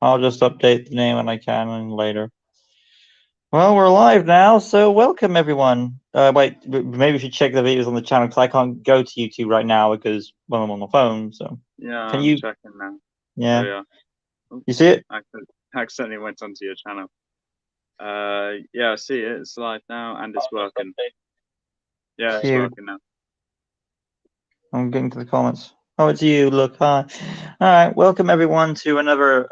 I'll just update the name when I can and later. Well, we're live now, so welcome everyone. Wait, maybe we should check the videos on the channel because I can't go to YouTube right now because I'm on the phone. So, Yeah, can I'm you? checking now. Oh Yeah, yeah. you Oops. see it? I accidentally went onto your channel. Yeah, I see it. It's live now and it's working. Yeah, it's Cute. working now. I'm getting to the comments. Oh, it's you. Look, hi. All right, welcome everyone to another.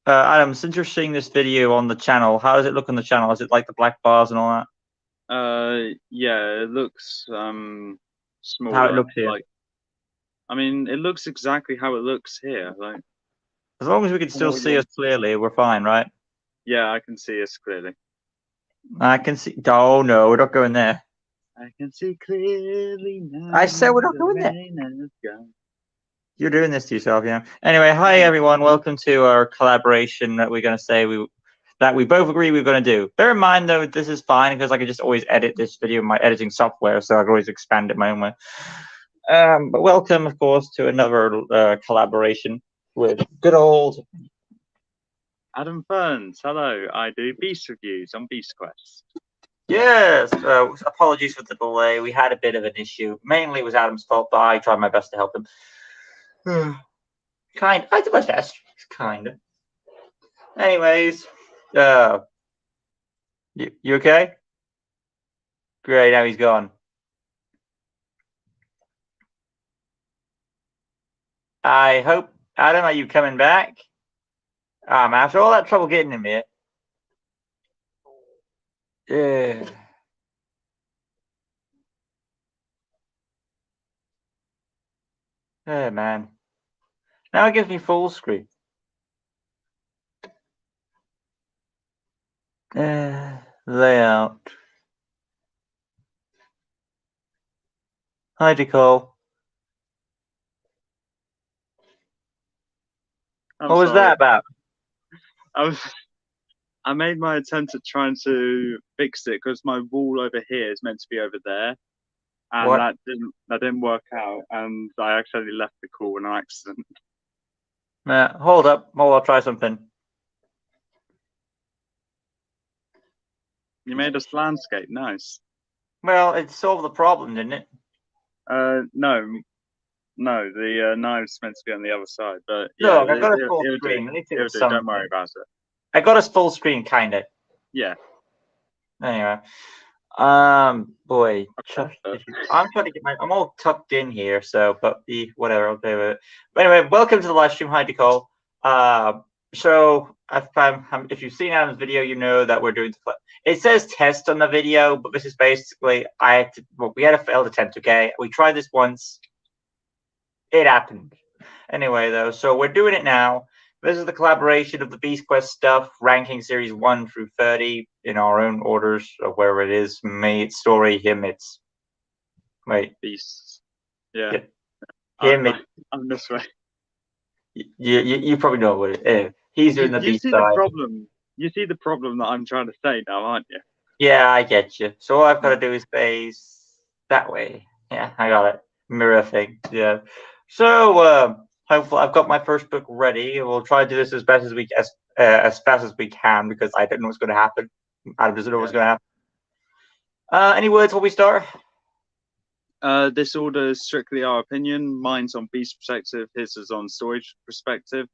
Adam, since you're seeing this video on the channel, how does it look on the channel? Is it like the black bars and all that? Yeah, it looks How it smaller. looks here? Like, I mean, it looks exactly how it looks here. Like, As long as we can I don't know still what you see us want. clearly, we're fine, right? Yeah, I can see us clearly. I can see. Oh no, we're not going there. I can see clearly I now. said we're not The going there. rain has gone. You're doing this to yourself, yeah. Anyway, hi everyone. Welcome to our collaboration that we're going to say we both agree we're going to do. Bear in mind though, this is fine because I can just always edit this video in my editing software, so I can always expand it my own way. But welcome, of course, to another collaboration with good old. Adam Fearns, hello. I do Beast reviews on Beast Quest. Yes, apologies for the delay. We had a bit of an issue. Mainly it was Adam's fault, but I tried my best to help him. I did my best. Kind of. Anyways, uh, you okay? Great, now he's gone. I hope, Adam, are you coming back? After all that trouble getting him here. Yeah. Oh, man. Now it gives me full screen. Layout. Hi, Nicole. I'm What was that sorry. about? I was I made my attempt at trying to fix it because my wall over here is meant to be over there, and What? that didn't work out, and I actually left the call in an accident. Hold up. I'll try something. You made us landscape, nice. Well, it solved the problem, didn't it? No, no, the knife's meant to be on the other side, but yeah, Look, I got a full it'll do. screen. At least it It'll was do. Don't worry something. about it. I got us full screen, kind of. Yeah. Anyway. Boy, I'm trying to get I'm all tucked in here, so, but whatever, I'll do it. But anyway, welcome to the live stream. Hi, Nicole. So if you've seen Adam's video, you know that we're doing it says test on the video, but this is basically, we had a failed attempt, okay? We tried this once. It happened. Anyway, though, so we're doing it now. This is the collaboration of the Beast Quest stuff, ranking series 1 through 30 in our own orders of where it is. Me, it's story. Him, it's Beasts. Yeah. Him, I'm this way. you probably know what it is. He's doing the You beast see the side. problem. You see the problem that I'm trying to say now, aren't you? Yeah, I get you. So all I've got to do is face that way. Yeah, I got it. Mirror thing. Yeah. So hopefully I've got my first book ready. We'll try to do this as best as as fast as we can because I don't know what's going to happen. Adam doesn't know what's going to happen. Any words before we start? This order is strictly our opinion. Mine's on beast perspective, his is on storage perspective.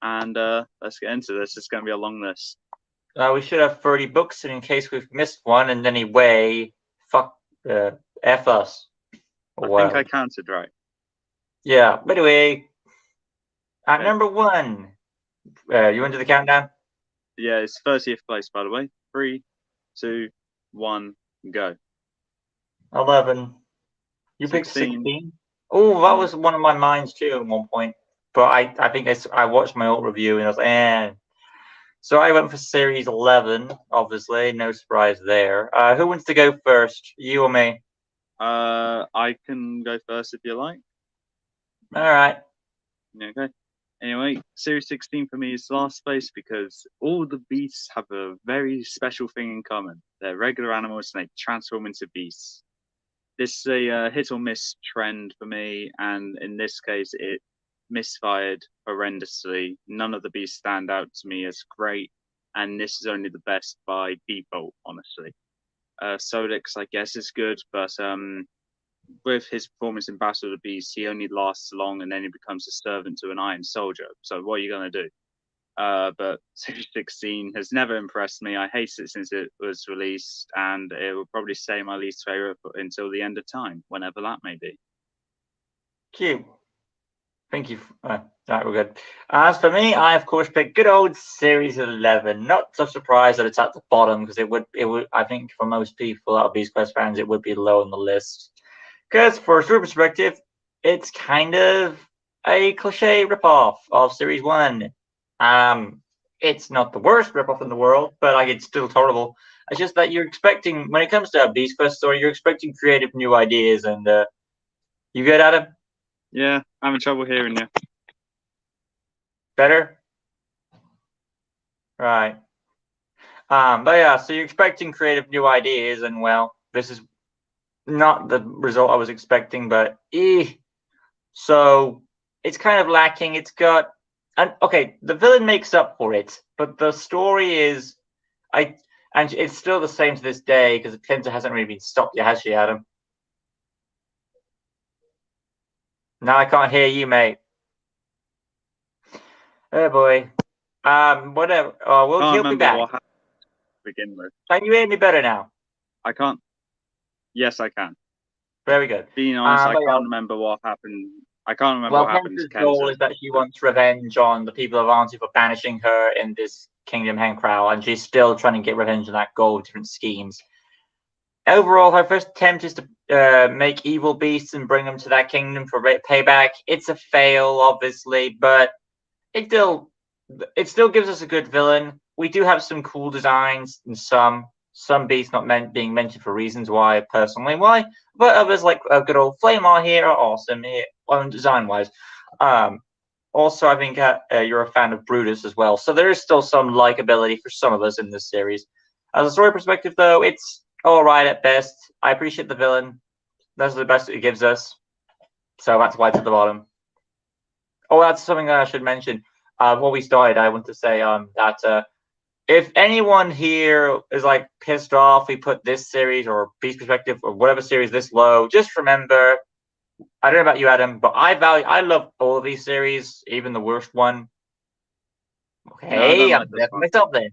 And let's get into this. It's going to be a long list. We should have 30 books, and in case we've missed one in any way, F us. I think I counted right. Yeah, but anyway, at number 1, you want to do the countdown? Yeah, it's 30th place, by the way. 3, 2, 1, go. 11. You picked 16. Oh, that was one of my minds too at one point. But I think I watched my old review and I was like, eh. So I went for series 11, obviously. No surprise there. Who wants to go first? You or me? I can go first if you like. All right. Okay. Anyway, series 16 for me is last place because all the beasts have a very special thing in common. They're regular animals and they transform into beasts. This is a hit or miss trend for me, and in this case, it misfired horrendously. None of the beasts stand out to me as great, and this is only the best by default, honestly. Solix, I guess, is good, but with his performance in Battle of the Beasts, he only lasts long and then he becomes a servant to an Iron Soldier. So what are you going to do? But Series 16 has never impressed me. I hate it since it was released, and it will probably stay my least favorite until the end of time, whenever that may be. Cute. Thank you. Right, we're good. As for me, I of course picked good old Series 11. Not so surprised that it's at the bottom, because it would. I think for most people that are Beast Quest fans, it would be low on the list. Because for a story perspective, it's kind of a cliche ripoff of Series 1. It's not the worst ripoff in the world, but like it's still tolerable. It's just that you're expecting, when it comes to a Beast Quest story, you're expecting creative new ideas, and you good, Adam? Yeah, I'm having trouble hearing you. Better? Right. But yeah, so you're expecting creative new ideas, and well, this is not the result I was expecting, but so it's kind of lacking. It's got, and okay, the villain makes up for it, but the story is, and it's still the same to this day because Clinton hasn't really been stopped yet, has she, Adam? Now I can't hear you, mate. Oh boy. Whatever. He'll be back. What happened to begin with. Can you hear me better now? I can't. Yes, I can. Very good. Being honest, I can't remember what happened. I can't remember what happened to Kenza's goal is that she wants revenge on the people of Auntie for banishing her in this Kingdom Hencrow, and she's still trying to get revenge on that goal with different schemes. Overall, her first attempt is to make evil beasts and bring them to that kingdom for payback. It's a fail, obviously, but it still gives us a good villain. We do have some cool designs and some beasts not being mentioned for reasons why, but others like a good old Flamar here are awesome here, design-wise. Also, I think you're a fan of Brutus as well, so there is still some likability for some of us in this series. As a story perspective, though, it's all right at best. I appreciate the villain. That's the best it gives us, so that's why it's at the bottom. Oh, that's something that I should mention. Before we started, I want to say that if anyone here is like pissed off we put this series or Beast Perspective or whatever series this low, just remember, I don't know about you, Adam, but I love all of these series, even the worst one. Okay, I'm definitely myself then.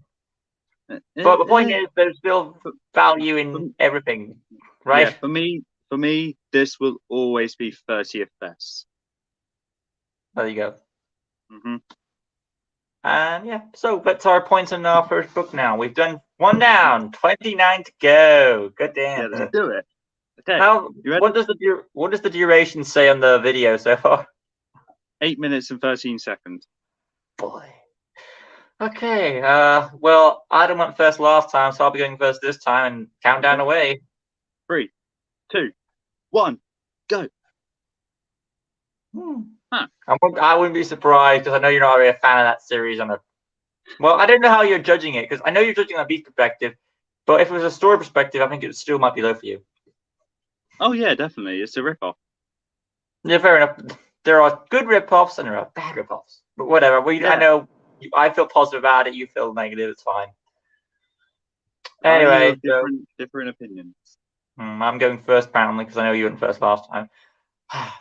But the point is, there's still value in everything, right? Yeah, for me, this will always be 30th best. There you go. Mm-hmm. And yeah, so that's our points in our first book now. We've done one down, 29 to go. Good damn. Yeah, let's do it. Okay. What does the duration say on the video so far? 8 minutes and 13 seconds. Boy. Okay. Well, Adam went first last time, so I'll be going first this time and countdown away. 3, 2, 1, go. Huh. I wouldn't be surprised because I know you're not really a fan of that series. Well, I don't know how you're judging it because I know you're judging on a beat perspective, but if it was a story perspective, I think it still might be low for you. Oh yeah, definitely. It's a ripoff. Yeah, fair enough. There are good ripoffs and there are bad ripoffs, but whatever. I know I feel positive about it. You feel negative. It's fine. Anyway, different opinions. I'm going first apparently because I know you went first last time.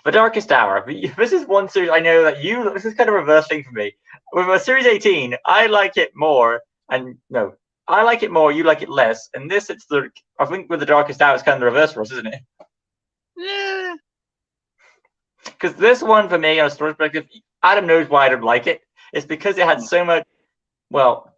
The Darkest Hour. This is one series I know that this is kind of a reverse thing for me. With a Series 18, I like it more, I like it more, you like it less. And this, I think with The Darkest Hour, it's kind of the reverse for us, isn't it? Yeah. Because this one, for me, on a story perspective, Adam knows why I don't like it. It's because it had so much, well,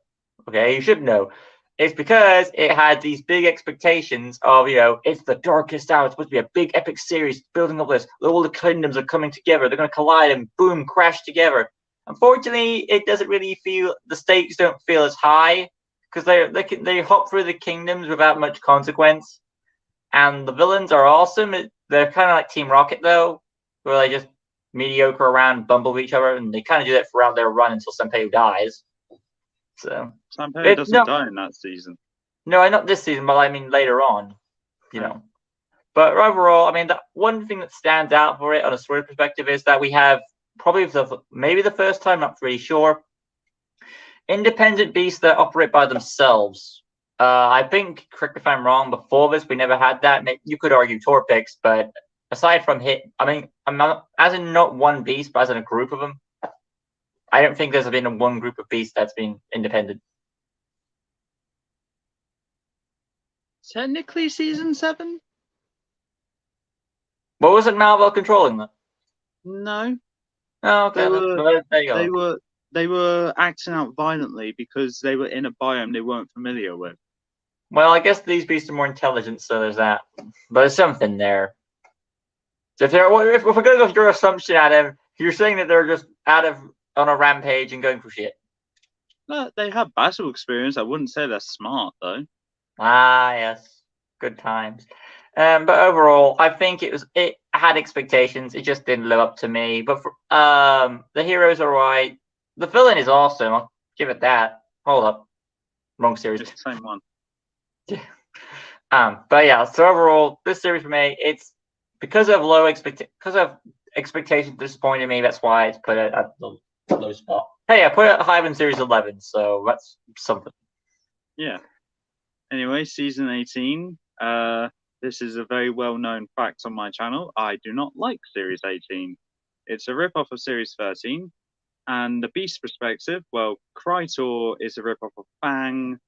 okay, you should know. It's because it had these big expectations of, it's the Darkest Hour. It's supposed to be a big epic series building up this. All the kingdoms are coming together. They're going to collide and boom, crash together. Unfortunately, it doesn't really the stakes don't feel as high because they hop through the kingdoms without much consequence. And the villains are awesome. They're kind of like Team Rocket, though, where they just mediocre around, bumble with each other, and they kind of do that throughout their run until Senpai dies. So Senpai doesn't die in that season. No, not this season, but I mean later on, But overall, I mean, the one thing that stands out for it on a story perspective is that we have probably maybe the first time, not really sure. Independent beasts that operate by themselves. I think, correct me if I'm wrong, before this, we never had that. You could argue Torpix, but aside from I mean, I'm not, as in not one beast, but as in a group of them. I don't think there's been one group of beasts that's been independent. Technically, season 7. What was it Marvel controlling them? No, Oh, okay. they were There you they go. were they were acting out violently because they were in a biome they weren't familiar with. Well, I guess these beasts are more intelligent, so there's that. But there's something there. So if we're going to go with your assumption, Adam, you're saying that they're just on a rampage and going for shit. No, they have battle experience. I wouldn't say they're smart though. Ah, yes, good times. But overall, I think it had expectations. It just didn't live up to me. But the heroes are right. The villain is awesome. I'll give it that. Hold up, wrong series. It's the same one. But yeah. So overall, this series for me, it's because of expectations disappointed me. That's why it's put it at the low spot. Hey, I put it higher in series 11, so that's something. Yeah. Anyway, season 18. This is a very well-known fact on my channel. I do not like series 18. It's a rip-off of series 13. And the beast perspective, well, Krytor is a rip-off of Fang.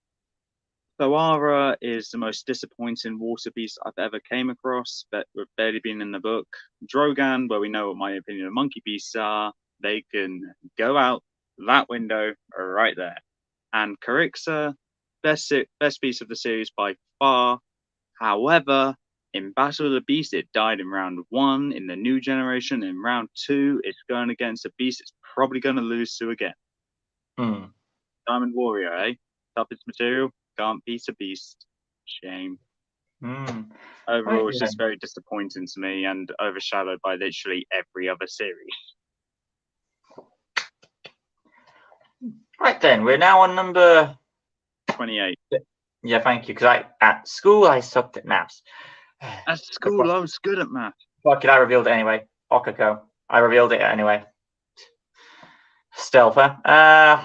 Thoara is the most disappointing water beast I've ever came across, but we've barely been in the book. Drogan, where we know what my opinion of monkey beasts are, they can go out that window right there. And Carixa, best beast of the series by far. However, in Battle of the Beast, it died in round 1. In the new generation, in round 2, it's going against a beast it's probably going to lose to again. Diamond Warrior, eh? Toughest material, can't beat a beast. Shame. Overall, it's just very disappointing to me and overshadowed by literally every other series. Right then, we're now on number 28. Yeah, thank you. Because at school I sucked at maths. At school, I was good at math. Fuck it, I revealed it anyway. Okako. I revealed it anyway. Stealth, huh?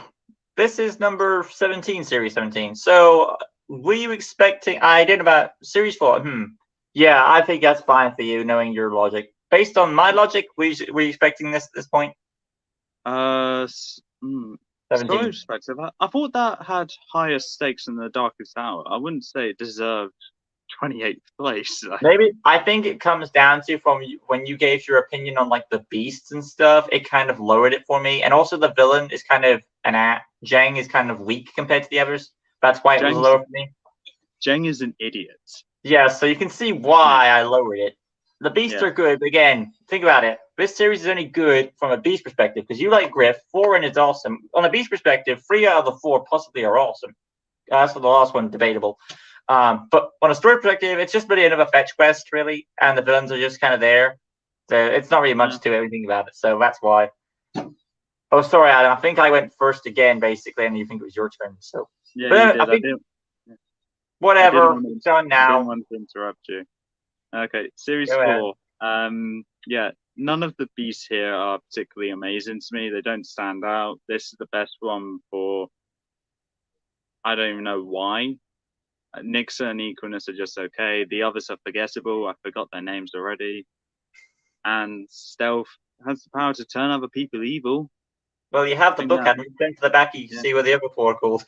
This is number 17, series 17. So, were you expecting? I did about series 4. Yeah, I think that's fine for you, knowing your logic. Based on my logic, were you expecting this at this point? 17. Story perspective, I thought that had higher stakes than the Darkest Hour. I wouldn't say it deserved 28th place. Maybe I think it comes down to from when you gave your opinion on like the beasts and stuff, it kind of lowered it for me. And also the villain is kind of Zhang is kind of weak compared to the others. That's why it was lower for me. Zhang is an idiot. Yeah, so you can see why I lowered it. The beasts are good, but again, think about it. This series is only good from a beast perspective because you like Griff. 4 is awesome. On a beast perspective, 3 out of the 4 possibly are awesome. As for the last one, debatable. But on a story perspective, it's just really another fetch quest, really, and the villains are just kind of there. So it's not really much to anything about it. So that's why. Oh, sorry, Adam. I think I went first again, basically, and you think it was your turn. So yeah, but you did. Whatever. It's done now. I didn't want to interrupt you. Okay, series 4. Yeah, none of the beasts here are particularly amazing to me. They don't stand out. This is the best one for. I don't even know why. Nixa and Equinus are just okay. The others are forgettable. I forgot their names already. And Stealth has the power to turn other people evil. Well, you have the book, and you turn to the back, you can see what the other 4 are called.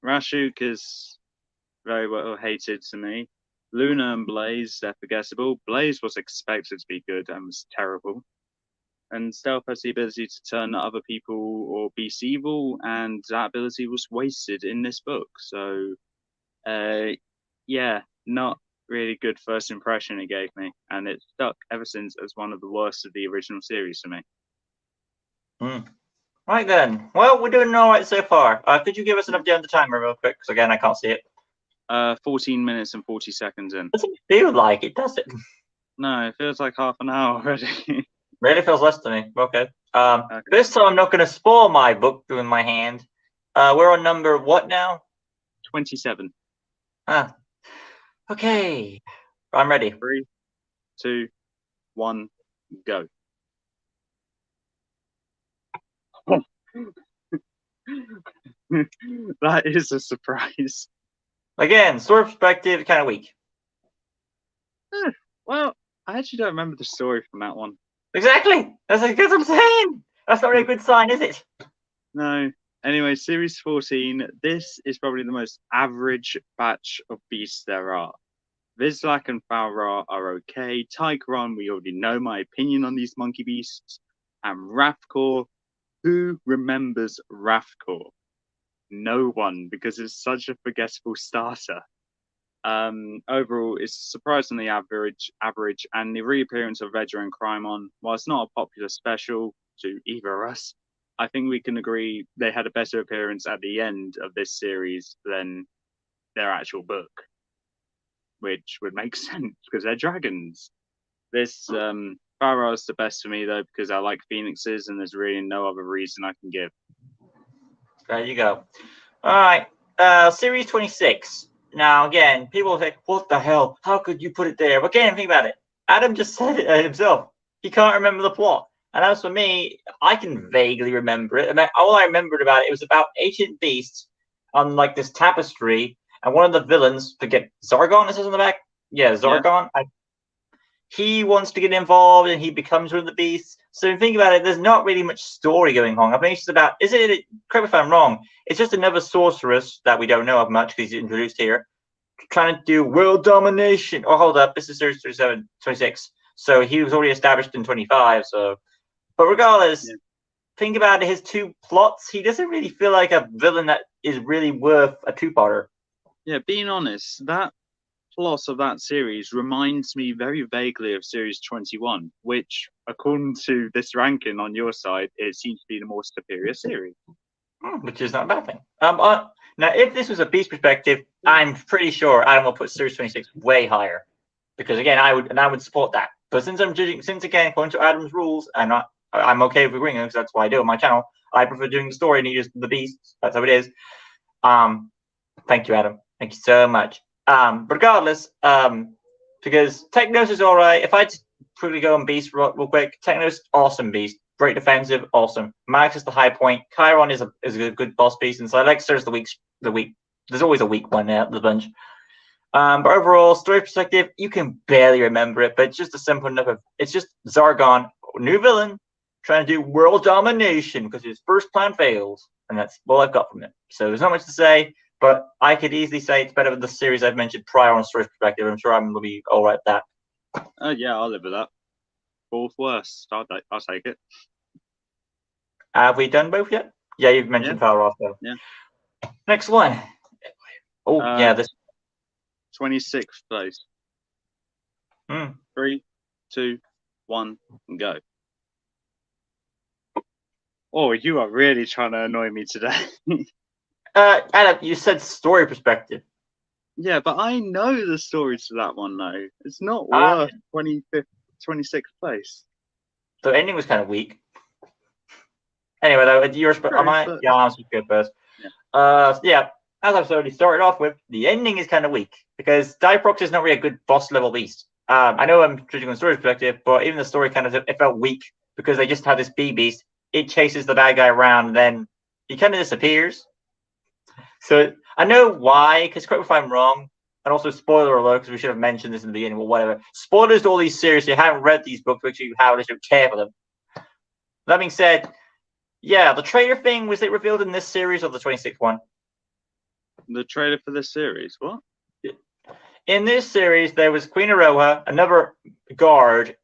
Rashuk is very well hated to me. Luna and Blaze, they're forgettable. Blaze was expected to be good and was terrible. And Stealth has the ability to turn other people or beasts evil, and that ability was wasted in this book. So, yeah, not really good first impression it gave me, and it's stuck ever since as one of the worst of the original series for me. Right then. Well, we're doing all right so far. Could you give us an update on the timer real quick? Because again, I can't see it. 14 minutes and 40 seconds in. Doesn't feel like it, does it? No, it feels like half an hour already. Really feels less to me. Okay. This time I'm not going to spoil my book in my hand. We're on number what now? 27. Okay. I'm ready. 3, 2, 1, go. That is a surprise. Again, story perspective, kind of weak. Well, I actually don't remember the story from that one. Exactly. That's what I'm saying. That's not really a good sign, is it? No. Anyway, Series 14. This is probably the most average batch of beasts there are. Vizlak and Falra are okay. Tigron, we already know my opinion on these monkey beasts. And Rathcore, who remembers Rathcore? No one, because it's such a forgettable starter. Overall, it's surprisingly average, and the reappearance of Vedra and Crymon, while it's not a popular special to either of us, I think we can agree they had a better appearance at the end of this series than their actual book, which would make sense because they're dragons. This Farah is the best for me though because I like phoenixes, and there's really no other reason I can give. There you go. All right, Series 26. Now, again, people say, what the hell? How could you put it there? But again, think about it. Adam just said it himself. He can't remember the plot. And as for me, I can vaguely remember it. And all I remembered about it was about ancient beasts on like this tapestry. And one of the villains, forget, Zargon, is this on the back? Yeah, Zargon. Yeah. He wants to get involved and he becomes one of the beasts. So think about it, there's not really much story going on. I think it's just about, correct me if I'm wrong, it's just another sorceress that we don't know of much because he's introduced here, trying to do world domination. Oh, hold up, this is series 27, 26. So he was already established in 25. So, but regardless, think about his two plots. He doesn't really feel like a villain that is really worth a two-parter. Yeah, being honest, that plot of that series reminds me very vaguely of Series 21, which, according to this ranking on your side, it seems to be the more superior series. Which is not a bad thing. Now, if this was a beast perspective, I'm pretty sure Adam will put Series 26 way higher, because again, I would support that. But since I'm judging, according to Adam's rules, I'm okay with agreeing because that's what I do on my channel. I prefer doing the story and he just the beasts. That's how it is. Thank you, Adam. Thank you so much. Regardless, because Technos is all right. If I just quickly go on beast real quick, Technos, awesome beast. Great defensive, awesome. Max is the high point. Chiron is a good boss piece, and so Elixir's the weak. There's always a weak one there, the bunch. But overall, story perspective, you can barely remember it, but it's just a simple enough of it's just Zargon, new villain, trying to do world domination because his first plan fails, and that's all I've got from it. So there's not much to say, but I could easily say it's better than the series I've mentioned prior on story perspective. I'm sure I'm gonna be all right with that. Yeah, I'll live with that. Fourth worst. I'll take it. Have we done both yet? Yeah, you've mentioned Power Off though. Yeah. Next one. Oh, yeah, this 26th place. 3, 2, 1, and go. Oh, you are really trying to annoy me today. Adam, you said story perspective. Yeah, but I know the story to that one though. It's not worth 25th, 26th place. The ending was kind of weak. Anyway, though, yours. Yeah, I'll go first. Yeah. As I've already started off with, the ending is kind of weak because Diprox is not really a good boss level beast. I know I'm judging on story perspective, but even the story kind of it felt weak because they just had this bee beast. It chases the bad guy around, and then he kind of disappears. So I know why, because correct me if I'm wrong, and also spoiler alert, because we should have mentioned this in the beginning, or whatever. Spoilers to all these series. If you haven't read these books, which you have, don't care for them. That being said, yeah, the traitor thing, was it revealed in this series or the 26th one? The trailer for this series? What? In this series, there was Queen Aroha, another guard.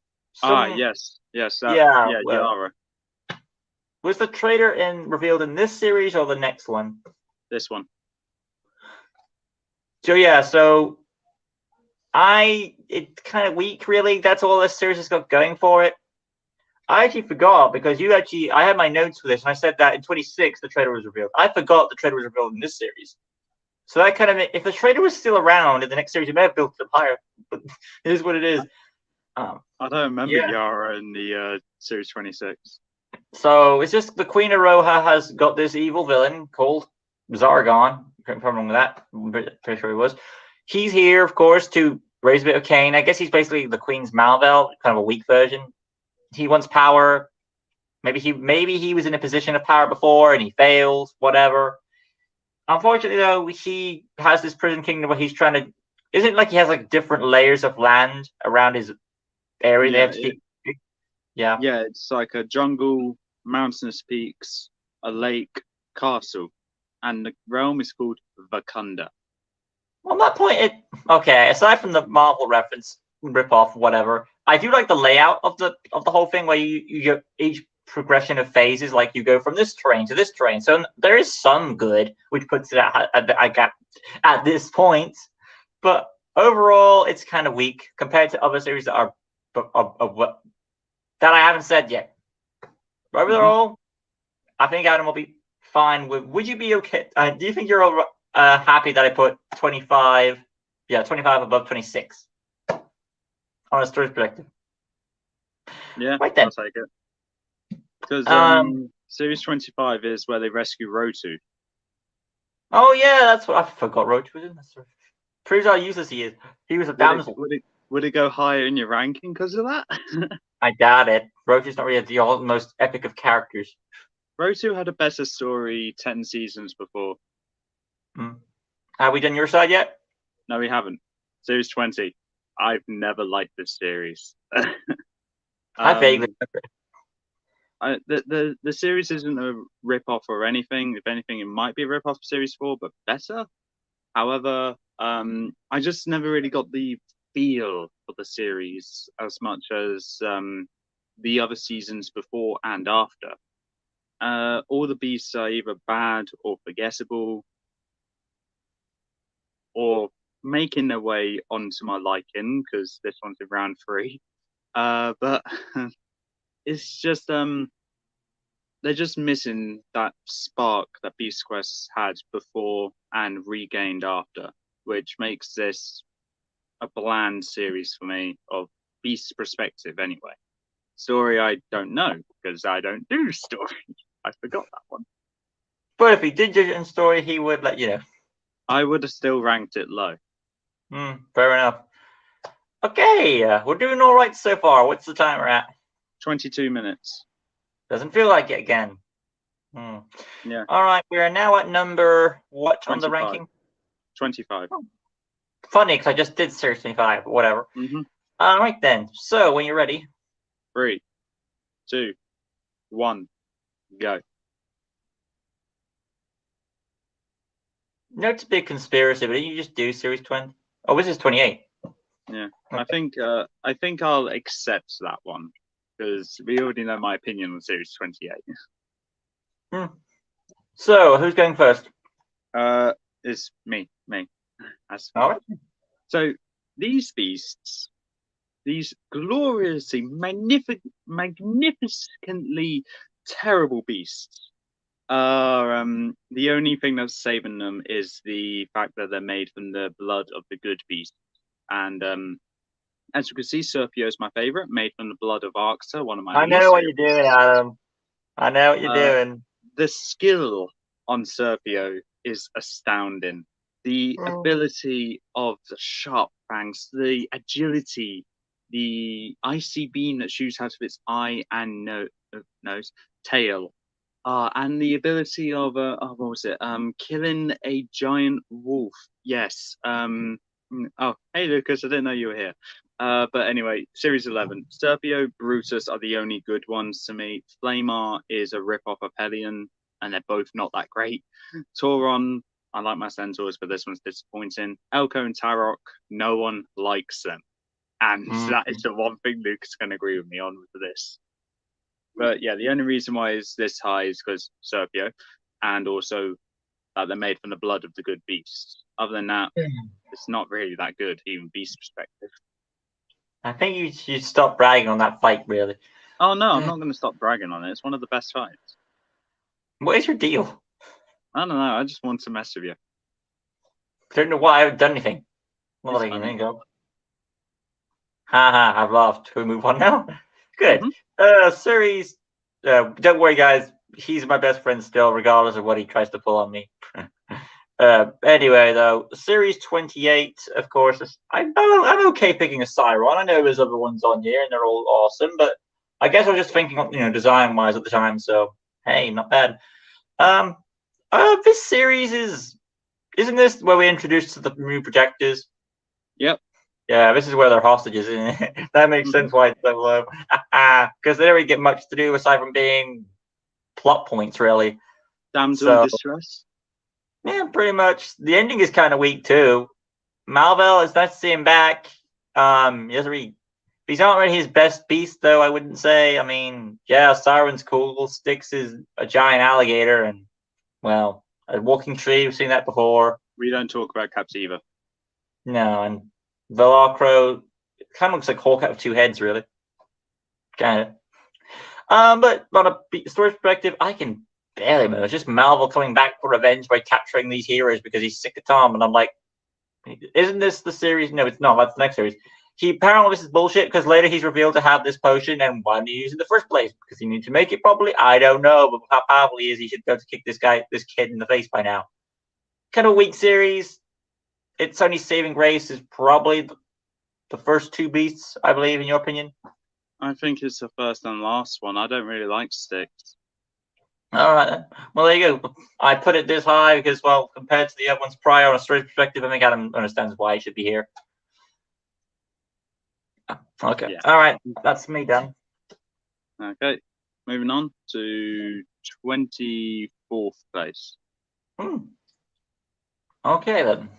Yes. Yara. Was the traitor revealed in this series or the next one? This one. So yeah, it's kind of weak, really. That's all this series has got going for it. I actually forgot because I had my notes for this, and I said that in 26 the traitor was revealed. I forgot the traitor was revealed in this series. So that kind of, if the traitor was still around in the next series, you may have built it up higher. But it is what it is. I don't remember Yara in the series 26. So it's just the Queen Aroha has got this evil villain called Zargon. If I'm wrong with that, I'm pretty sure he was. He's here, of course, to raise a bit of Cain. I guess he's basically the Queen's Malvel, kind of a weak version. He wants power. maybe he was in a position of power before and he fails, whatever. Unfortunately, though, he has this prison kingdom where he's trying to. Isn't it like he has like different layers of land around his area they Yeah, have to keep? Yeah. yeah, it's like a jungle, mountainous peaks, a lake, castle, and the realm is called Vakunda. Well, on that point, okay. Aside from the Marvel reference, rip off, whatever, I do like the layout of the whole thing where you get each progression of phases. Like you go from this terrain to this terrain, so there is some good, which puts it at this point. But overall, it's kind of weak compared to other series that are that I haven't said yet. Overall, I think Adam will be fine with. Would you be okay? Do you think you're all happy that I put 25? Yeah, 25 above 26 on a story perspective. Yeah, Right then. I'll take it. Because series 25 is where they rescue Rotu. Oh yeah, that's what I forgot. Roach was in this. Proves how useless he is. He was a damsel. Would it go higher in your ranking because of that? I doubt it. Roach is not really the most epic of characters. Rotu had a better story 10 seasons before. Have we done your side yet? No, we haven't. Series 20. I've never liked this series. I vaguely the series isn't a rip-off or anything. If anything, it might be a rip-off of Series 4, but better. However, I just never really got the feel for the series as much as the other seasons before and after. All the beasts are either bad or forgettable, or making their way onto my liking, because this one's in round 3. But it's just they're just missing that spark that Beast Quest had before and regained after, which makes this a bland series for me, of Beast's perspective anyway. Story I don't know, because I don't do story. I forgot that one. But if he did judge it in story, he would let you know. I would have still ranked it low. Fair enough. Okay, we're doing all right so far. What's the timer at? 22 minutes. Doesn't feel like it again. Yeah. All right, we are now at number what 25. On the ranking? 25. Oh. Funny, because I just did Series 25, but whatever. All right then. So when you're ready. 3, 2, 1, go. No, it's a big conspiracy, but didn't you just do Series 20? Oh, this is 28. Yeah, okay. I think I'll accept that one, because we already know my opinion on Series 28. So who's going first? It's me. All right. So these beasts, these gloriously, magnificently terrible beasts, are the only thing that's saving them is the fact that they're made from the blood of the good beast. And as you can see, Serpio is my favorite, made from the blood of Arcta, one of my. I know what you're doing, Adam. I know what you're doing. The skill on Serpio is astounding. The ability of the sharp fangs, the agility, the icy beam that shoots out of its eye and nose, tail, and the ability of what was it? Killing a giant wolf. Yes. Oh, hey Lucas, I didn't know you were here. But anyway, Series 11. Serpio, Brutus are the only good ones to me. Flamar is a rip-off of Hellion, and they're both not that great. Tauron, I like my Centaurs, but this one's disappointing. Elko and Tarok, no one likes them. And that is the one thing Lucas can agree with me on with this. But yeah, the only reason why is this high is because Serpio, and also that they're made from the blood of the good beasts. Other than that, it's not really that good, even beast perspective. I think you should stop bragging on that fight, really. Oh no, I'm not going to stop bragging on it. It's one of the best fights. What is your deal? I don't know. I just want to mess with you. I don't know why I haven't done anything. Well, there you go. Haha, I've laughed. We move on now. Good. Series. Don't worry, guys. He's my best friend still, regardless of what he tries to pull on me. Anyway, though, Series 28, of course, I'm okay picking a Siron. I know there's other ones on here, and they're all awesome, but I guess I was just thinking, design wise at the time. So hey, not bad. Um, this series isn't this where we introduced to the new projectors? Yep. Yeah, this is where they're hostages, isn't it? That makes sense why it's so low. Because they don't really get much to do aside from being plot points, really. Damsel in So distress. yeah, pretty much. The ending is kind of weak too. Malvel, it's nice to see him back. He doesn't really. He's not really his best beast, though. I wouldn't say. I mean, yeah, Siren's cool. Styx is a giant alligator, and well, a walking tree. We've seen that before. We don't talk about Captiva. No, and Velocro kind of looks like Hawk out of two heads, really. Kind of. But on a story perspective, I can barely move. It's just Malvel coming back for revenge by capturing these heroes because he's sick of Tom, and I'm like, isn't this the series? No, it's not. That's the next series. He apparently this is bullshit because later he's revealed to have this potion, and why didn't he use it in the first place? Because he needs to make it properly. I don't know, but how powerful he is, he should be able to kick this kid in the face by now. Kind of weak series. Its only saving grace is probably the first two beasts, I believe, in your opinion. I think it's the first and last one. I don't really like Styx. All right, then. Well, there you go. I put it this high because, well, compared to the other ones prior on a story perspective, I think Adam understands why he should be here. Okay. Yeah. All right. That's me done. Okay. Moving on to 24th place. Okay, then.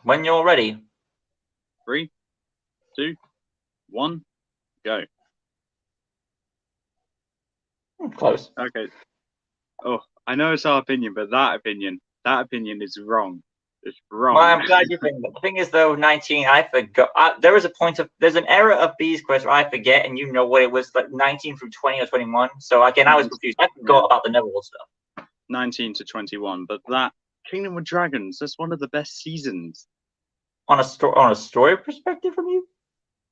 When you're ready. 3, 2, 1, go. Close. Okay. Oh, I know it's our opinion, but that opinion is wrong. It's wrong. Well, I'm glad you think that. The thing is, though, 19, I forgot. There was there's an era of B's Quest where I forget, and you know what it was, like 19 through 20 or 21. So, again, I was confused. I forgot about the Neville stuff. 19 to 21, but that Kingdom of Dragons, that's one of the best seasons. On a story perspective from you?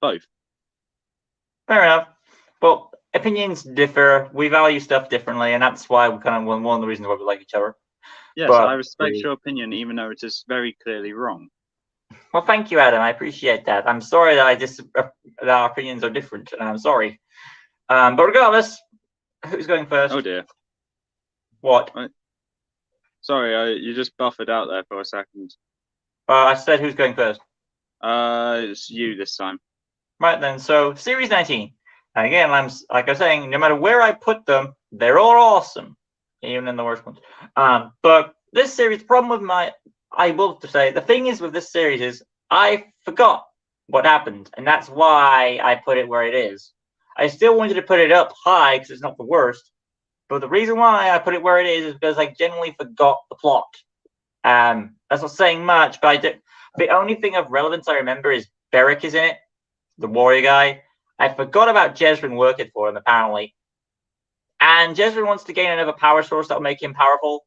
Both. Fair enough. Well, opinions differ. We value stuff differently, and that's why we kind of one of the reasons why we like each other. Yes, but, I respect your opinion, even though it is very clearly wrong. Well, thank you, Adam. I appreciate that. I'm sorry that that our opinions are different, and I'm sorry. But regardless, who's going first? Oh dear. What? Sorry, you just buffered out there for a second. I said who's going first. It's you this time. Right then. So Series 19. And again, like I was saying, no matter where I put them, they're all awesome, even in the worst ones. But this series, problem with I will say, the thing is with this series is I forgot what happened, and that's why I put it where it is. I still wanted to put it up high because it's not the worst, but the reason why I put it where it is because I genuinely forgot the plot. That's not saying much, but the only thing of relevance I remember is Beric is in it, the warrior guy. I forgot about Jezrin working for him, apparently. And Jezrin wants to gain another power source that will make him powerful.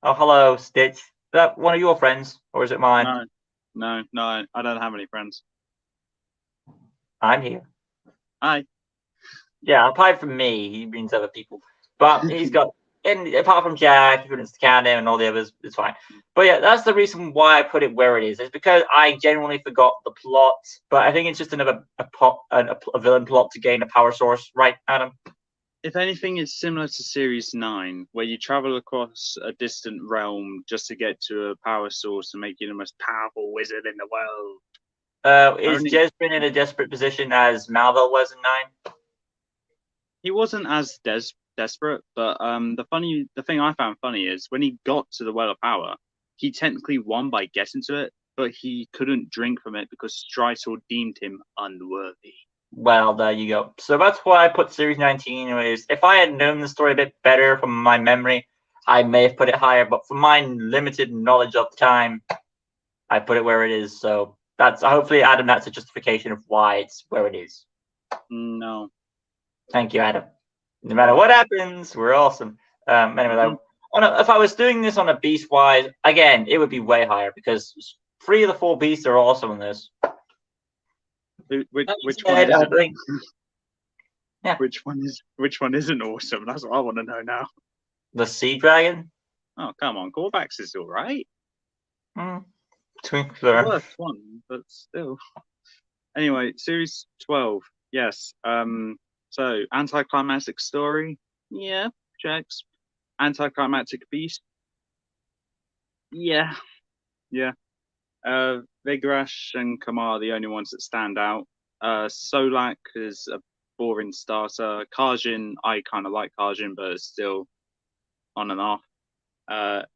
Oh, hello, Stitch. Is that one of your friends, or is it mine? No, I don't have any friends. I'm here. Hi. Yeah, apart from me, he means other people. But he's got, and apart from Jack, who wants to count him and all the others, it's fine. But yeah, that's the reason why I put it where it is. It's because I genuinely forgot the plot. But I think it's just another a villain plot to gain a power source, right, Adam? If anything, it's similar to Series 9, where you travel across a distant realm just to get to a power source and make you the most powerful wizard in the world. Is Jezrin in a desperate position as Malvel was in 9? He wasn't as desperate, but the thing I found funny is when he got to the Well of Power, he technically won by getting to it, but he couldn't drink from it because Strysor deemed him unworthy. Well, there you go. So that's why I put Series 19. Anyways, if I had known the story a bit better from my memory, I may have put it higher. But from my limited knowledge of the time, I put it where it is. So that's hopefully, Adam, that's a justification of why it's where it is. No. Thank you, Adam. No matter what happens, we're awesome. Anyway, though, if I was doing this on a beast wise, again, it would be way higher because 3 of the 4 beasts are awesome in this. Which one isn't? Yeah. Which one isn't awesome? That's what I want to know now. The Sea Dragon. Oh come on, Corvax is all right. The worst one, but still. Anyway, Series 12. Yes. So, anticlimactic story, yeah, checks. Anticlimactic beast, yeah, yeah. Vigarash and Kamar are the only ones that stand out. Solak is a boring starter. Karjin, I kind of like Karjin, but it's still on and off.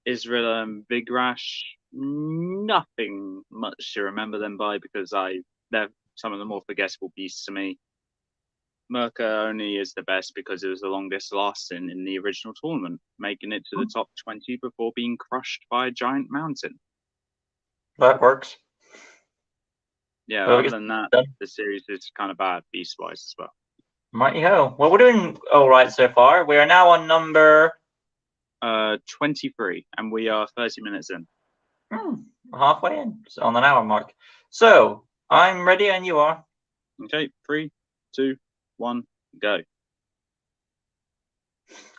Israel and Vigarash, nothing much to remember them by because they're some of the more forgettable beasts to me. Merca only is the best because it was the longest lasting in the original tournament, making it to the top 20 before being crushed by a giant mountain. That works. Yeah, Well, other than that, the series is kind of bad beast-wise as well. Mighty ho. Well, we're doing all right so far. We are now on number 23, and we are 30 minutes in. Halfway in, so on an hour mark. So I'm ready, and you are. Okay, 3, 2, 1, go.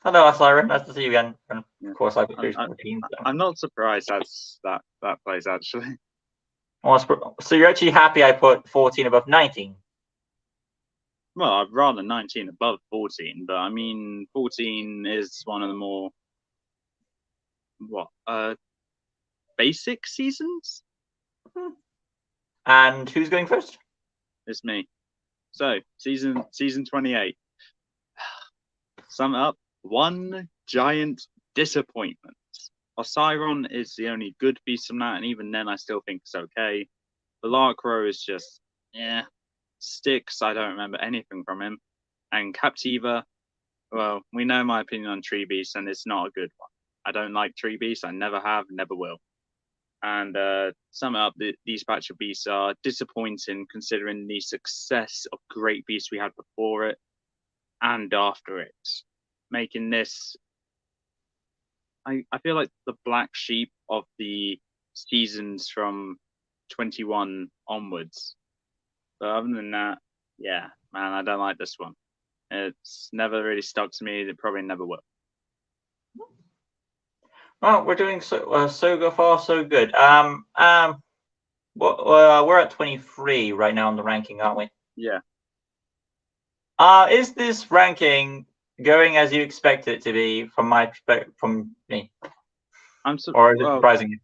Hello, Siren. Nice to see you again. And Yeah. of course, I've got routines. I'm not surprised that plays actually. Well, so you're actually happy I put 14 above 19? Well, I'd rather 19 above 14, but I mean 14 is one of the more basic seasons. And who's going first? It's me. So season 28. Sum it up. One giant disappointment. Osiron is the only good beast from that, and even then I still think it's okay. The Larkrow is just, Styx, I don't remember anything from him. And Captiva, well, we know my opinion on Tree Beast, and it's not a good one. I don't like Tree Beast, I never have, never will. And sum it up, these batch of beasts are disappointing considering the success of great beasts we had before it and after it. Making this, I feel like the black sheep of the seasons from 21 onwards. But other than that, yeah, man, I don't like this one. It's never really stuck to me. It probably never will. Well, we're doing so far so good. We're at 23 right now on the ranking, aren't we? Yeah. Is this ranking going as you expect it to be from my perspective, from me? Or is it surprising you?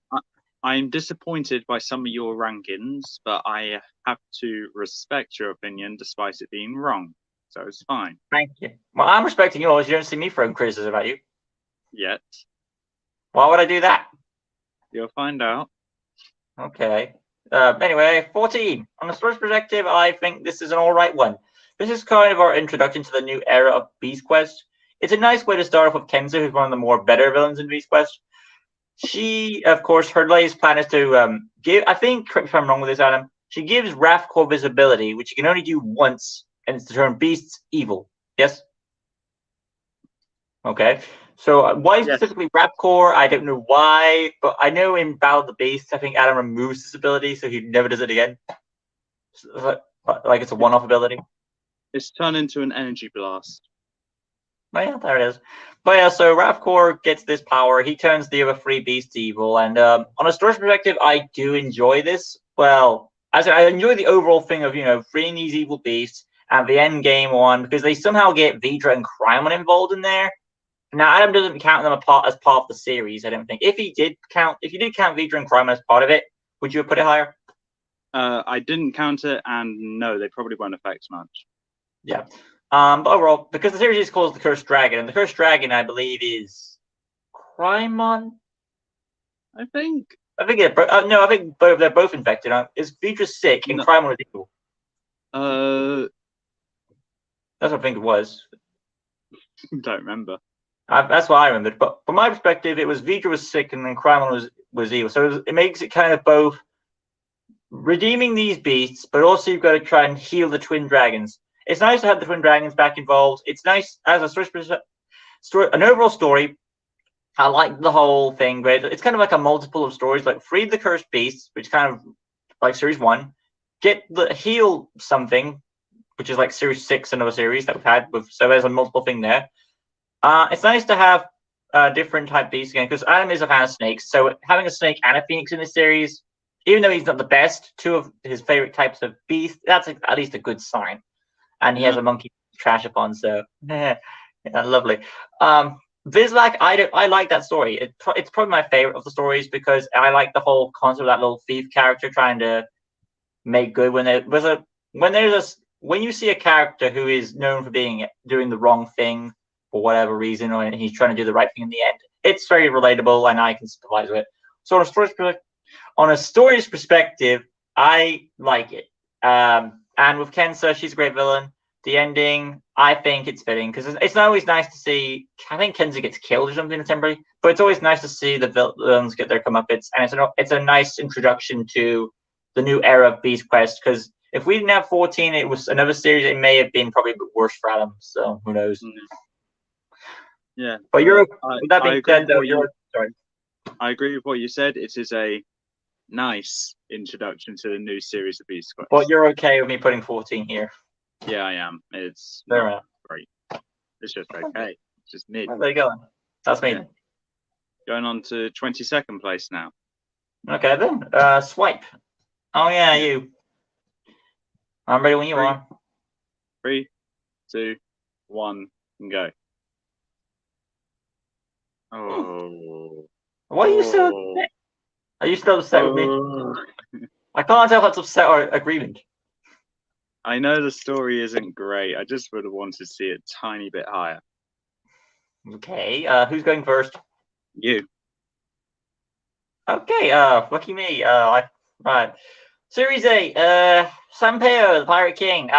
I'm disappointed by some of your rankings, but I have to respect your opinion despite it being wrong. So it's fine. Thank you. Well, I'm respecting yours. You don't see me throwing criticism at you. Yet. Why would I do that? You'll find out. Okay. Anyway, 14. On the story's perspective, I think this is an alright one. This is kind of our introduction to the new era of Beast Quest. It's a nice way to start off with Kenza, who's one of the more better villains in Beast Quest. She, of course, her latest plan is to give, I think, correct me if I'm wrong with this, Adam, she gives Wrathcore visibility, which you can only do once, and it's to turn beasts evil. Yes? Okay. So why specifically Wrathcore? I don't know why, but I know in Battle of the Beasts, I think Adam removes this ability, so he never does it again. So, like it's a one-off ability. It's turned into an energy blast. Oh, yeah, there it is. But yeah, so Wrathcore gets this power. He turns the other three beasts evil. And on a story perspective, I do enjoy this. Well, as I enjoy the overall thing of, freeing these evil beasts and the end game one, because they somehow get Vidra and Crymon involved in there. Now, Adam doesn't count them as part of the series, I don't think. If you did count Vidra and Crymon as part of it, would you have put it higher? I didn't count it, and no, they probably won't affect much. Yeah. But overall, because the series is called The Cursed Dragon, and the Cursed Dragon, I believe, is Crymon. I think they're both infected. Is Vidra sick and Crymon is evil? That's what I think it was. Don't remember. That's what I remembered. But from my perspective, it was Vidra was sick and then Crymon was evil. So it makes it kind of both redeeming these beasts, but also you've got to try and heal the twin dragons. It's nice to have the twin dragons back involved. It's nice as a story, an overall story. I like the whole thing, but it's kind of like a multiple of stories, like free the cursed beasts, which kind of like series 1, heal something, which is like series 6, another series that we've had with. So there's a multiple thing there. It's nice to have different type beasts again, because Adam is a fan of snakes. So having a snake and a phoenix in this series, even though he's not the best, two of his favorite types of beast, that's at least a good sign. And he has a monkey trash upon. So yeah, lovely. Vizlak, I like that story. It's probably my favorite of the stories because I like the whole concept of that little thief character trying to make good when you see a character who is known for doing the wrong thing for whatever reason, or he's trying to do the right thing in the end. It's very relatable, and I can sympathize with it. So on a story's perspective, I like it. And with Kensa, she's a great villain. The ending, I think it's fitting because it's not always nice to see. I think Kensa gets killed or something temporarily, but it's always nice to see the villains get their comeuppance, and it's a nice introduction to the new era of Beast Quest. Because if we didn't have 14, it was another series. It may have been probably a bit worse for Adam. So who knows? Yeah, but you're. with that I being agree said, with though, what you. sorry. I agree with what you said. It is a nice introduction to the new series of Beast Quest. But you're okay with me putting 14 here? Yeah, I am. It's Fair not enough. great. It's just okay. It's just mid. Well, there you go. That's me. Yeah. Going on to 22nd place now. Okay then. Swipe. Oh yeah, you. I'm ready when you are. 3, 2, 1, and go. Oh. Why are you so upset? Are you still upset with me? I can't tell if that's upset or agreement. I know the story isn't great. I just would have wanted to see it a tiny bit higher. Okay. Who's going first? You. Okay. Lucky me. Right. Series A. Sampeo, the Pirate King.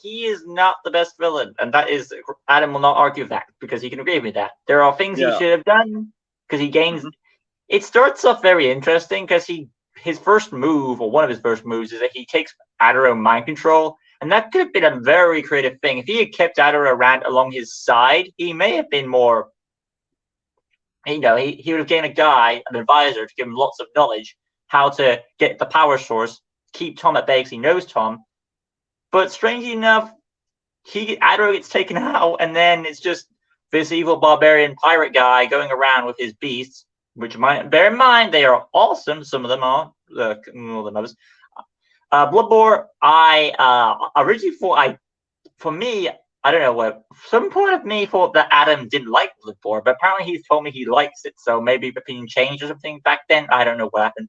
He is not the best villain, and that is Adam will not argue with that because he can agree with that. There are things he should have done because he gains. It starts off very interesting because his first move, or one of his first moves, is that he takes Adaro mind control, and that could have been a very creative thing. If he had kept Adaro around along his side, he may have been more. He would have gained an advisor to give him lots of knowledge how to get the power source, keep Tom at bay because he knows Tom. But strangely enough, Adaro gets taken out, and then it's just this evil barbarian pirate guy going around with his beasts. Which bear in mind, they are awesome. Some of them are more than others. Bloodborne, I originally thought for me, I don't know what. Some part of me thought that Adam didn't like Bloodborne, but apparently he told me he likes it. So maybe the opinion changed or something back then. I don't know what happened.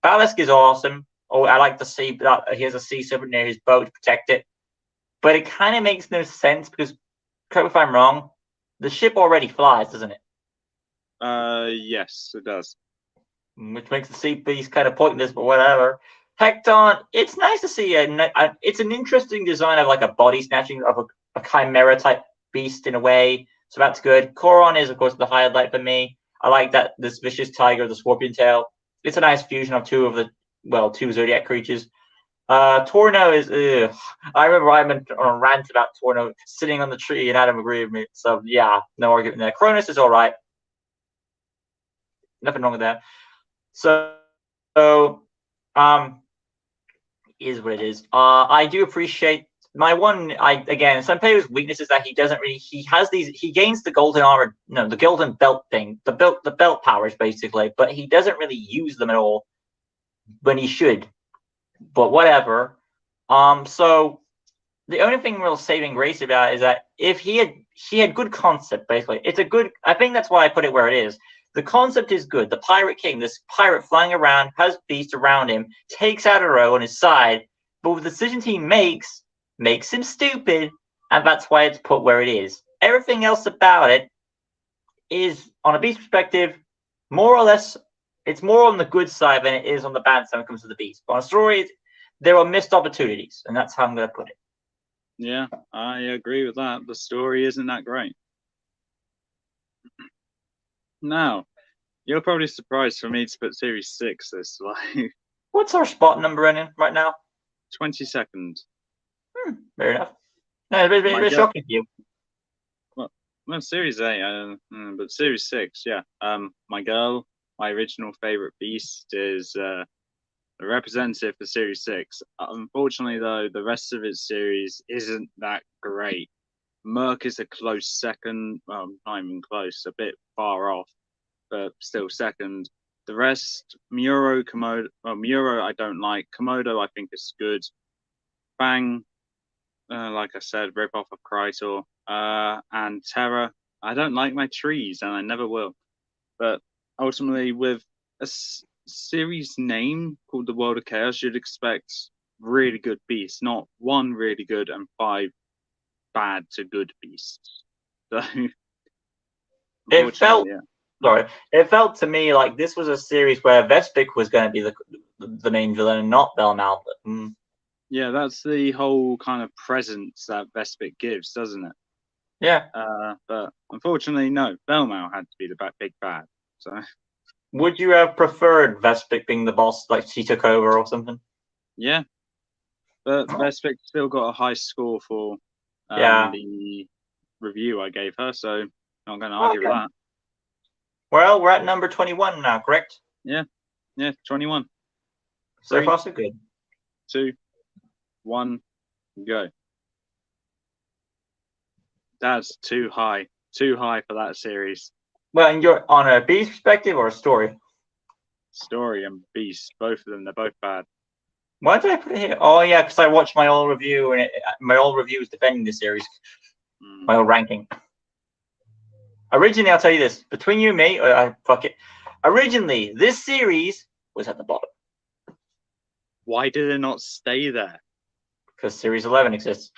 Balisk is awesome. Oh, I like to see that he has a sea serpent near his boat to protect it. But it kind of makes no sense because, correct me if I'm wrong, the ship already flies, doesn't it? Yes, it does. Which makes the sea beast kind of pointless, but whatever. Hecton, it's nice to see it's an interesting design of like a body snatching of a chimera type beast in a way, so that's good. Coron is of course the highlight for me. I like that this vicious tiger, the scorpion tail. It's a nice fusion of two zodiac creatures. Torno is. I remember I went on a rant about Torno sitting on the tree, and Adam agreed with me. So yeah, no argument there. Cronus is all right. Nothing wrong with that. So, is what it is. I do appreciate my one. Sanpeo's weakness is that he doesn't really. He has these. He gains the golden armor, no, the golden belt thing, the belt powers basically, but he doesn't really use them at all when he should. But whatever. So the only thing real saving grace about it is that if he had good concept basically. It's a good. I think that's why I put it where it is. The concept is good. The Pirate King, this pirate flying around, has beasts around him, takes Adaro on his side, but the decisions he makes him stupid, and that's why it's put where it is. Everything else about it is, on a beast perspective, more or less, it's more on the good side than it is on the bad side when it comes to the beast. But on a story, there are missed opportunities, and that's how I'm going to put it. Yeah, I agree with that. The story isn't that great. Now, you're probably surprised for me to put Series 6 this way. What's our spot number in right now? 22nd. Fair enough. No, it's a bit shocking to you. Well, Series 8, but Series 6, yeah. My girl, my original favorite beast, is a representative for Series 6. Unfortunately, though, the rest of its series isn't that great. Merc is a close second. Well, not even close, a bit far off, but still second. The rest, Muro, Komodo. Well, Muro I don't like. Komodo I think is good. Fang, like I said, rip off of Krytor. And Terra. I don't like my trees, and I never will. But ultimately, with a series name called The World of Chaos, you'd expect really good beasts, not one really good and five bad to good beasts. So, It felt unfortunately, yeah. sorry, it felt to me like this was a series where Vespic was going to be the main villain and not Belmal. Yeah, that's the whole kind of presence that Vespic gives, doesn't it? Yeah. But unfortunately, no. Belmau had to be the big bad. So Would you have preferred Vespic being the boss, like she took over or something? yeah, but Vespic still got a high score for Yeah. the review I gave her, so I'm not going to argue with Okay. that. Well, we're at number 21 now, correct? Yeah, 21. So 3, far, so good. 2, 1, go. That's too high for that series. Well, and you're on a beast perspective or a story? Story and Beast, both of them, they're both bad. Why did I put it here? Oh, yeah, because I watched my old review, and my old review is defending the series, my old ranking. Originally, I'll tell you this, between you and me, fuck it. Originally, this series was at the bottom. Why did it not stay there? Because Series 11 exists.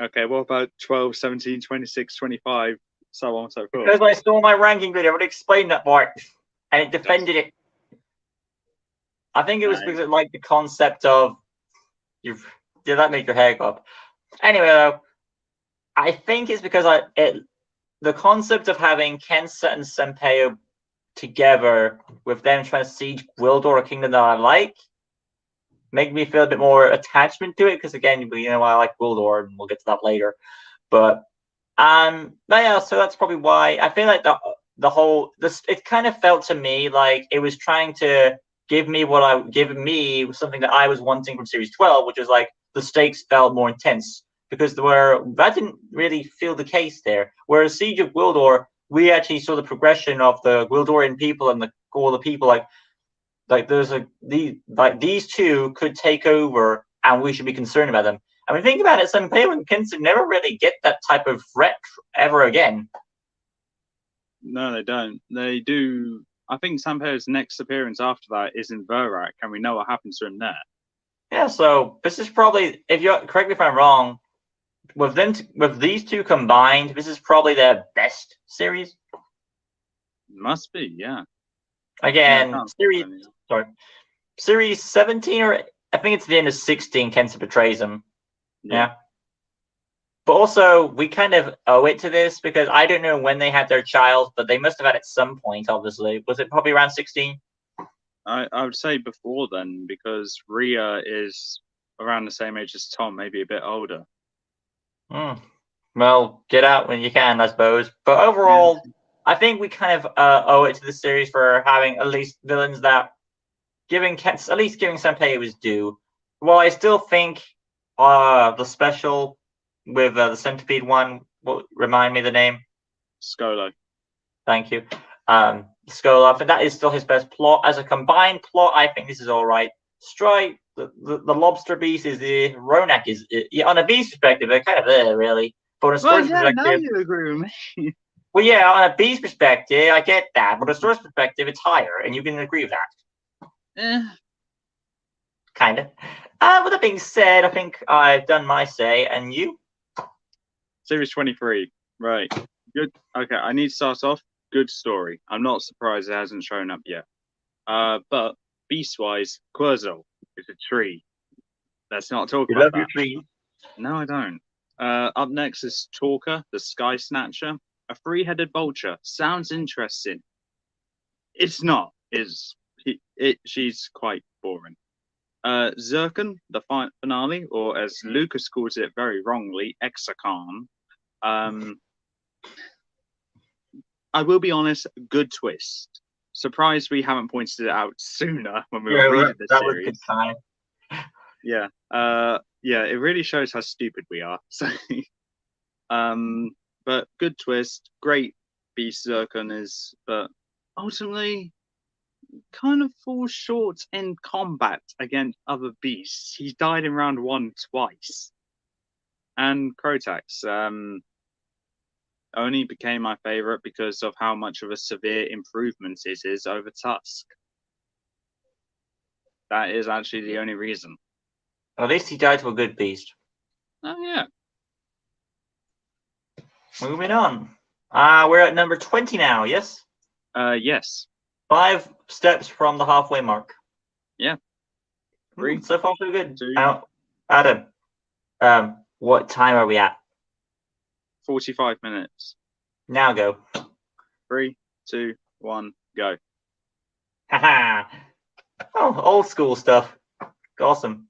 Okay, what about 12, 17, 26, 25, so on and so forth? Because I saw my ranking video, I would explain that part, and it defended it. I think it was because it liked the concept of did that make your hair go up? Anyway, though, I think it's because the concept of having Kensa and Senpei together with them trying to siege Gwildor, a kingdom that I like, make me feel a bit more attachment to it. Because again, you know, I like Gwildor, and we'll get to that later. But yeah, so that's probably why I feel like the whole this it kind of felt to me like it was trying to give me something that I was wanting from Series 12, which was like the stakes felt more intense because that didn't really feel the case there. Whereas Siege of Gwildor, we actually saw the progression of the Gwildorian people and all the people like these two could take over and we should be concerned about them. I mean, think about it, Senpei and Kinsu never really get that type of threat ever again. No, they don't. They do. I think Senpei's next appearance after that is in Verak, and we know what happens to him there. Yeah, so this is probably, if you correct me if I'm wrong, with these two combined, this is probably their best series. Must be, yeah. Again, series 17, or I think it's the end of 16. Kensa betrays him. Yeah. But also, we kind of owe it to this because I don't know when they had their child, but they must have had at some point, obviously. Was it probably around 16? I would say before then, because Rhea is around the same age as Tom, maybe a bit older. Well, get out when you can, I suppose. But overall, I think we kind of owe it to the series for having at least villains that at least giving Senpei his due. While I still think the special with the centipede one, remind me the name? Skolo. Thank you. Skolo, I think that is still his best plot. As a combined plot, I think this is all right. Strike, the lobster beast is the Ronak is on a beast perspective, they're kind of there really. But on a story perspective, now you agree with me. Well, yeah, on a beast perspective, I get that, but on a story perspective, it's higher, and you can agree with that. Kind of. With that being said, I think I've done my say, and you? Series 23. Right. Good. Okay, I need to start off. Good story. I'm not surprised it hasn't shown up yet. But beast-wise, Querzal is a tree. Let's not talk about that. You love your trees? No, I don't. Up next is Talker, the Sky Snatcher, a three-headed vulture. Sounds interesting. It's not. She's quite boring. Zircon, the finale, or as Lucas calls it very wrongly, Exarchon. I will be honest, good twist. Surprised we haven't pointed it out sooner when we were reading the series. Was good time. Yeah. It really shows how stupid we are. So, but good twist, great beast Zircon is, but ultimately kind of falls short in combat against other beasts. He died in round 1 twice. And Crotax only became my favorite because of how much of a severe improvement it is over Tusk. That is actually the only reason. At least he died to a good beast. Oh yeah. Moving on. We're at number 20 now, yes? Yes. 5 steps from the halfway mark. Yeah. 3, So far, so good. 2, Adam, what time are we at? 45 minutes. Now go. 3, 2, 1, go. Haha. Oh, old school stuff. Awesome.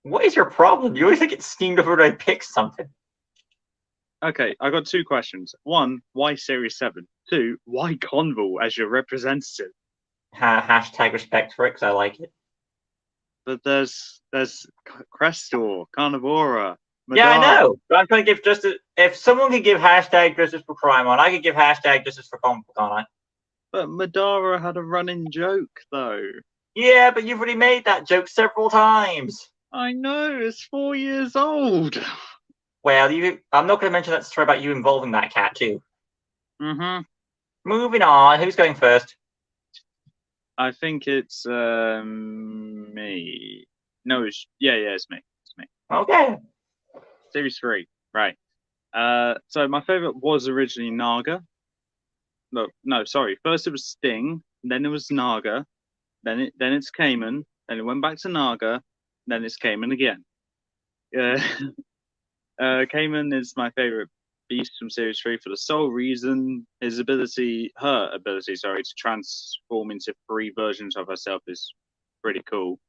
What is your problem? You always think it's steamed over when I pick something. Okay, I got 2 questions. 1, why Series 7? 2, why Convol as your representative? Hashtag respect for it, because I like it. But there's Crestor, Carnivora, Madara. Yeah, I know. But I'm trying to give justice. If someone could give hashtag justice for Crymon, I could give hashtag justice for Convol, can't I? But Madara had a running joke, though. Yeah, but you've already made that joke several times. I know, it's 4 years old. Well, I'm not going to mention that story about you involving that cat, too. Mm-hmm. Moving on. Who's going first? I think it's me. No, it's me. It's me. Okay. Series 3, right. So my favorite was originally Naga. No, sorry. First it was Sting, then it was Naga, then it's Cayman, then it went back to Naga, then it's Cayman again. Cayman is my favorite beast from Series 3 for the sole reason her ability, to transform into 3 versions of herself is pretty cool.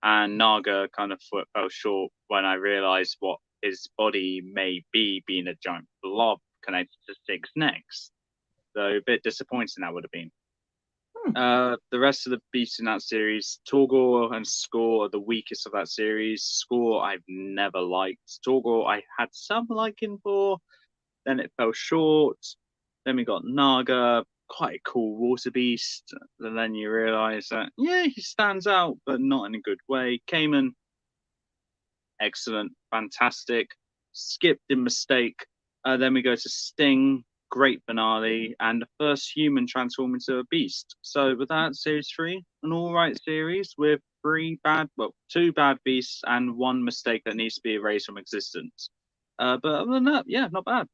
And Naga kind of fell short when I realized what his body may be, being a giant blob connected to 6 necks. So a bit disappointing that would have been. The rest of the beasts in that series, Torgor and Score are the weakest of that series. Score I've never liked. Torgor I had some liking for, then it fell short. Then we got Naga, quite a cool water beast. And then you realise that, yeah, he stands out, but not in a good way. Cayman, excellent, fantastic. Skipped in mistake. Then we go to Sting, great finale, and the first human transform into a beast. So with that, Series 3, an alright series with 2 bad beasts and 1 mistake that needs to be erased from existence. But other than that, yeah, not bad.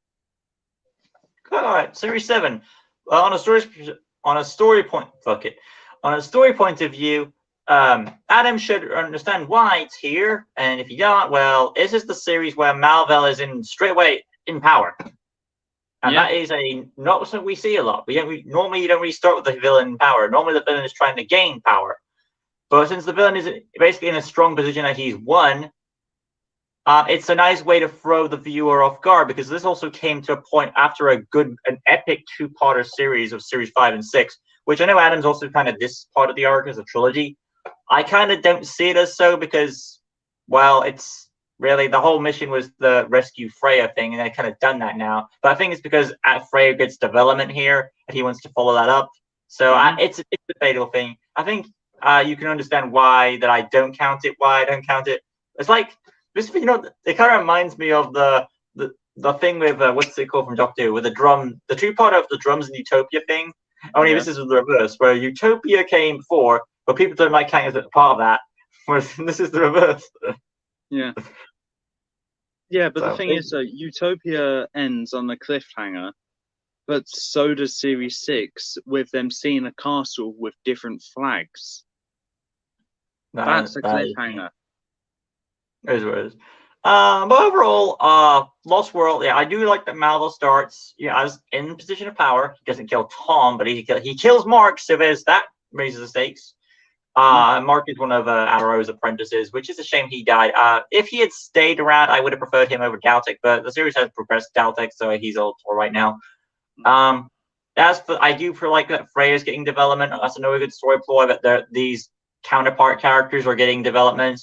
All right, Series 7. On a story point of view, Adam should understand why it's here, and if you don't, well, this is the series where Malvel is in straight away in power. And that is not something we see a lot. Normally you don't really start with the villain in power. Normally the villain is trying to gain power. But since the villain is basically in a strong position that he's won, it's a nice way to throw the viewer off guard, because this also came to a point after an epic 2-parter series of Series 5 and 6, which I know Adam's also kind of this part of the arc as a trilogy. I kind of don't see it as so, because, well, it's really, the whole mission was the rescue Freya thing, and they've kind of done that now. But I think it's because Freya gets development here, and he wants to follow that up. So it's a debatable thing. I think you can understand why that I don't count it. Why I don't count it. It's like this. It kind of reminds me of the thing with what's it called from Doctor Who, with the 2-part of the drums in Utopia thing. Only this is the reverse, where Utopia came before, but people don't like count as a part of that. Whereas this is the reverse. Yeah. Yeah, but the thing is, Utopia ends on a cliffhanger, but so does Series 6, with them seeing a castle with different flags. That's a cliffhanger. It is what it is. But overall, Lost World, yeah, I do like that Malvel starts, as in position of power. He doesn't kill Tom, but he kills Mark, so that raises the stakes. Mark is one of Amaro's apprentices, which is a shame he died. If he had stayed around, I would have preferred him over Daltek, but the series has progressed Daltek, so he's all right now. I do like that Freya's getting development. That's another good story ploy, that these counterpart characters are getting development.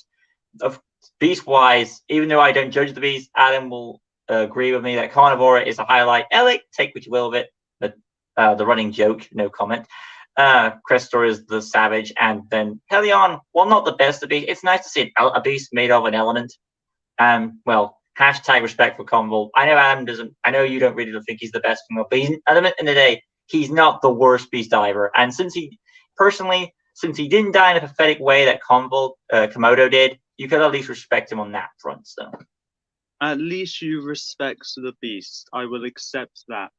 Beast-wise, even though I don't judge the beast, Adam will agree with me that Carnivora is a highlight. Elec, take what you will of it, but the running joke, no comment. Crestor is the savage, and then Helion, well, not the best of beast. It's nice to see a beast made of an element. And well, hashtag respect for Convol. I know Adam doesn't. I know you don't really think he's the best female, but he's, at the end of the day, he's not the worst beast diver. And since he didn't die in a pathetic way that Convol Komodo did, you could at least respect him on that front. So At least you respect the beast. I will accept that.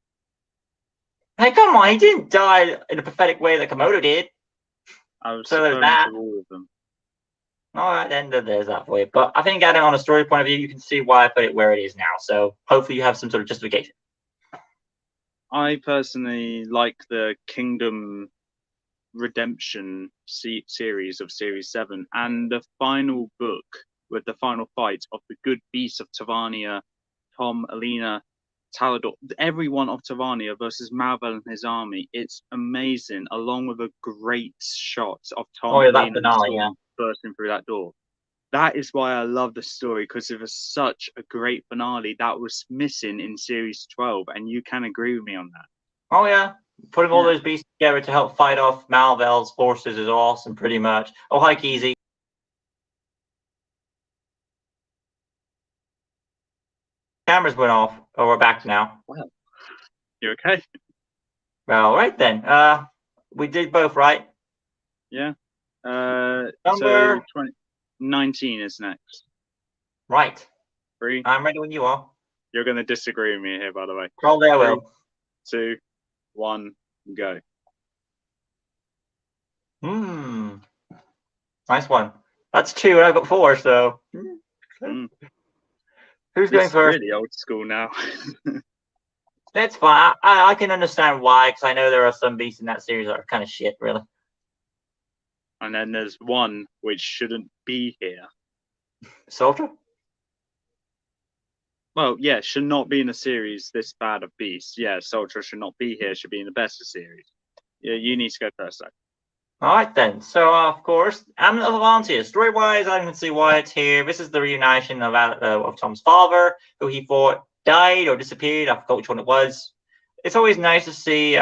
hey, come on, he didn't die in a pathetic way that Komodo did. I was So there's referring that. to all of them. All right, then there's that for you. But I think, adding on a story point of view, you can see why I put it where it is now. So hopefully you have some sort of justification. I personally like the Kingdom Redemption series of Series 7 and the final book with the final fight of the good beasts of Tavernia, Tom, Alina, Talador, everyone of Tavernia versus Malvel and his army. It's amazing, along with a great shot of Tom, Oh yeah, that Alina, and finale, Storm yeah. bursting through that door. That is why I love the story, because it was such a great finale that was missing in Series 12, and you can agree with me on that. Oh yeah, putting all Yeah. those beasts together to help fight off Malvel's forces is awesome, pretty much. Oh, hi, Keezy. Cameras went off. Oh, we're back now. Wow. You okay? Well, right then. We did both right. Yeah. Number So 19 is next. right. 3. I'm ready when you are. You're going to disagree with me here, by the way. Probably I 3, will. 2, 1, go. Nice one. That's 2, and I've got 4. So who's going It's first? really old school now. That's fine. I can understand why, because I know there are some beasts in that series that are kind of shit, really. And then there's one which shouldn't be here. Soldier? Well, yeah, should not be in a series this bad of beasts. Yeah, Soldier should not be here. Should be in the best of series. Yeah, you need to go first, though. All right, then. So, of course, I'm the volunteer. Story-wise, I can see why it's here. This is the reunition of Tom's father, who he thought died or disappeared. I forgot which one it was. It's always nice to see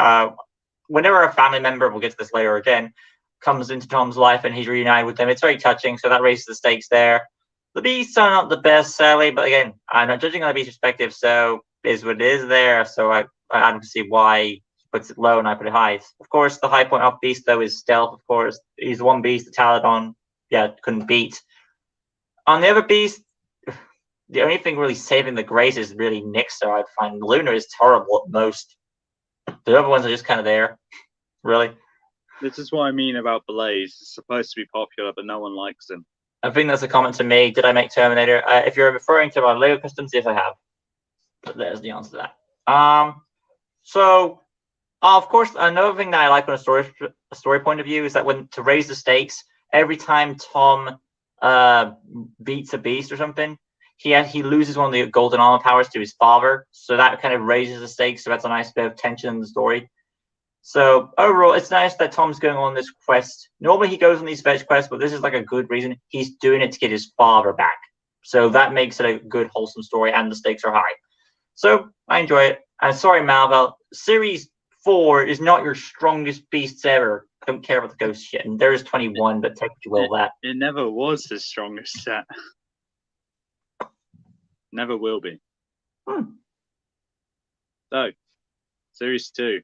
whenever a family member, we'll get to this later again, comes into Tom's life and he's reunited with them. It's very touching, so that raises the stakes there. The beasts are not the best, sadly, but again, I'm not judging on the beast perspective, so it is what it is there. So I can see why puts it low and I put it high. Of course, the high point of Beast, though, is Stealth, of course. He's one beast, the Taladon, couldn't beat. On the other beast, the only thing really saving the grace is really Nixer, I find. Luna is horrible at most. The other ones are just kind of there, really. This is what I mean about Blaze. It's supposed to be popular, but no one likes him. I think that's a comment to me. Did I make Terminator? If you're referring to my Lego customs, yes, I have. But there's the answer to that. So of course, another thing that I like on a story point of view is that when to raise the stakes, every time Tom beats a beast or something, he loses one of the golden armor powers to his father, so that kind of raises the stakes. So that's a nice bit of tension in the story. So overall, it's nice that Tom's going on this quest. Normally he goes on these fetch quests, but this is like a good reason. He's doing it to get his father back. So that makes it a good, wholesome story, and the stakes are high. So I enjoy it. And sorry, Malvel, Series 4 is not your strongest beasts ever. I don't care about the ghost shit. And there's 21, but take what you will of that. It never was his strongest set. Never will be. So, Series 2.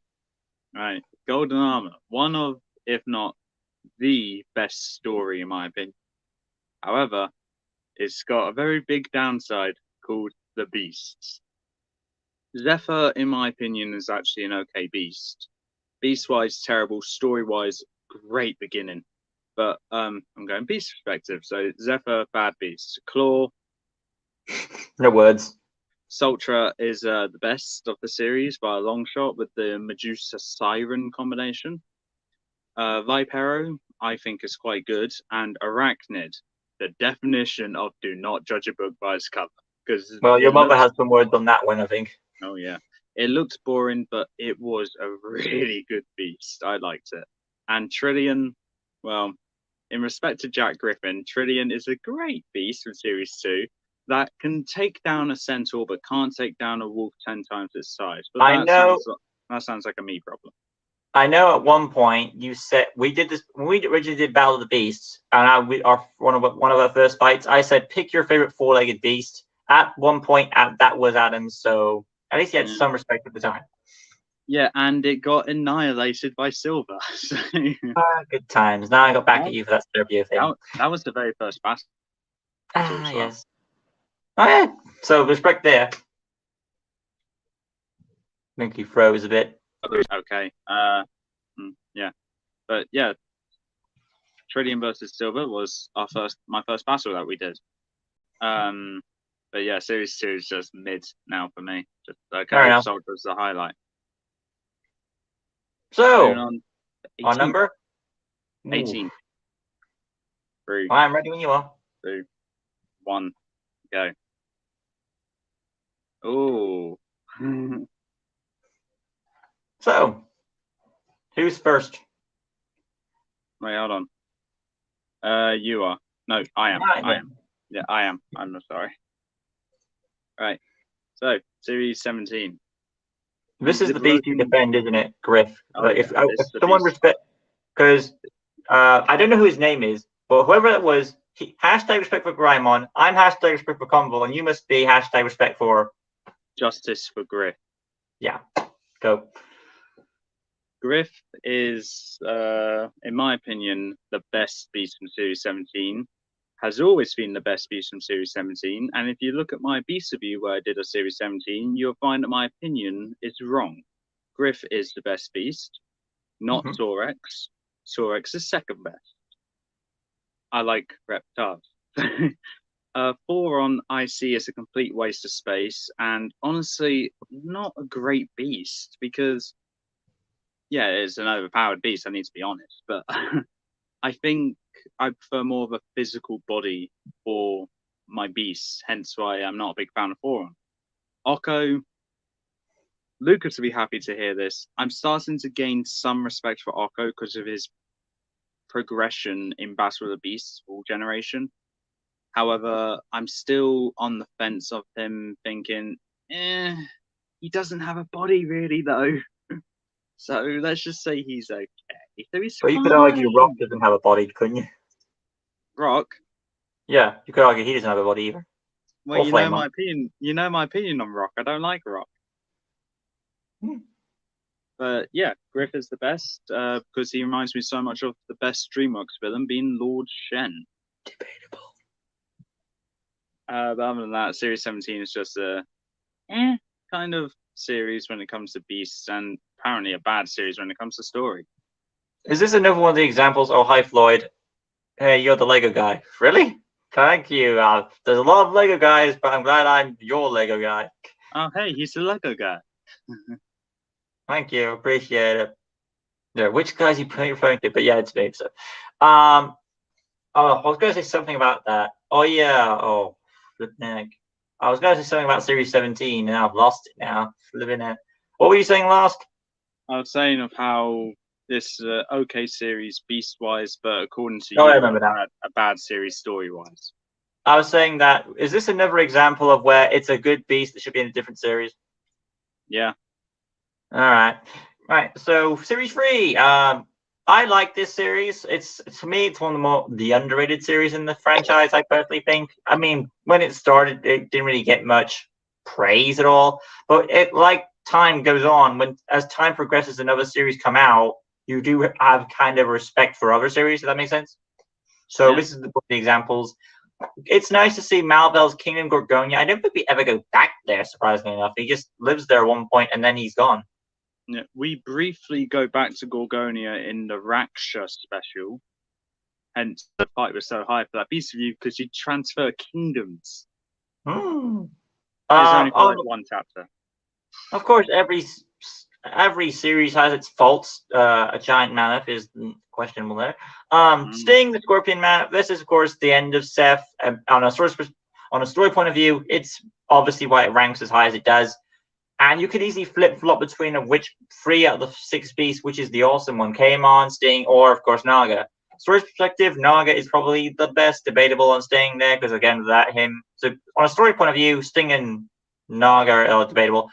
Right. Golden Armor. One of, if not the best story, in my opinion. However, it's got a very big downside called the Beasts. Zephyr, in my opinion, is actually an okay beast. Beast-wise, terrible. Story-wise, great beginning. But I'm going beast perspective. So Zephyr, bad beast. Claw. No words. Sultra is the best of the series by a long shot with the Medusa Siren combination. Vipero, I think, is quite good. And Arachnid, the definition of do not judge a book by its cover. Well, your mother has some words on that one, I think. Oh, yeah. It looked boring, but it was a really good beast. I liked it. And Trillion, well, in respect to Jack Griffin, Trillion is a great beast from Series 2 that can take down a centaur but can't take down a wolf 10 times its size. But I know. that sounds like a me problem. I know at one point you said we did this when we originally did Battle of the Beasts, and one of our first fights. I said pick your favorite four-legged beast. At one point, that was Adams, so at least he had Yeah. some respect at the time. Yeah, and it got annihilated by Silver. So Good times. Now I got back at you for that Serbia thing. that was the very first battle. So. Yes. Oh yeah. So respect there. I think he froze a bit. Okay. Yeah. But yeah, Trillium versus Silver was my first battle that we did. But yeah, Series 2 is just mid now for me. Just okay, Soldier was the highlight. So on our number 18. 3. I'm ready when you are. 2, 1, go. Oh. So, who's first? Wait, hold on. You are. No, I am. I am. Yeah, I am. I'm sorry. Right. So, Series 17. This is the beast you defend, isn't it, Griff? Oh, yeah, if someone respect, because I don't know who his name is, but whoever it was, hashtag respect for Greymon. I'm hashtag respect for Convol, and you must be hashtag respect for Justice for Griff. Yeah, go. Griff is, in my opinion, the best beast from Series 17. Has always been the best beast from Series 17. And if you look at my beast review where I did a Series 17, you'll find that my opinion is wrong. Griff is the best beast, not Sorex. Sorex is second best. I like Reptar. 4 on IC is a complete waste of space, and honestly, not a great beast because, yeah, it's an overpowered beast, I need to be honest, but I think I prefer more of a physical body for my beasts, hence why I'm not a big fan of 4 on. Okko, Lucas will be happy to hear this. I'm starting to gain some respect for Okko because of his progression in Battle of the Beasts all generation. However, I'm still on the fence of him thinking, he doesn't have a body really though. So let's just say he's okay. So he's But you could argue Rock doesn't have a body, couldn't you? Rock? Yeah, you could argue he doesn't have a body either. Well, you know my opinion. You know my opinion on Rock. I don't like Rock. But yeah, Griff is the best because he reminds me so much of the best DreamWorks villain being Lord Shen. Debatable. But other than that, Series 17 is just a kind of series when it comes to beasts, and apparently a bad series when it comes to story. Is this another one of the examples? Oh, hi, Floyd. Hey, you're the Lego guy. Really? Thank you. There's a lot of Lego guys, but I'm glad I'm your Lego guy. Oh, hey, he's the Lego guy. Thank you. Appreciate it. Yeah, which guys you referring to? But yeah, it's me. So, I was going to say something about that. Oh yeah. Oh, flipping heck. I was going to say something about Series 17, and I've lost it now. Flipping it. What were you saying last? I was saying of how this okay series beast-wise, but according to I you, remember that. A bad series story-wise. I was saying that, is this another example of where it's a good beast that should be in a different series? Yeah. All right. Right. So Series 3. I like this series. To me, it's one of the underrated series in the franchise, I personally think. I mean, when it started, it didn't really get much praise at all. But like time goes on, as time progresses and other series come out, you do have kind of respect for other series. Does that make sense? So This is one of the examples. It's nice to see Malvel's Kingdom Gorgonia. I don't think we ever go back there, surprisingly enough. He just lives there at one point and then he's gone. Yeah, we briefly go back to Gorgonia in the Raksha special. Hence, the fight was so high for that piece of you because you transfer kingdoms. It's only for one chapter. Of course, every series has its faults. A giant mammoth is questionable there. Sting, the Scorpion Mammoth. This is, of course, the end of Seth. On a story point of view, it's obviously why it ranks as high as it does. And you could easily flip-flop between which 3 out of the 6 beasts, which is the awesome one, Kaimon, Sting, or, of course, Naga. Story perspective, Naga is probably the best, debatable on Sting there, because, again, So, on a story point of view, Sting and Naga are debatable.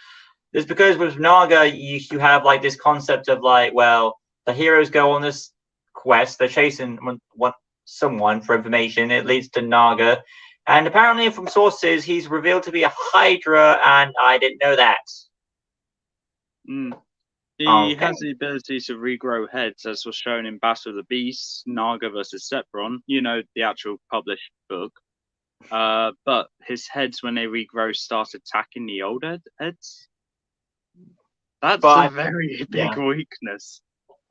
It's because with Naga, you have like this concept of like, well, the heroes go on this quest, they're chasing someone for information. It leads to Naga, and apparently from sources, he's revealed to be a Hydra, and I didn't know that. Mm. He Okay. has the ability to regrow heads, as was shown in Battle of the Beasts, Naga versus Sepron. You know, the actual published book. But his heads, when they regrow, start attacking the old heads. That's a very big weakness.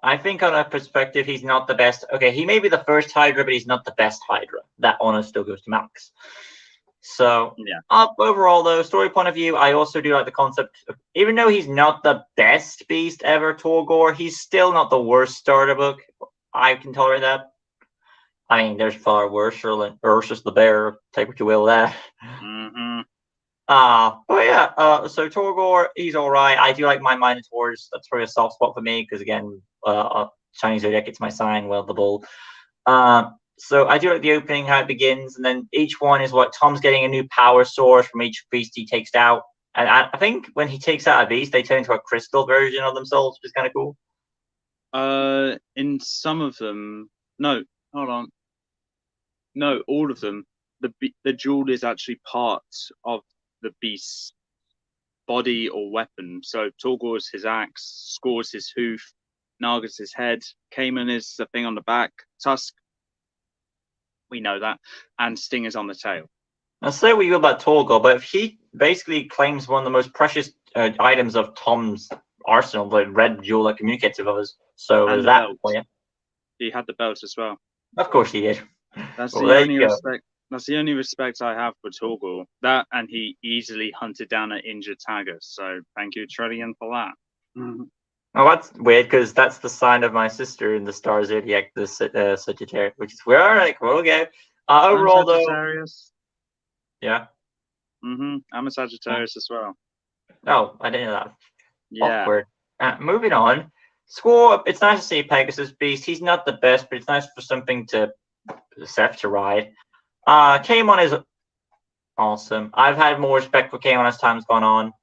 I think on a perspective, he's not the best. Okay, he may be the first Hydra, but he's not the best Hydra. That honor still goes to Max. So, yeah. Overall, though, story point of view, I also do like the concept. Even though he's not the best beast ever, Torgor, he's still not the worst starter book. I can tolerate that. I mean, there's far worse than Ursus the Bear. Take what you will of that. Mm-hmm. But yeah, so Torgor, he's all right. I do like my Minotaurs. That's probably a soft spot for me because, again, Chinese Zodiac, it's my sign, well, the bull. So I do like the opening, how it begins, and then each one is what Tom's getting a new power source from each beast he takes out. And I think when he takes out a beast, they turn into a crystal version of themselves, which is kind of cool. In some of them, no, hold on, no, all of them. The jewel is actually part of the beast's body or weapon. So Torgor's his axe, Score's his hoof, Naga's his head, Cayman is the thing on the back, Tusk, we know that, and Sting is on the tail. I'll say what you will about Torgor, but if he basically claims one of the most precious items of Tom's arsenal, the red jewel that communicates with others. So and is that for you? He had the belt as well. Of course he did. That's the only respect. That's the only respect I have for Torgor. That, and he easily hunted down an injured Tagger. So thank you, Trellian, for that. Oh, that's weird because that's the sign of my sister in the star zodiac, the Sagittarius, which is where all right, we'll go. Overall, I'm Sagittarius. Though, yeah. I'm a Sagittarius as well. Oh, I didn't know that. Yeah. Awkward. Moving on. Score. It's nice to see Pegasus Beast. He's not the best, but it's nice for something to Seth to ride. Kaimon is awesome. I've had more respect for Kaimon as time's gone on.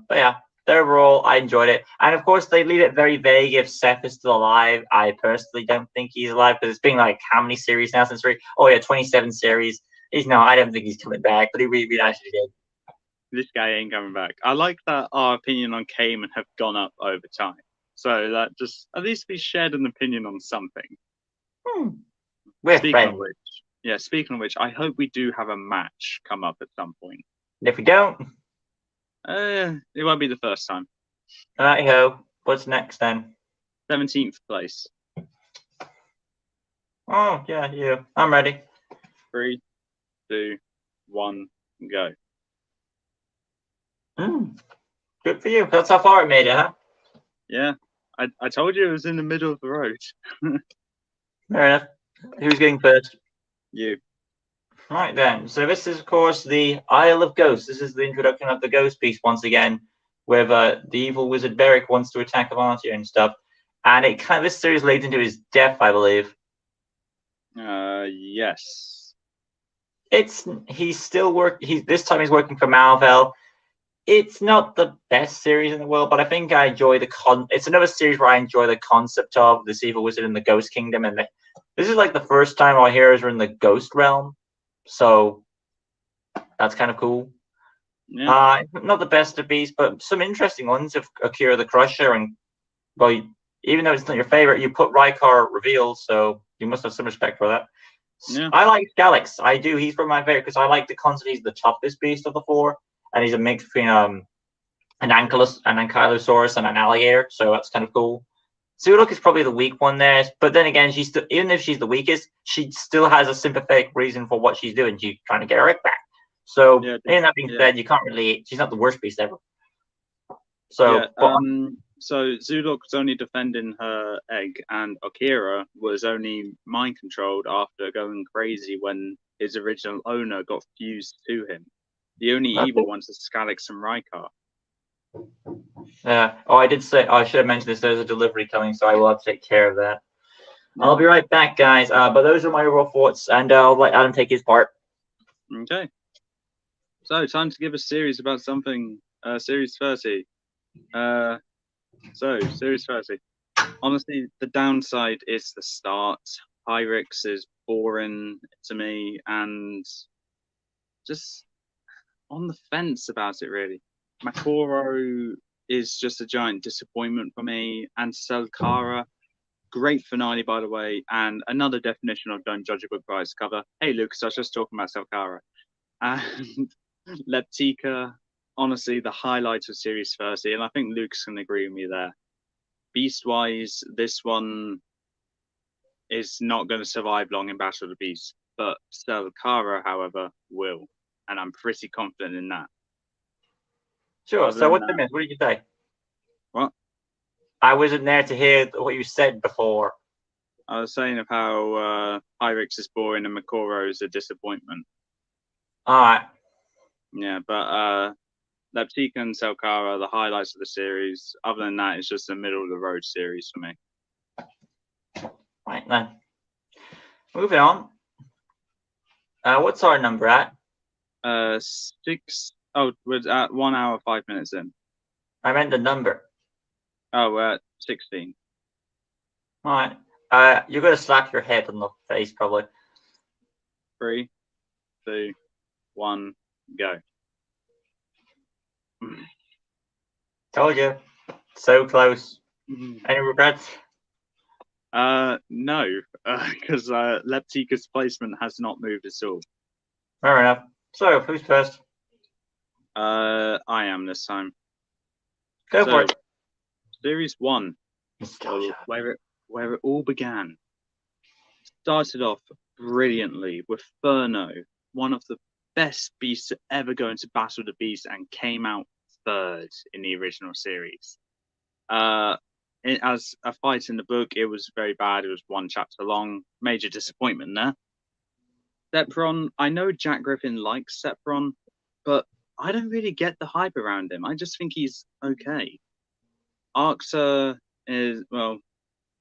But yeah, overall, I enjoyed it. And of course, they leave it very vague if Seth is still alive. I personally don't think he's alive because it's been like how many series now since 27 series. I don't think he's coming back, but it'd be nice if he did. This guy ain't coming back. I like that our opinion on Cayman have gone up over time. So that just at least we shared an opinion on something. We're friends. Speaking of which, I hope we do have a match come up at some point. And if we don't, it won't be the first time. Righty-ho. What's next then? 17th place. Oh, yeah. I'm ready. 3, 2, 1, go. Good for you. That's how far it made it, huh? Yeah. I told you it was in the middle of the road. Fair enough. Who's going first? You. Right then. So this is, of course, the Isle of Ghosts. This is the introduction of the Ghost Beast once again, where the evil wizard Beric wants to attack Avantia and stuff. And this series leads into his death, I believe. Yes. He's still this time he's working for Malvel. It's not the best series in the world, but I think I enjoy it's another series where I enjoy the concept of this evil wizard in the Ghost Kingdom, and this is like the first time our heroes are in the Ghost realm, so that's kind of cool. Yeah. Not the best of beasts, but some interesting ones of Akira the Crusher, and well, even though it's not your favorite, you put Rykar revealed, so you must have some respect for that. Yeah. I like Skalix. I do. He's from my favorite because I like the concept. He's the toughest beast of the four. And he's a mix between an ankylosaurus and an alligator, so that's kind of cool. Zuluk is probably the weak one there, but then again, even if she's the weakest, she still has a sympathetic reason for what she's doing. She's trying to get her egg back. So, in that being said, you can't really. She's not the worst beast ever. So, so Zuluk's only defending her egg, and Akira was only mind controlled after going crazy when his original owner got fused to him. The only evil ones are Skalix and Rykar. I should have mentioned this. There's a delivery coming, so I will have to take care of that. Yeah. I'll be right back, guys. But those are my overall thoughts, and I'll let Adam take his part. Okay. So, time to give a series about something Series 30. Series 30. Honestly, the downside is the start. Pyrex is boring to me and just on the fence about it, really. Makoro is just a giant disappointment for me, and Selkara, great finale, by the way, and another definition of don't judge a book by its cover. Hey, Lucas, I was just talking about Selkara. And Leptica, honestly, the highlight of Series 30, and I think Lucas can agree with me there. Beast-wise, this one is not going to survive long in Battle of the Beasts, but Selkara, however, will, and I'm pretty confident in that. Sure. Other So than what's the that, myth? What did you say? what? I wasn't there to hear what you said before. I was saying of how Pyrex is boring and Makoro is a disappointment. All right. Yeah, but Leptica and Selkara are the highlights of the series. Other than that, it's just a middle of the road series for me. Right then. Moving on. What's our number at? 6. Oh, we're at 1 hour 5 minutes in. I meant the number. Oh, we're at 16. All right. You're gonna slap your head on the face probably. 3, 2, 1, go. Told you. So close. Any regrets? No, because Leptica's placement has not moved at all. Fair enough. So, who's first? I am this time. Go for it. Series 1, where it all began, started off brilliantly with Furno, one of the best beasts to ever go into Battle of the Beasts, and came out third in the original series. As a fight in the book, it was very bad. It was 1 chapter long. Major disappointment there. Sepron, I know Jack Griffin likes Sepron, but I don't really get the hype around him. I just think he's okay. Arcta is, well,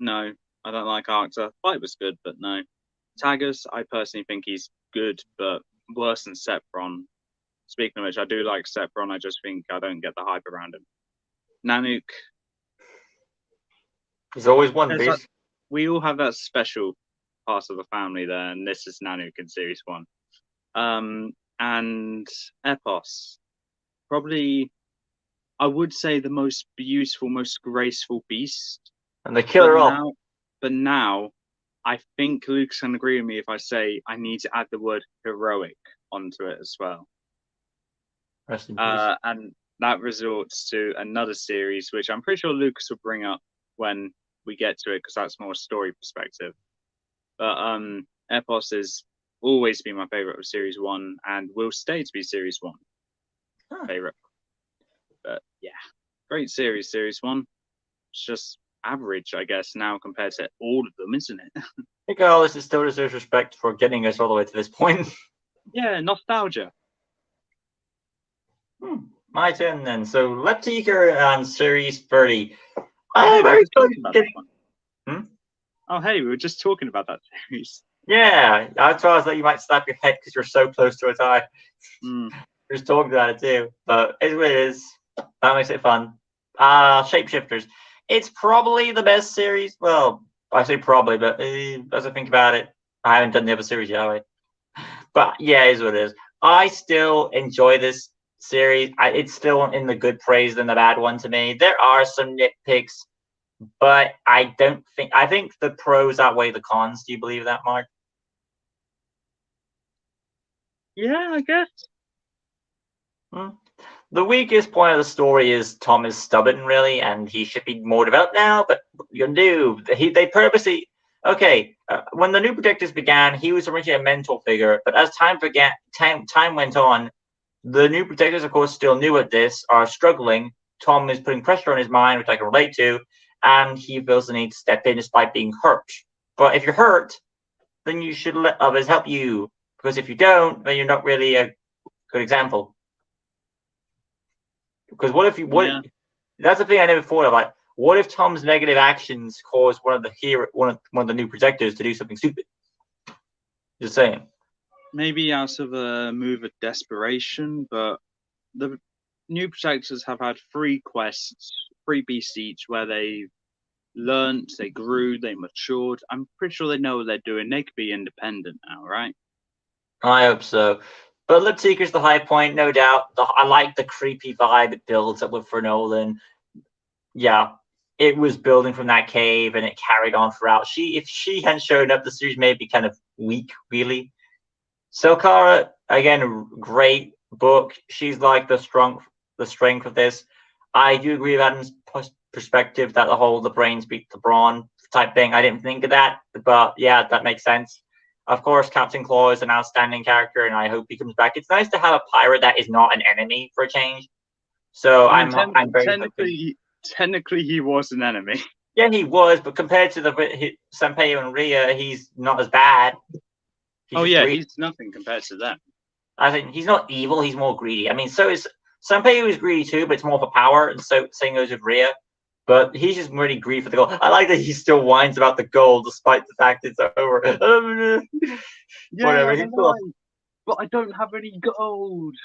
no, I don't like Arcta. Fight was good, but no. Tagus, I personally think he's good, but worse than Sepron. Speaking of which, I do like Sepron. I just think I don't get the hype around him. Nanook. There's always one beast. We all have that special part of the family there, and this is Nanook in Series 1. And Epos. Probably, I would say, the most beautiful, most graceful beast. And the killer all. But now, I think Lucas can agree with me if I say I need to add the word heroic onto it as well. Rest in peace. And that resorts to another series, which I'm pretty sure Lucas will bring up when we get to it, because that's more story perspective. But Epos has always been my favorite of Series 1 and will stay to be Series 1 favorite. But yeah, great series, Series 1. It's just average, I guess, now compared to all of them, isn't it? I think all this is still deserves respect for getting us all the way to this point. Yeah, nostalgia. My turn then. So Leptica and Series 30. I'm very excited. Oh, hey, we were just talking about that series. Yeah, I thought that you might slap your head because you're so close to its eye. We're just talking about it too, but it's what it is. That makes it fun. Shapeshifters. It's probably the best series. Well, I say probably, but as I think about it, I haven't done the other series yet, have I? But yeah, it is what it is. I still enjoy this series. It's still in the good praise than the bad one to me. There are some nitpicks, but I think the pros outweigh the cons. Do you believe that, Mark? Yeah, I guess. The weakest point of the story is Tom is stubborn, really, and he should be more developed now. But you knew they purposely. Okay, when the New Protectors began, he was originally a mentor figure, but as time went on, the New Protectors, of course, still new at this, are struggling. Tom is putting pressure on his mind, which I can relate to, and he feels the need to step in despite being hurt. But if you're hurt, then you should let others help you, because if you don't, then you're not really a good example. Because that's the thing I never thought of. Like, what if Tom's negative actions cause one of the New Protectors to do something stupid? Just saying. Maybe out of a move of desperation, but new protectors have had 3 quests, 3 beasts each, where they learnt, they grew, they matured. I'm pretty sure they know what they're doing. They could be independent now, right? I hope so. But Lip Seeker's the high point, no doubt. I like the creepy vibe it builds up with for Nolan. Yeah, it was building from that cave and it carried on throughout. If she hadn't shown up, the series may be kind of weak, really. So Kara, again, great book. She's like the strength of this. I do agree with Adam's perspective that the brains beat the brawn type thing. I didn't think of that, but yeah, that makes sense. Of course, Captain Claw is an outstanding character, and I hope he comes back. It's nice to have a pirate that is not an enemy for a change. So I mean, I'm very happy. Technically, he was an enemy. Yeah, he was, but compared to the Senpei and Rhea, he's not as bad. Oh yeah, he's nothing compared to them. I think he's not evil; he's more greedy. I mean, so is Senpei is greedy too, but it's more for power, and so same goes with Rhea. But he's just really greedy for the gold. I like that he still whines about the gold despite the fact it's over. Yeah, Whatever. But I don't have any gold.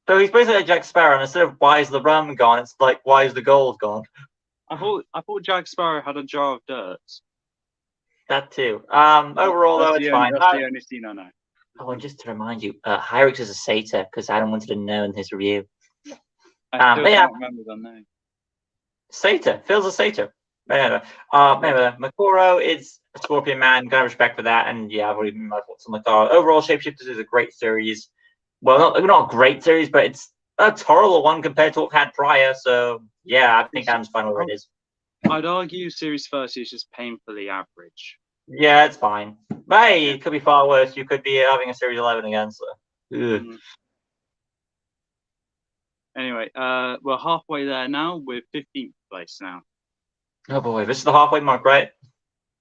So he's basically like Jack Sparrow, and instead of why is the rum gone, it's like why is the gold gone? I thought Jack Sparrow had a jar of dirt. That too. Overall, though, it's fine. That's the only scene I know. Oh, and just to remind you, Hyrix is a satyr because Adam wanted to know in his review. I still can't remember the name. Satyr. Phil's a satyr. Anyway, Makoro is a Scorpion Man. Got respect for that. And yeah, I've already made my thoughts on Makoro. Overall, Shapeshifters is a great series. Well, not a great series, but it's a tolerable one compared to what we've had prior. So yeah, I think Adam's fine where it is. I'd argue Series 30 is just painfully average. Yeah, it's fine. But hey, it could be far worse. You could be having a Series 11 again. So. Anyway, we're halfway there now. We're 15th place now. Oh boy, this is the halfway mark, right?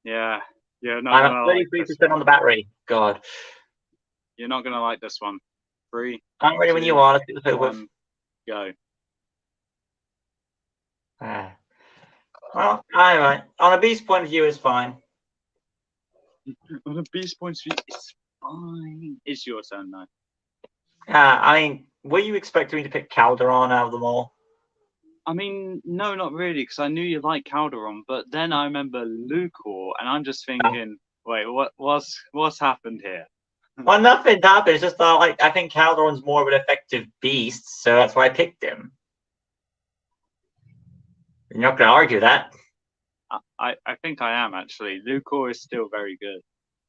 Yeah. I'm at 33% on the battery. God. You're not gonna like this one. 3. I'm ready when you are. Let's get the one, go. Well, anyway, on a beast point of view, it's fine. On a beast point of view, it's fine. It's your turn now. I mean, were you expecting me to pick Calderon out of them all? I mean, no, not really, because I knew you liked Calderon, but then I remember Lucor, and I'm just thinking, wait, what's happened here? Well, nothing happened. It's just that, I think Calderon's more of an effective beast, so that's why I picked him. You're not going to argue that. I think I am, actually. Lucor is still very good.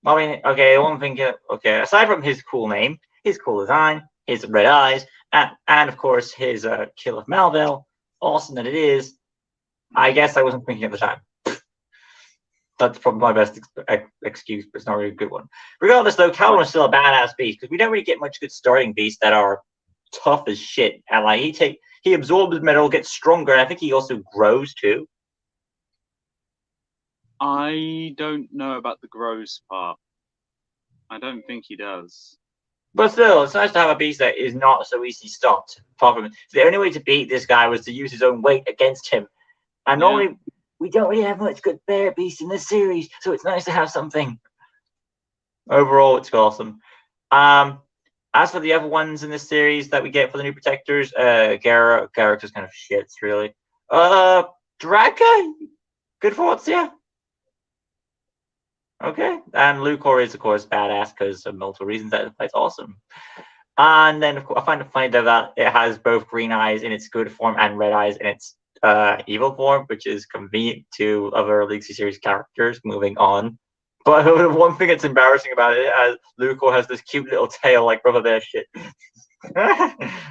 I mean, okay, one thing, okay, aside from his cool name, his cool design, his red eyes, and of course, his kill of Malville, awesome that it is, I guess I wasn't thinking at the time. That's probably my best excuse, but it's not really a good one. Regardless, though, Calderon's still a badass beast, because we don't really get much good starting beasts that are tough as shit. And he absorbs metal, gets stronger, and I think he also grows too. I don't know about the grows part. I don't think he does. But still, it's nice to have a beast that is not so easily stopped. The only way to beat this guy was to use his own weight against him. And normally, we don't really have much good bear beasts in this series, so it's nice to have something. Overall, it's awesome. As for the other ones in this series that we get for the new protectors, Garruk is kind of shits, really. Draka? Good thoughts, yeah. Okay. And Lucor is, of course, badass because of multiple reasons. That it's awesome. And then, of course, I find it funny that it has both green eyes in its good form and red eyes in its evil form, which is convenient to other Legacy series characters. Moving on. But one thing that's embarrassing about it is Lucor has this cute little tail like Brother Bear shit.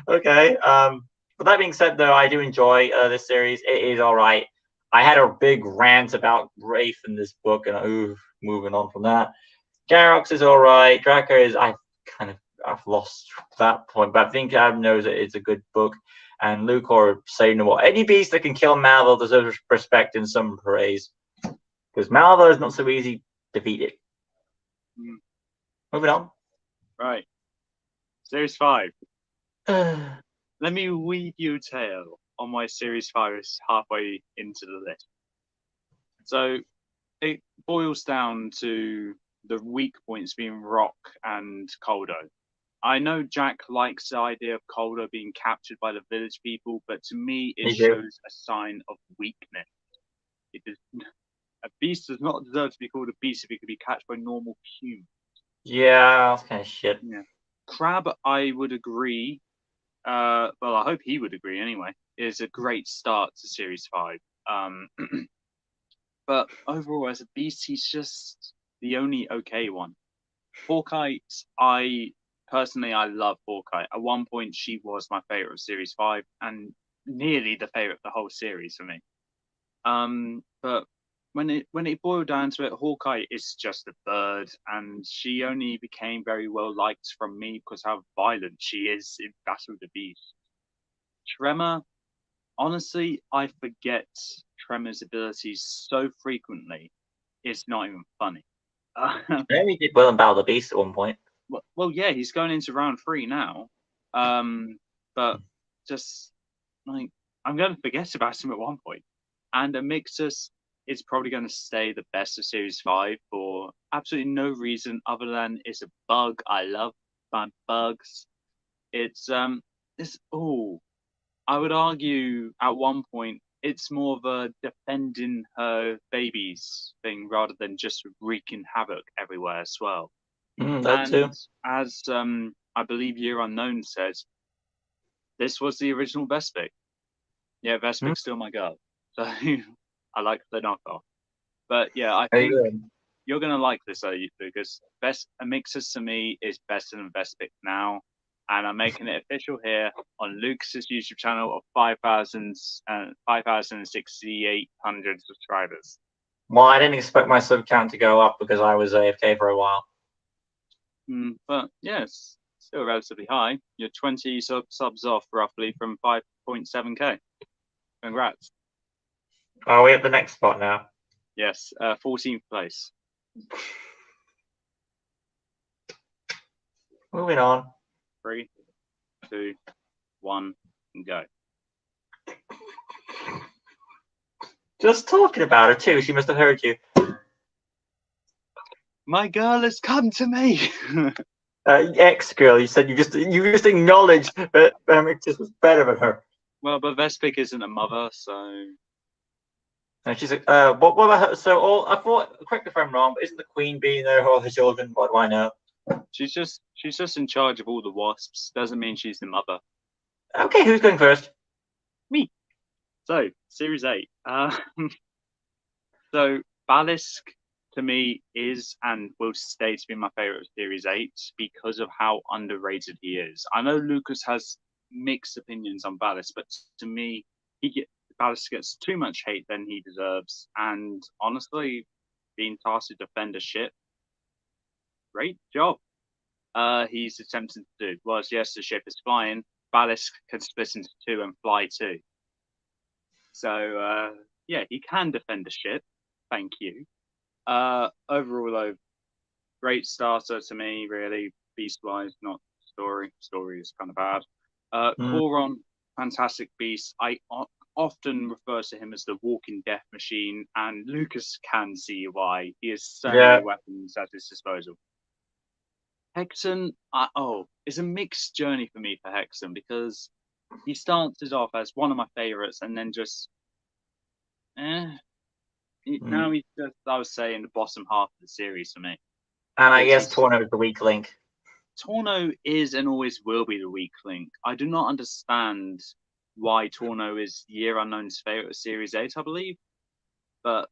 Okay. But that being said, though, I do enjoy this series. It is all right. I had a big rant about Wraith in this book, and moving on from that. Garruk is all right. Draka is, I've lost that point, but I think Adam knows that it's a good book. And Lucor saying, what, any beast that can kill Malville deserves respect and some praise. Because Malville is not so easy defeated. Moving on. Right. Series 5. Let me weave you a tale on my Series 5 is halfway into the list. So it boils down to the weak points being Rock and Coldo. I know Jack likes the idea of Calder being captured by the village people, but to me, it Me too. shows a sign of weakness. It does, a beast does not deserve to be called a beast if it could be catched by normal humans. Yeah, that's kind of shit. Yeah. Crab, I would agree. Well, I hope he would agree anyway. Is a great start to Series 5. But overall, as a beast, he's just the only okay one. Hawkeye, I I love Hawkeye. At one point, she was my favorite of Series 5 and nearly the favorite of the whole series for me. But when it boiled down to it, Hawkeye is just a bird, and she only became very well liked from me because how violent she is in Battle of the Beast. Tremor, honestly, I forget Tremor's abilities so frequently. It's not even funny. Maybe he did well in Battle of the Beast at one point. Well, yeah, he's going into round 3 now. But just like I'm going to forget about him at one point. And Amixus is probably going to stay the best of Series 5 for absolutely no reason other than it's a bug. I love my bugs. It's I would argue at one point it's more of a defending her babies thing rather than just wreaking havoc everywhere as well. That And too. as I believe Year Unknown says, this was the original Vespic. Yeah, Mm, Vespic's still my girl. So I like the knockoff. But yeah, I very think good. you're gonna like this, because best Amixis to me is better than Vespic now. And I'm making it official here on Lucas's YouTube channel of 5,6,800 subscribers. Well, I didn't expect my sub count to go up because I was AFK for a while. But yes, still relatively high. You're 20 subs off roughly from 5.7k. Congrats. Are we at the next spot now? Yes, 14th place. Moving on. 3, 2, 1, and go. Just talking about her too. She must have heard you. My girl has come to me. Ex-girl. You said you just acknowledged that it just was better than her. Well, but Vespic isn't a mother, so And she's like, what about her? So all I thought. Correct me if I'm wrong, but isn't the queen being there or her children? What do I know? she's just in charge of all the wasps. Doesn't mean she's the mother. Okay, who's going first? Me. So Series 8. So Balisk to me is and will stay to be my favorite of Series 8 because of how underrated he is. I know Lucas has mixed opinions on Balisk, but to me, Balisk gets too much hate than he deserves. And honestly, being tasked to defend a ship, great job. He's attempting to do. Whereas yes, the ship is flying. Balisk can split into two and fly too. So yeah, he can defend a ship. Thank you. Overall, though, great starter to me, really. Beast wise, not story. Story is kind of bad. Mm, Coron, fantastic beast. I often refer to him as the walking death machine, and Lucas can see why. He has so yeah. many weapons at his disposal. Hexen, it's a mixed journey for me for Hexen because he started off as one of my favorites and then just, now Mm. he's just, I would say, in the bottom half of the series for me. And I guess He's Torno is the weak link. Torno is and always will be the weak link. I do not understand why Torno is Year Unknown's favorite of Series 8, I believe. But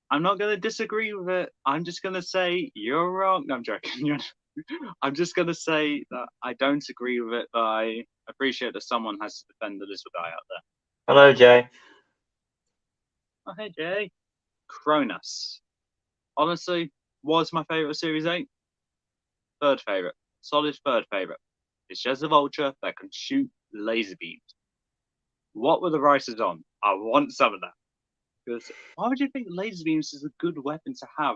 I'm not going to disagree with it. I'm just going to say you're wrong. No, I'm joking. I'm just going to say that I don't agree with it, but I appreciate that someone has to defend the little guy out there. Hello, Jay. Oh, hey, Jay. Cronus. Honestly, was my favorite of Series 8. Third favorite. Solid third favorite. It's just a vulture that can shoot laser beams. What were the writers on? I want some of that. Because why would you think laser beams is a good weapon to have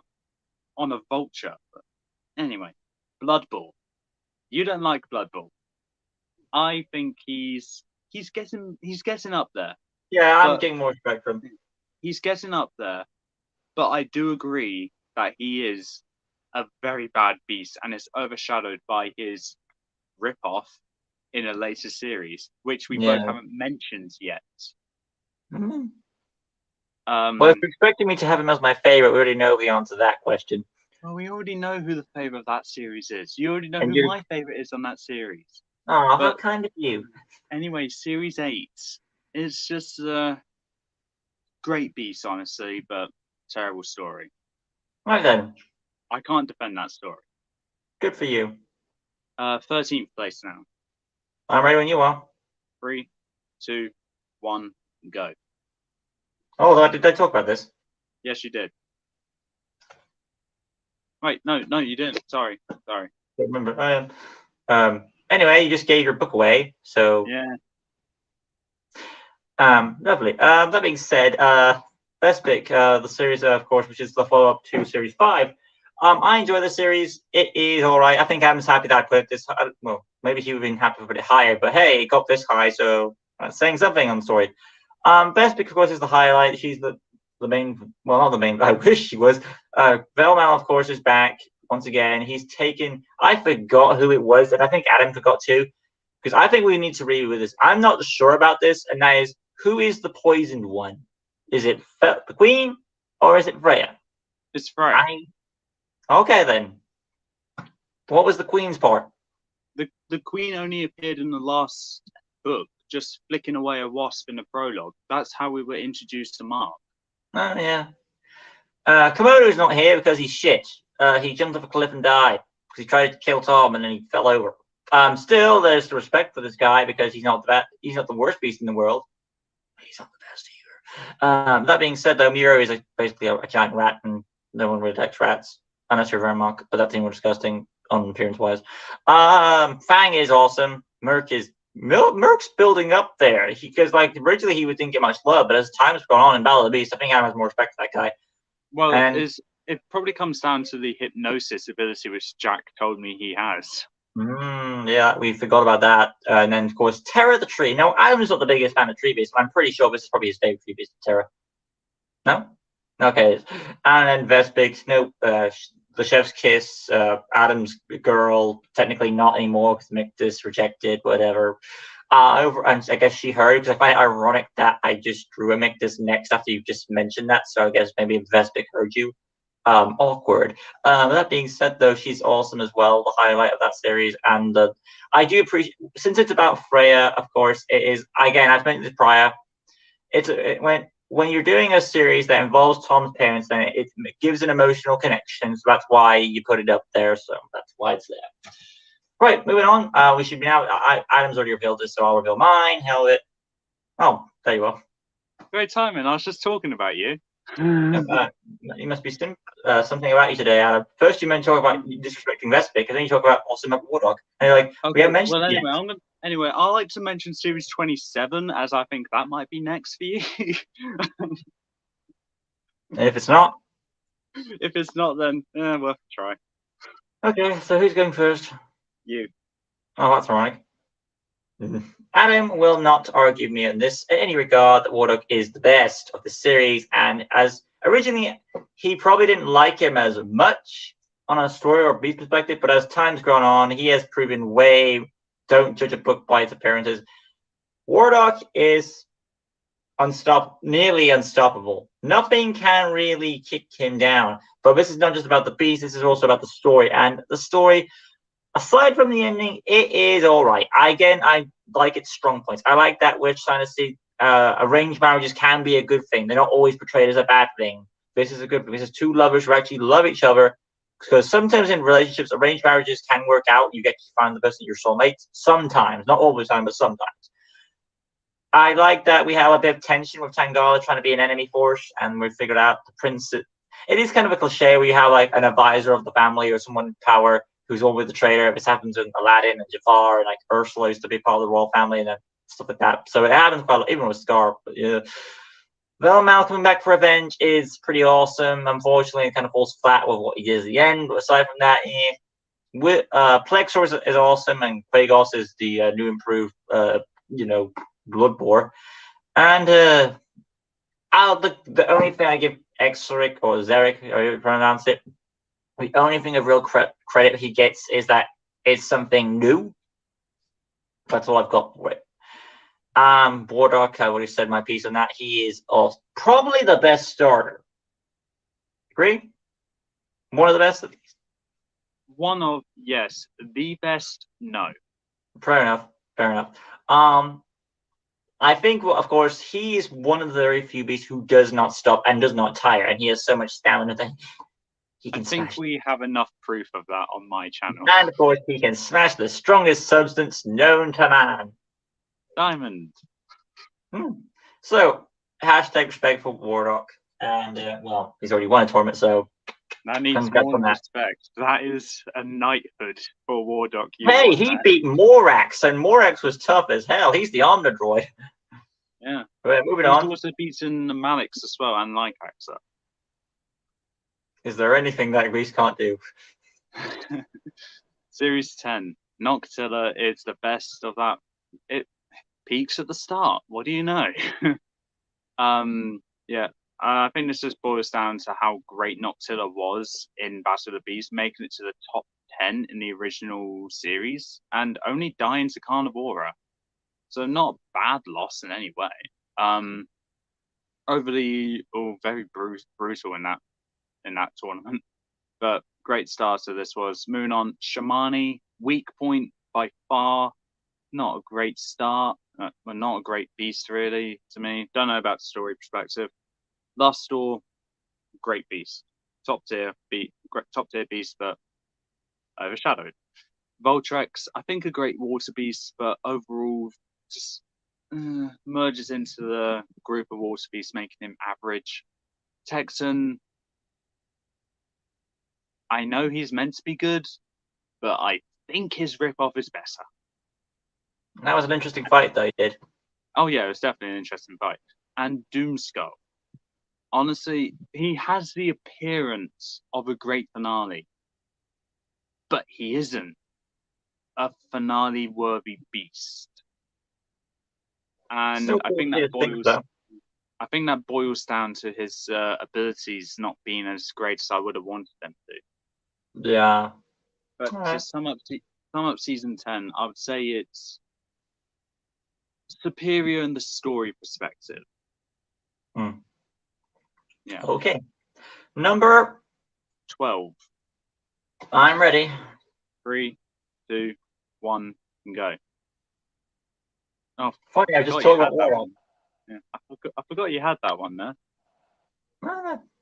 on a vulture? But anyway, Blood Ball. You don't like Blood Ball. I think he's getting up there. Yeah, I'm But getting more respect from him. he's getting up there. But I do agree that he is a very bad beast and is overshadowed by his ripoff in a later series, which we both Yeah. haven't mentioned yet. Mm. Well, if Um, you're expecting me to have him as my favorite, we already know the answer to that question. well, we already know who the favorite of that series is. You already know And who you, my favorite is on that series. oh, how But kind of you. anyway, Series 8 is just a great beast, honestly, but terrible story. Right then, I can't defend that story. good for you. 13th place now. I'm ready when you are. 3, 2, 1, go. Oh, did I talk about this? Yes, you did. Wait, no, you didn't. Sorry. Don't remember. Anyway, you just gave your book away, so Yeah. lovely. That being said, best pick, the series, of course, which is the follow-up to Series 5. I enjoy the series. It is all right. I think Adam's happy that I put this. Well, maybe he would have been happy to put it higher, but hey, it got this high, so that's saying something on the story. Best pick, of course, is the highlight. She's the main. Well, not the main. I wish she was. Velma, of course, is back once again. He's taken. I forgot who it was, and I think Adam forgot too, because I think we need to read with this. I'm not sure about this, and that is, who is the poisoned one? Is it the Queen or is it Freya? It's Freya. Okay then. What was the Queen's part? The Queen only appeared in the last book, just flicking away a wasp in the prologue. That's how we were introduced to Mark. Oh yeah. Komodo's not here because he's shit. He jumped off a cliff and died because he tried to kill Tom and then he fell over. Still, there's the respect for this guy because he's not the worst beast in the world. He's not the best either. That being said, though, Miro is basically a giant rat, and no one really likes rats unless you're Vermock, but that seems more disgusting on appearance wise. Fang is awesome. Merc's building up there because like originally he didn't get much love, but as time's gone on in Battle of the Beast, I think Adam has more respect for that guy. Well, And it probably comes down to the hypnosis ability, which Jack told me he has. Yeah, we forgot about that. And then, of course, Terra the tree. Now, Adam's not the biggest fan of tree beasts, but I'm pretty sure this is probably his favorite tree beast, Terra. No? Okay. And then Vespix, no, the chef's kiss, Adam's girl, technically not anymore because Mictus rejected, whatever. And I guess she heard, because I find it ironic that I just drew a Mictus next after you just mentioned that, so I guess maybe Vespic heard you. Awkward. That being said, though, she's awesome as well, the highlight of that series. And I do appreciate, since it's about Freya, of course, it is, again, I've mentioned this prior, when you're doing a series that involves Tom's parents, then it gives an emotional connection, so that's why you put it up there, so that's why it's there. Right, moving on. We should be now, Adam's already revealed this, so I'll reveal mine. Hell it. Oh, there you are. Great timing. I was just talking about you. You must be something about you today, Adam. First, you mentioned talk about disrespecting Vespic, and then you talk about awesome at Warlock. And you're like, okay, we haven't mentioned well, it anyway, I like to mention Series 27, as I think that might be next for you. If it's not, if it's not, then worth a try. okay. So who's going first? You. Oh, that's all right. Adam will not argue me in this in any regard that Warlock is the best of the series, and as originally he probably didn't like him as much on a story or beat perspective, but as time's gone on, he has proven don't judge a book by its appearances. Warlock is nearly unstoppable. Nothing can really kick him down. But this is not just about the beast, this is also about the story. And the story, aside from the ending, it is all right. I like its strong points. I like that we're trying to see arranged marriages can be a good thing. They're not always portrayed as a bad thing. This is a good thing. This is two lovers who actually love each other. Because sometimes in relationships, arranged marriages can work out. You get to find the person your soulmate. Sometimes, not all the time, but sometimes. I like that we have a bit of tension with Tangala trying to be an enemy force, and we figured out the prince. It is kind of a cliche where you have like an advisor of the family or someone in power who's always the traitor. This happens in Aladdin and Jafar, and like Ursula used to be part of the royal family, and then stuff like that. So it happens quite a lot, even with Scar. But yeah, Velmal coming back for revenge is pretty awesome. Unfortunately, it kind of falls flat with what he did at the end. But aside from that, Plexor is awesome, and Quagos is the new improved, blood boar. And the only thing I give Exoric or Xeric, or you pronounce it, the only thing of real credit he gets is that it's something new. That's all I've got for it. Wardock, I already said my piece on that. He is probably the best starter. Agree? One of the best. One of, yes, the best, no. Fair enough. Fair enough. Um, I think, well, of course, he is one of the very few beasts who does not stop and does not tire, and he has so much stamina that he I can think smash. we have enough proof of that on my channel. And of course, he can smash the strongest substance known to man. Diamond. So, hashtag respect for Wardock. And, well, he's already won a tournament, so That needs congrats more on than that. respect. That is a knighthood for Wardock. You Hey, won he that. beat Morax, and Morax was tough as hell. He's the Omnidroid. Yeah. Moving He's on. also beaten Malix as well and Lycaxa. Is there anything that Greece can't do? Series 10. Noctilla is the best of that. It peaks at the start. What do you know? Yeah. I think this just boils down to how great Noctilla was in Battle of the Beast, making it to the top 10 in the original series and only dying to Carnivora. So not a bad loss in any way. Very brutal in that tournament. But great starter this was. Moonon Shamani, weak point by far. Not a great start. Well, not a great beast really to me. Don't know about story perspective. Lustor, great beast. Top tier beast, but overshadowed. Voltrex, I think a great water beast, but overall just merges into the group of water beasts, making him average. Texan, I know he's meant to be good, but I think his ripoff is better. That was an interesting fight, though, he did. Oh yeah, it was definitely an interesting fight. And Doomskull, honestly, he has the appearance of a great finale, but he isn't a finale-worthy beast. And Still cool to think, though. I think that boils down to his abilities not being as great as I would have wanted them to. Yeah. But All to right. sum up season 10, I would say it's superior in the story perspective. Yeah. Okay. Number 12. I'm ready. 3, 2, 1, and go. Oh, Funny, I just forgot you talked had about that Warlock. one. Yeah, I forgot you had that one there.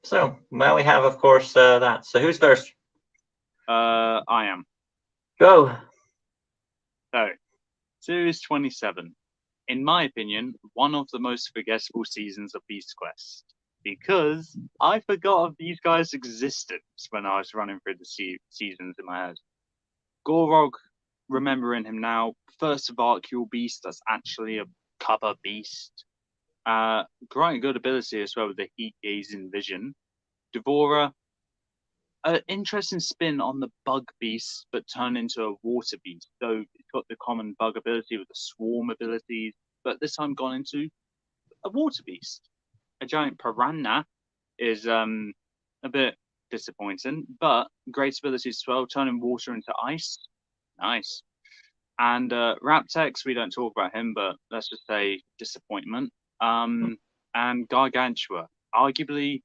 So, well, we have, of course, that. So, who's first? I am. Go. So, Series 27. In my opinion, one of the most forgettable seasons of Beast Quest. Because I forgot of these guys' existence when I was running through the seasons in my head. Gorog, remembering him now, first Archeal beast that's actually a cover beast. Quite a good ability as well with the heat gazing vision. Devourer, an interesting spin on the bug beast, but turned into a water beast. So it's got the common bug ability with the swarm abilities, but this time gone into a water beast. A giant piranha is a bit disappointing, but great abilities as well, turning water into ice. Nice. And Raptex, we don't talk about him, but let's just say disappointment. And Gargantua, arguably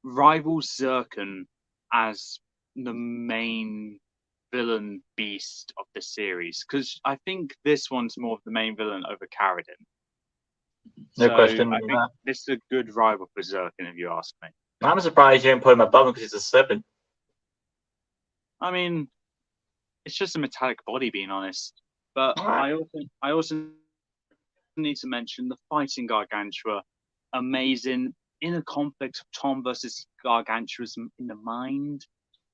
rivals Zircon as the main villain beast of the series, because I think this one's more of the main villain over Caradin. No So question. I think this is a good rival for Zircon, if you ask me. I'm surprised you didn't put him above him because he's a serpent. I mean, it's just a metallic body, being honest. But Right. I also need to mention the fighting Gargantua, amazing inner conflict of Tom versus Gargantua's in the mind.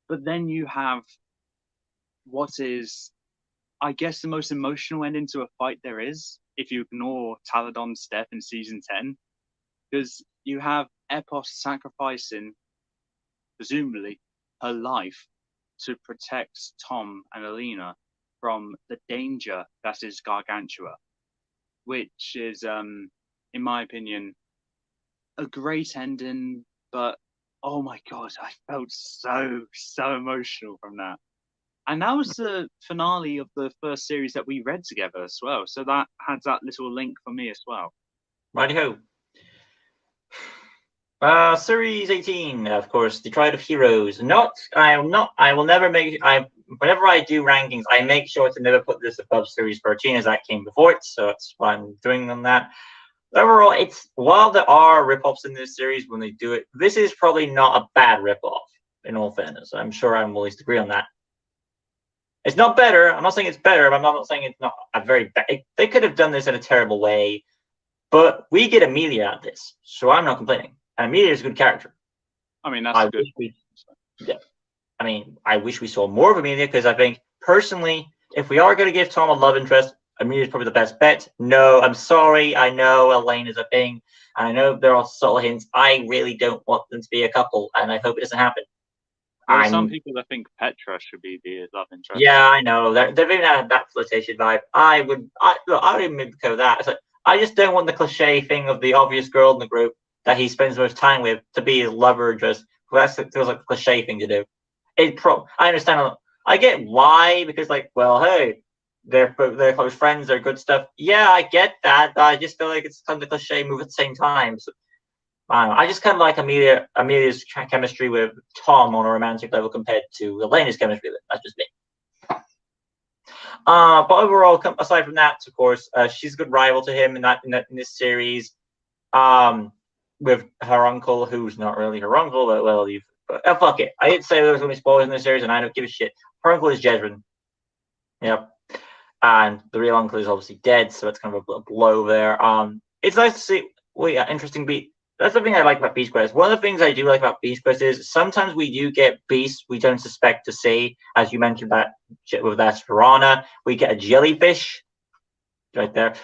But then you have what is, I guess, the most emotional ending to a fight there is, if you ignore Taladon's death in season 10, because you have Epos sacrificing, presumably, her life to protect Tom and Alina from the danger that is Gargantua, which is, in my opinion, a great ending. But oh my god, I felt so emotional from that. And that was the finale of the first series that we read together as well. So that had that little link for me as well. Righty-ho. Series 18, of course, the Triad of Heroes. I will never whenever I do rankings, I make sure to never put this above Series 13 as that came before it, so that's why I'm doing on that. Overall, while there are rip-offs in this series when they do it, this is probably not a bad rip-off, in all fairness. I'm sure I will at least agree on that. It's not better. I'm not saying it's better, but I'm not saying it's not a very bad. They could have done this in a terrible way, but we get Amelia out of this, so I'm not complaining. And Amelia is a good character. I mean, that's good. I mean, I wish we saw more of Amelia because I think, personally, if we are going to give Tom a love interest, Amelia is probably the best bet. No, I'm sorry. I know Elaine is a thing, and I know there are subtle hints. I really don't want them to be a couple, and I hope it doesn't happen. There are some people that think Petra should be the love interest. Yeah, I know. They've even had that flirtation vibe. I would even go that. It's like, I just don't want the cliche thing of the obvious girl in the group that he spends most time with to be his lover. Just that feels like a cliche thing to do. I understand. I get why, because well, hey, they're close friends, they're good stuff. Yeah, I get that. I just feel like it's kind of a cliche move at the same time. So, I don't know. I just kind of like Amelia's chemistry with Tom on a romantic level compared to Elena's chemistry with it. That's just me. But overall, aside from that, of course, she's a good rival to him in this series. With her uncle, who's not really her uncle, but well, fuck it. I didn't say there was going to be spoilers in this series, and I don't give a shit. Her uncle is Jezrin. Yep. And the real uncle is obviously dead, so it's kind of a blow there. It's nice to see. Well, yeah, interesting beat. That's the thing I like about Beast Quest. One of the things I do like about Beast Quest is sometimes we do get beasts we don't suspect to see. As you mentioned that with that piranha, we get a jellyfish right there,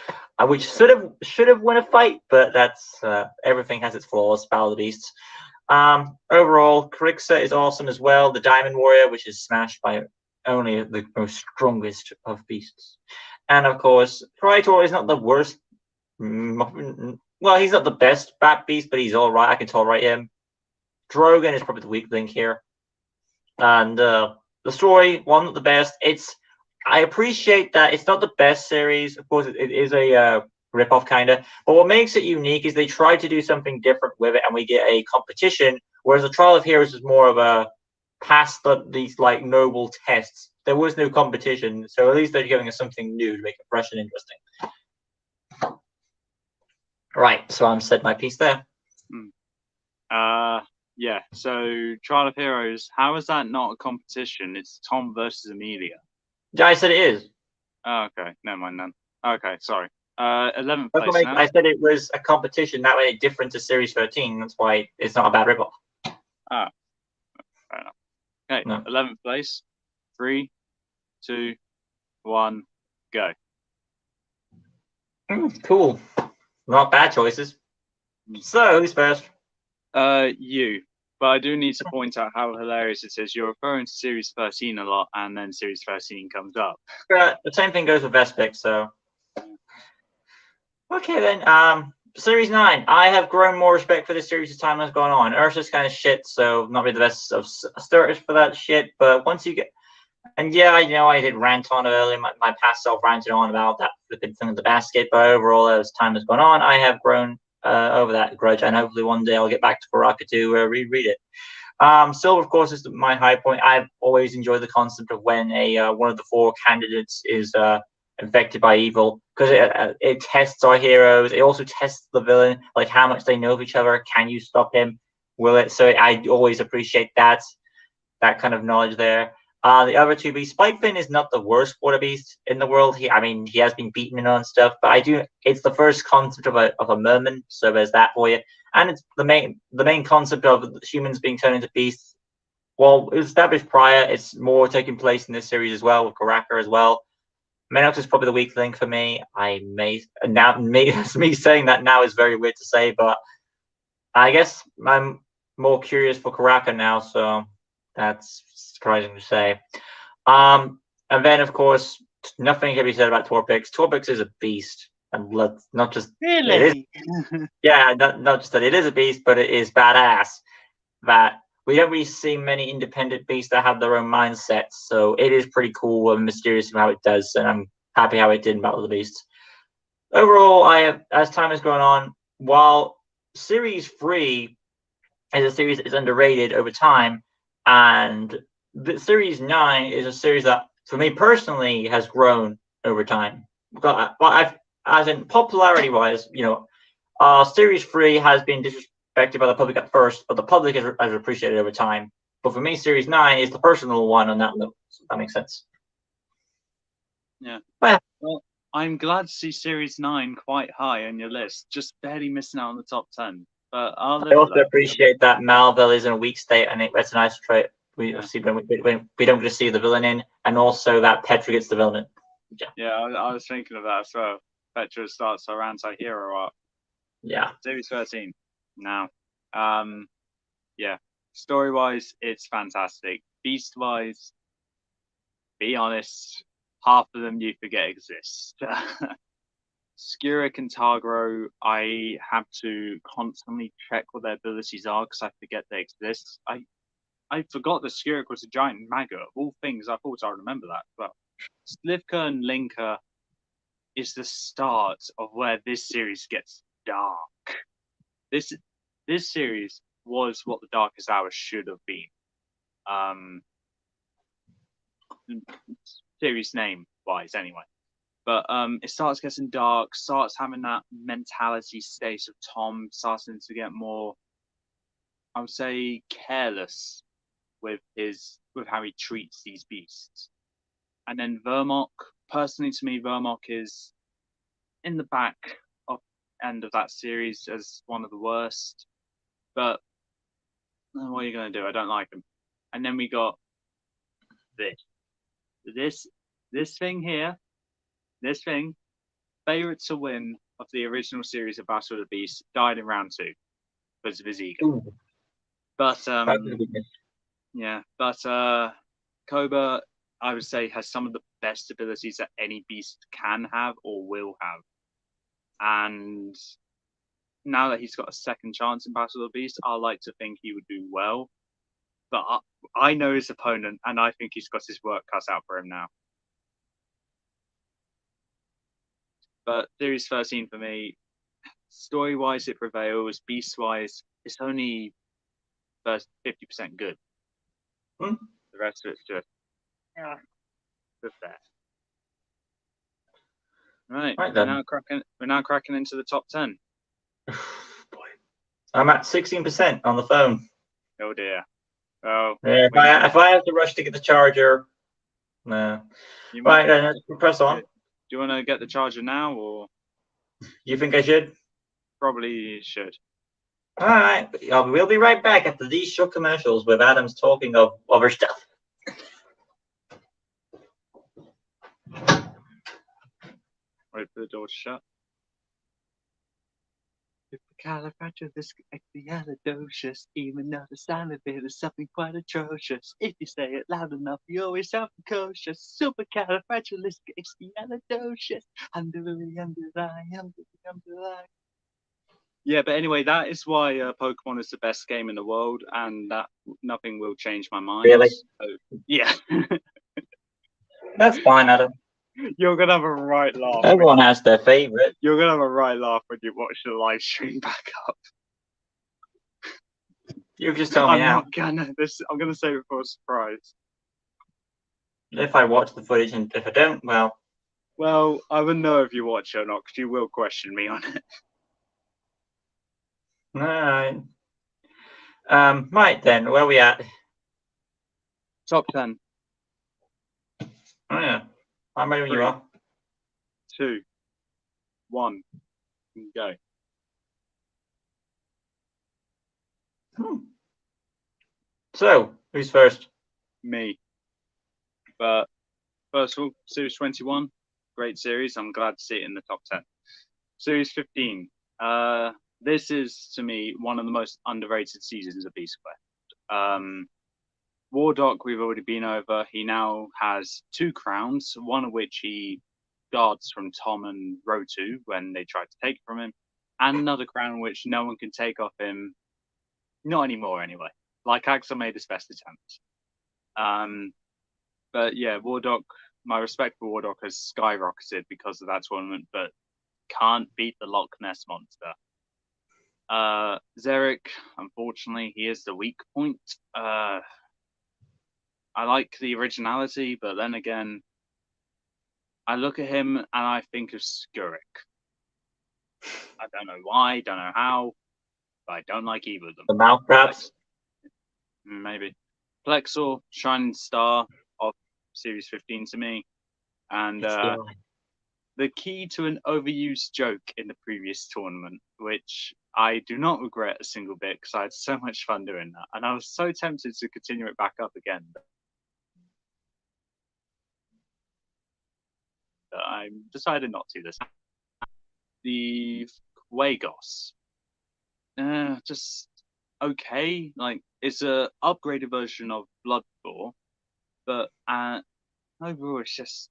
which should have won a fight, but that's everything has its flaws. Battle of the Beasts. Overall, Carixa is awesome as well. The Diamond Warrior, which is smashed by only the most strongest of beasts, and of course, Praetor is not the worst. Well, he's not the best bat beast, but he's all right. I can tolerate him. Drogon is probably the weak link here, and the story, one not the best. I appreciate that it's not the best series. Of course, it is a rip-off kind of, but what makes it unique is they try to do something different with it, and we get a competition. Whereas the Trial of Heroes is more of a past these noble tests. There was no competition, so at least they're giving us something new to make it fresh and interesting. Right, so I'm said my piece there. Yeah. So Trial of Heroes, how is that not a competition? It's Tom versus Amelia. Yeah, I said it is. Oh, okay, never mind then. Okay, sorry. 11th place. I said it was a competition. That way, different to Series 13. That's why it's not a bad ripoff. Ah, fair enough. Okay, no. 11th place. 3, 2, 1, go. Cool. Not bad choices. So, who's first? You. But I do need to point out how hilarious it is. You're referring to Series 13 a lot, and then Series 13 comes up. The same thing goes with Vespic, so. Okay, then. Series 9. I have grown more respect for this series as time has gone on. Ursa's kind of shit, so not really the best of starters for that shit, but once you get. And yeah, I know I did rant on it earlier. My past self ranted on about that flipping thing in the basket, but overall, as time has gone on, I have grown over that grudge, and hopefully one day I'll get back to Baraka to reread it. Silver, of course, is my high point. I've always enjoyed the concept of when one of the 4 candidates is infected by evil, because it tests our heroes. It also tests the villain, like how much they know of each other. Can you stop him? Will it? So I always appreciate that kind of knowledge there. The other 2 beasts, Spikefin is not the worst water beast in the world. He has been beaten on stuff, but it's the first concept of a merman, so there's that for you. And it's the main concept of humans being turned into beasts. Well, it was established prior. It's more taking place in this series as well, with Karaka as well. Menox is probably the weak link for me. Me saying that now is very weird to say, but I guess I'm more curious for Karaka now, so that's surprising to say. And then, of course, nothing can be said about Torpix. Torpix is a beast. And not just really, yeah, not just that it is a beast, but it is badass. That we don't really see many independent beasts that have their own mindsets. So it is pretty cool and mysterious how it does, and I'm happy how it did in Battle of the Beasts. Overall, as time has gone on, while Series 3 as a series is underrated over time, and the Series 9 is a series that, for me personally, has grown over time. But as in popularity wise, Series 3 has been disrespected by the public at first, but the public has appreciated it over time. But for me, Series 9 is the personal one on that level. So that makes sense. Yeah. Well, I'm glad to see Series 9 quite high on your list, just barely missing out on the top 10. But I also appreciate that Malville is in a weak state, and that's a nice trait. We see when we don't just see the villain in, and also that Petra gets development. Yeah, I was thinking of that as well. Petra starts her anti-hero arc. Yeah. Series 13 now. Yeah. Story-wise, it's fantastic. Beast-wise, be honest, half of them you forget exist. Skurek and Targro, I have to constantly check what their abilities are because I forget they exist. I forgot that Skurek was a giant maggot. Of all things, I thought I remember that. But Slivka and Linka is the start of where this series gets dark. This series was what the Darkest Hour should have been. Series name wise, anyway. But it starts getting dark, starts having that mentality state of Tom, starting to get more, I would say, careless with how he treats these beasts. And then Vermok, personally to me, Vermok is in the back of end of that series as one of the worst. But what are you gonna do? I don't like him. And then we got this thing here, this thing, favorite to win of the original series of Battle of the Beast, died in round 2 because of his ego. Ooh. But Koba, I would say, has some of the best abilities that any beast can have or will have. And now that he's got a second chance in Battle of the Beast, I like to think he would do well. But I know his opponent, and I think he's got his work cut out for him now. But Series 13 for me, story-wise, it prevails. Beast-wise, it's only first 50% good. The rest of it's just there. Right then. We're now cracking into the top 10. Boy. I'm at 16% on the phone. Oh dear. Oh. Yeah, if I have to rush to get the charger, no. Right then, press on. Do you want to get the charger now, or? You think I should? Probably should. All right, we'll be right back after these short commercials with Adam's talking of other stuff. Wait for the door to shut. Supercalifragilisticexpialidocious, even though the sound of it is something quite atrocious. If you say it loud enough, you always sound precocious. Supercalifragilisticexpialidocious. Underline. Yeah, but anyway, that is why Pokemon is the best game in the world, and that nothing will change my mind. Really? So, yeah. That's fine, Adam. You're gonna have a right laugh. Everyone has their favorite. You're gonna have a right laugh when you watch the live stream back up. You just tell me now. I'm gonna save it for a surprise. If I watch the footage and if I don't, well. Well, I wouldn't know if you watch it or not because you will question me on it. All right. Right then, where are we at? Top 10. Oh yeah. I'm ready when you are. 2, 1, go. So, who's first? Me. But first of all, Series 21, great series. I'm glad to see it in the top 10. Series 15. This is, to me, one of the most underrated seasons of Beast Quest. Wardock, we've already been over. He now has 2 crowns, one of which he guards from Tom and Rotu when they tried to take it from him, and another crown which no one can take off him. Not anymore, anyway. like Axel made his best attempt. But yeah, Wardock. My respect for Wardock has skyrocketed because of that tournament, but can't beat the Loch Ness monster. Zarek, unfortunately, he is the weak point. I like the originality, but then again, I look at him and I think of Skurrik. I don't know why, don't know how, but I don't like either of them. The mouth grabs? Maybe. Plexor, shining star of Series 15 to me. And the key to an overused joke in the previous tournament, which I do not regret a single bit because I had so much fun doing that. And I was so tempted to continue it back up again. But I decided not to this. The Quagos. Just okay. Like, it's a upgraded version of Bloodthor, but overall it's just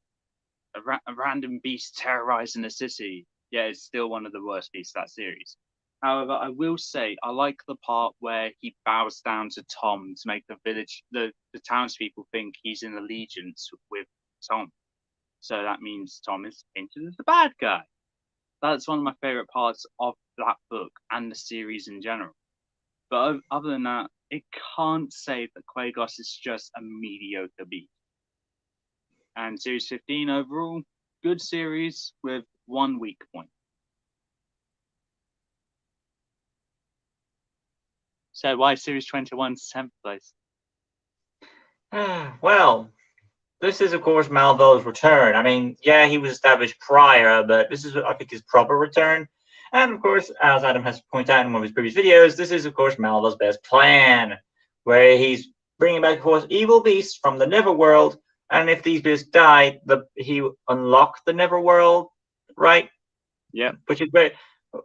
a random beast terrorizing a city. Yeah, it's still one of the worst beasts of that series. However, I will say I like the part where he bows down to Tom to make the townspeople think he's in allegiance with Tom. So that means Tom is painted as the bad guy. That's one of my favorite parts of that book and the series in general. But other than that, it can't say that Quagos is just a mediocre beast. And Series 15 overall, good series with one weak point. So why Series 21 7th place? Well, this is, of course, Malvol's return. I mean, yeah, he was established prior, but this is, I think, his proper return. And, of course, as Adam has pointed out in one of his previous videos, this is, of course, Malvol's best plan, where he's bringing back, of course, evil beasts from the Neverworld. And if these beasts die, he unlocked the Neverworld, right? Yeah. Which is great.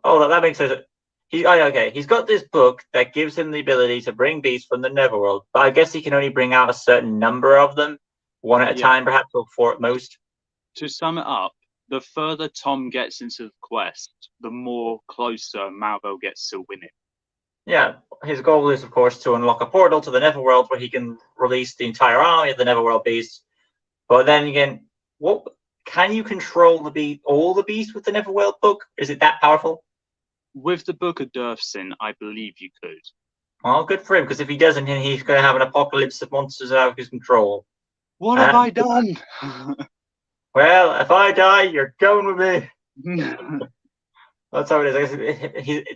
Oh, that makes sense. He's got this book that gives him the ability to bring beasts from the Neverworld, but I guess he can only bring out a certain number of them, one at a time, perhaps, or four at most. To sum it up, the further Tom gets into the quest, the more closer Malvo gets to winning. Yeah, his goal is, of course, to unlock a portal to the Neverworld where he can release the entire army of the Neverworld beasts. But then again, what can you control all the beasts with the Neverworld book? Is it that powerful? With the Book of Durfsin, I believe you could. Well, good for him, because if he doesn't, then he's going to have an apocalypse of monsters out of his control. What have I done? Well, if I die, you're going with me. That's how it is.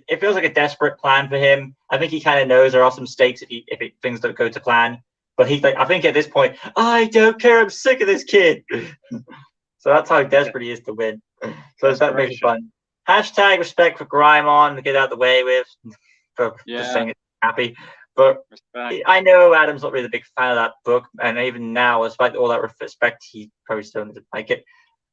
It feels like a desperate plan for him. I think he kind of knows there are some stakes if things don't go to plan. But he's like, I think at this point, I don't care. I'm sick of this kid. So that's how desperate he is to win. So that makes it fun. Hashtag respect for Grimon to get out of the way with. For just saying it's happy. But I know Adam's not really a big fan of that book. And even now, despite all that respect, he probably still doesn't like it.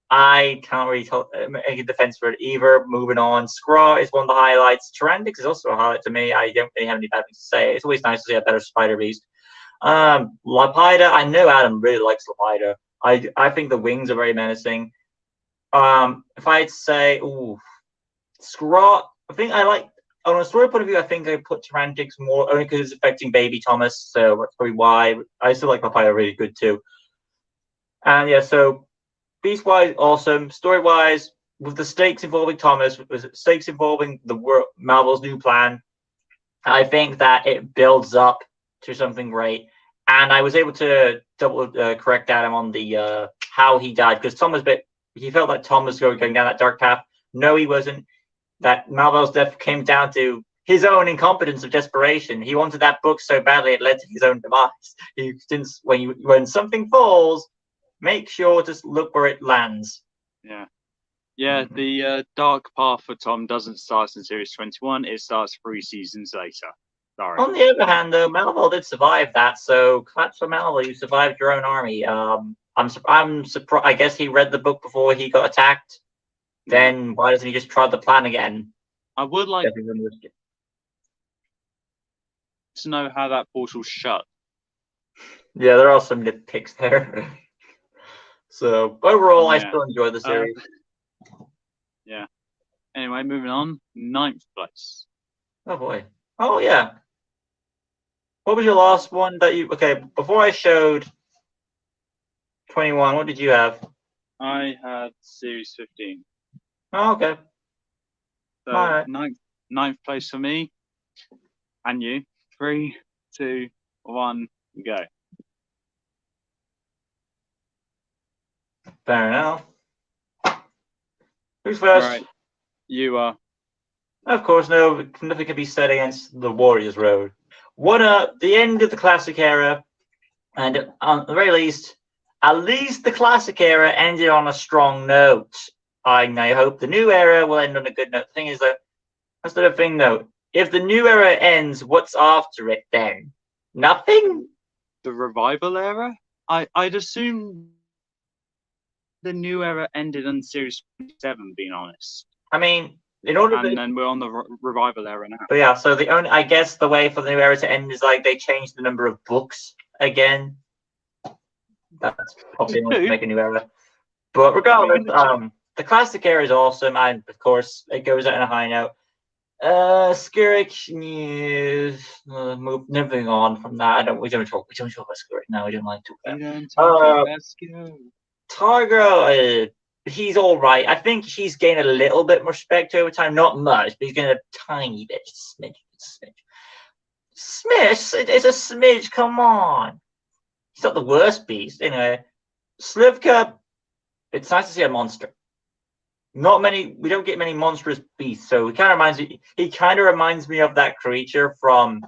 I can't really make a defense for it either. Moving on, Scraw is one of the highlights. Tyrannix is also a highlight to me. I don't really have any bad things to say. It's always nice to see a better Spider Beast. Lapida, I know Adam really likes Lapida. I think the wings are very menacing. If I'd say, Scraw, I think I like, on a story point of view, I think I put Tyrannix more, only because it's affecting baby Thomas, so that's probably why. I still like Lapida really good too. And yeah, so beast-wise, awesome. Story-wise, with the stakes involving Thomas, with stakes involving the Marvel's new plan, I think that it builds up to something great. And I was able to double correct Adam on the how he died, because Tom was he felt like Tom was going down that dark path. No, he wasn't. That Marvel's death came down to his own incompetence of desperation. He wanted that book so badly it led to his own demise. When something falls, make sure to look where it lands. Yeah. The dark path for Tom doesn't start in Series 21. It starts 3 seasons later. Sorry. On the other hand, though, Malvo did survive that, so claps for Malvo. You survived your own army. I'm surprised. I guess he read the book before he got attacked. Then why doesn't he just try the plan again? I would like to know how that portal's shut. Yeah, there are some nitpicks there. So overall, I still enjoy the series. Yeah. Anyway, moving on. 9th place. Oh boy. Oh yeah. What was your last one that you? Okay, before I showed 21, what did you have? I had Series 15. Oh, okay. All So right. ninth place for me and you. 3, 2, 1, go. Fair enough. Who's All first? right, you are. Of course, no. Nothing can be said against the Warriors Road. What the end of the classic era, and at the very least, at least the classic era ended on a strong note. I hope the new era will end on a good note. The thing is that that's the thing, though. If the new era ends, what's after it then? Nothing. The revival era? I'd assume the new era ended on Series 7, being honest. I mean, in order And to, then we're on the revival era now. but yeah. So the only, I guess, the way for the new era to end is like they change the number of books again. That's probably enough to True. make a new era. But We're regardless, gonna check. the classic era is awesome, and of course, it goes out on a high note. Skirrick news. Moving on from that. We don't talk. We don't talk about Skirrick now. We don't like to We talk don't talk about. about Skirrick. Tiger. He's all right. I think he's gained a little bit more respect over time. Not much, but he's gained a tiny bit. Smith. It's a smidge. Come on. He's not the worst beast. Anyway, Slivka. It's nice to see a monster. Not many. We don't get many monstrous beasts, so he kind of reminds me. He kind of reminds me of that creature from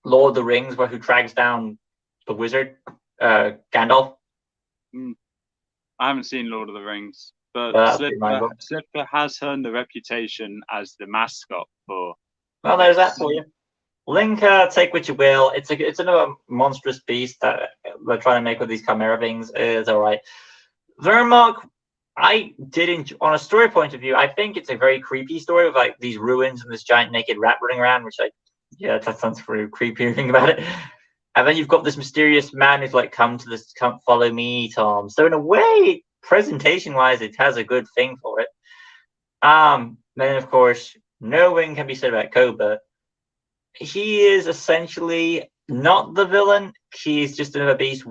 Lord of the Rings, where who tracks down the wizard, Gandalf. I haven't seen Lord of the Rings, but That's my book. Slipper has earned the reputation as the mascot for Well, there's that this. for you. Linka, take what you will. It's another monstrous beast that we're trying to make with these chimera things. It's all right. Vermok, I did enjoy, on a story point of view. I think it's a very creepy story with like these ruins and this giant naked rat running around, which yeah, that sounds pretty creepy. Think about it. And then you've got this mysterious man who's like, come follow me, Tom. So in a way, presentation wise, it has a good thing for it. Then of course, no one can be said about Koba. He is essentially not the villain. He's just another beast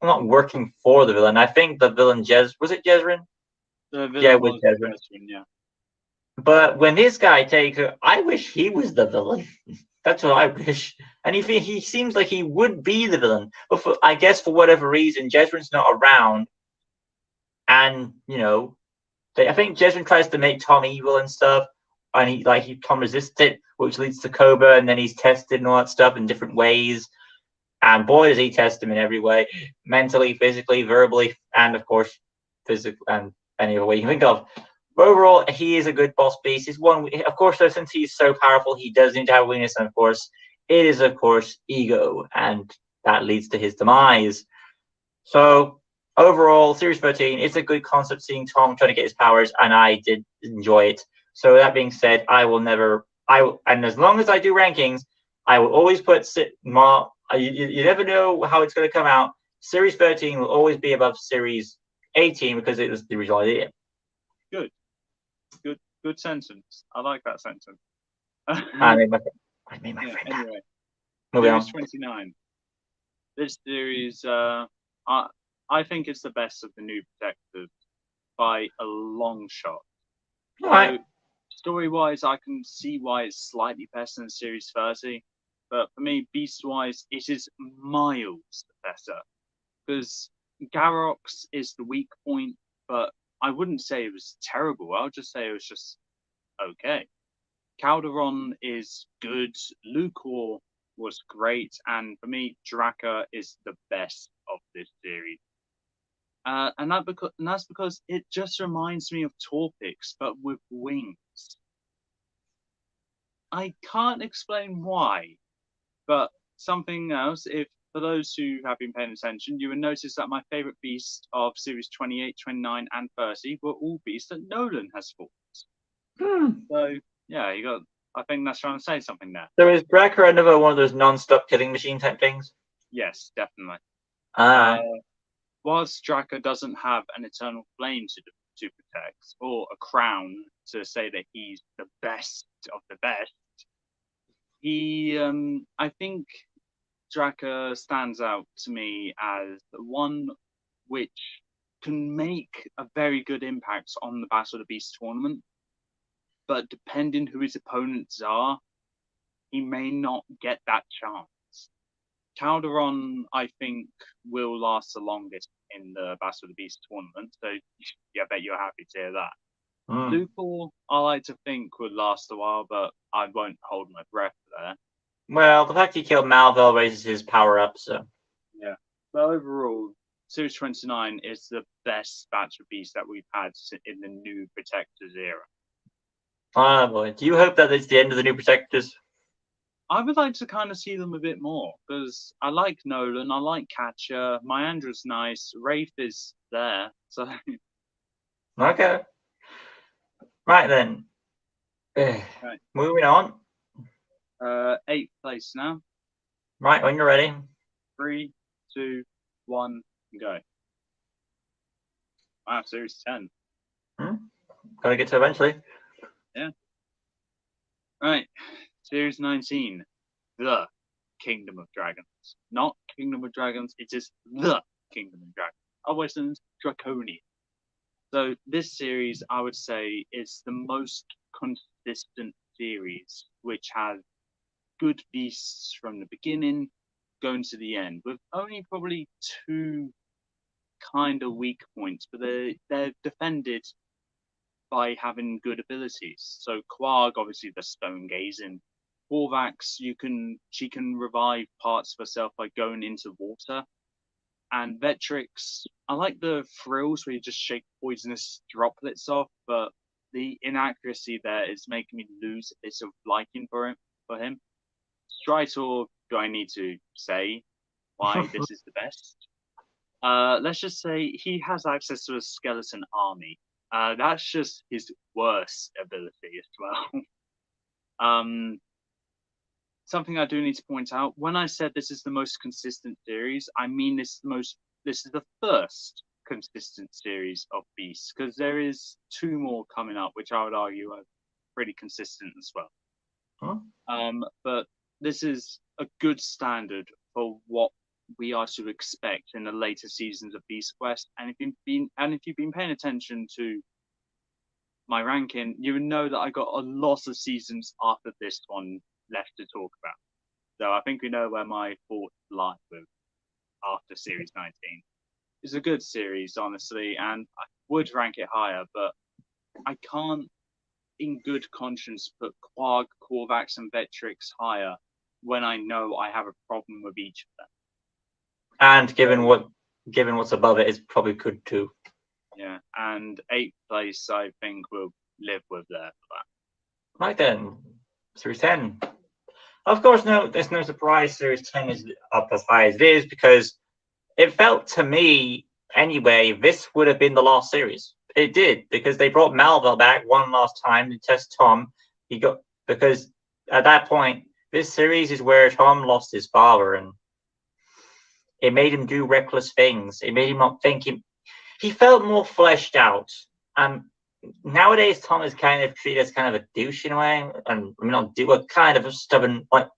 not working for the villain. I think the villain was it Jezrin? The Yeah, villain with was Jezrin. Jezrin, yeah. But when this guy takes her, I wish he was the villain. That's what I wish. And he seems like he would be the villain. But I guess for whatever reason, Jezrin's not around. And, I think Jezrin tries to make Tom evil and stuff. And Tom resists it, which leads to Cobra. And then he's tested and all that stuff in different ways. And boy, does he test him in every way, mentally, physically, verbally, and of course, physically, and any other way you can think of. But overall, he is a good boss beast. He's one, of course, though, since he's so powerful, he does need to have a weakness, and of course, it is, of course, ego, and that leads to his demise. So overall, Series 13, it's a good concept seeing Tom trying to get his powers, and I did enjoy it. So that being said, and as long as I do rankings, I will always put you never know how it's going to come out. Series 13 will always be above Series 18 because it was the original idea. Good sentence. I like that sentence. I made my yeah, friend. anyway, Moving Series on. 29. This series, I think it's the best of the new Protectors by a long shot. All right. So, story-wise, I can see why it's slightly better than Series 30. But for me, beast-wise, it is miles better. Because Garox is the weak point, but I wouldn't say it was terrible. I'll just say it was just okay. Calderon is good. Lucor was great. And for me, Draka is the best of this series. And that's because it just reminds me of Torpix, but with wings. I can't explain why, but something else. If for those who have been paying attention, you will notice that my favorite beast of series 28, 29, and 30 were all beasts that Nolan has fought. So yeah, I think that's trying to say something there. So is Drakkar another one of those non-stop killing machine type things? Yes, definitely. Ah. Whilst Draka doesn't have an eternal flame to protect, or a crown to say that he's the best of the best, he, I think Draka stands out to me as the one which can make a very good impact on the Battle of the Beast tournament, but depending who his opponents are, he may not get that chance. Calderon, I think, will last the longest in the Battle of the Beast tournament, so yeah, I bet you're happy to hear that. Luthor, I like to think, would last a while, but I won't hold my breath there. Well, the fact he killed Malvel raises his power up, so. Yeah. But overall, Series 29 is the best Battle Beast that we've had in the New Protectors era. Ah, boy. Do you hope that it's the end of the New Protectors? I would like to kind of see them a bit more, because I like Nolan, I like Catcher, Myandra's nice, Wraith is there, so... Okay. Right then. Right. Moving on. 8th place now. Right, when you're ready. 3, 2, 1, go. Wow, Series 10. Gotta get to eventually. Yeah. Right, Series 19. The Kingdom of Dragons. Not Kingdom of Dragons, it is the Kingdom of Dragons. Otherwise known as Draconian. So this series, I would say, is the most consistent series, which has good beasts from the beginning going to the end, with only probably 2 kind of weak points, but they're defended by having good abilities. So Quarg, obviously the stone gazing. Korvax, she can revive parts of herself by going into water. And Vetrix, I like the frills where you just shake poisonous droplets off, but the inaccuracy there is making me lose a bit of liking for him. Stritor, do I need to say why this is the best? Let's just say he has access to a skeleton army. That's just his worst ability as well. Something I do need to point out, when I said this is the most consistent series, I mean this is the first consistent series of Beasts, because there is 2 more coming up, which I would argue are pretty consistent as well. But this is a good standard for what we are to expect in the later seasons of Beast Quest. And if you've been paying attention to my ranking, you would know that I got a lot of seasons after this one left to talk about. So I think we know where my thoughts lie with after Series 19. It's a good series, honestly, and I would rank it higher, but I can't, in good conscience, put Quarg, Korvax, and Vetrix higher when I know I have a problem with each of them. And given what's above it, it's probably good too. Yeah, and 8th place, I think, we'll live with there for that. Right then, Series 10. Of course, no, there's no surprise Series 10 is up as high as it is, because it felt to me, anyway, this would have been the last series. It did, because they brought Malvel back one last time to test Tom. Because at that point, this series is where Tom lost his father, and it made him do reckless things. It made him not think he felt more fleshed out. Nowadays, Tom is kind of treated as kind of a douche in a way, and I mean, not kind of a stubborn, like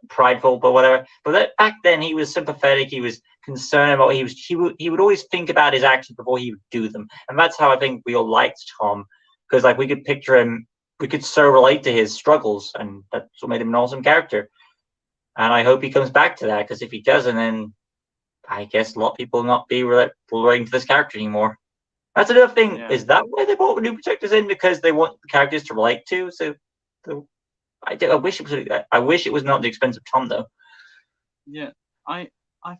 prideful, but whatever. But back then, he was sympathetic. He was concerned about he would always think about his actions before he would do them, and that's how I think we all liked Tom, because like we could picture him, we could so relate to his struggles, and that's what made him an awesome character. And I hope he comes back to that, because if he doesn't, then I guess a lot of people will not be relating to this character anymore. That's another thing. Yeah. Is that why they brought the New Protectors in? Because they want the characters to relate to? So I wish it was not at the expense of Tom, though. Yeah, I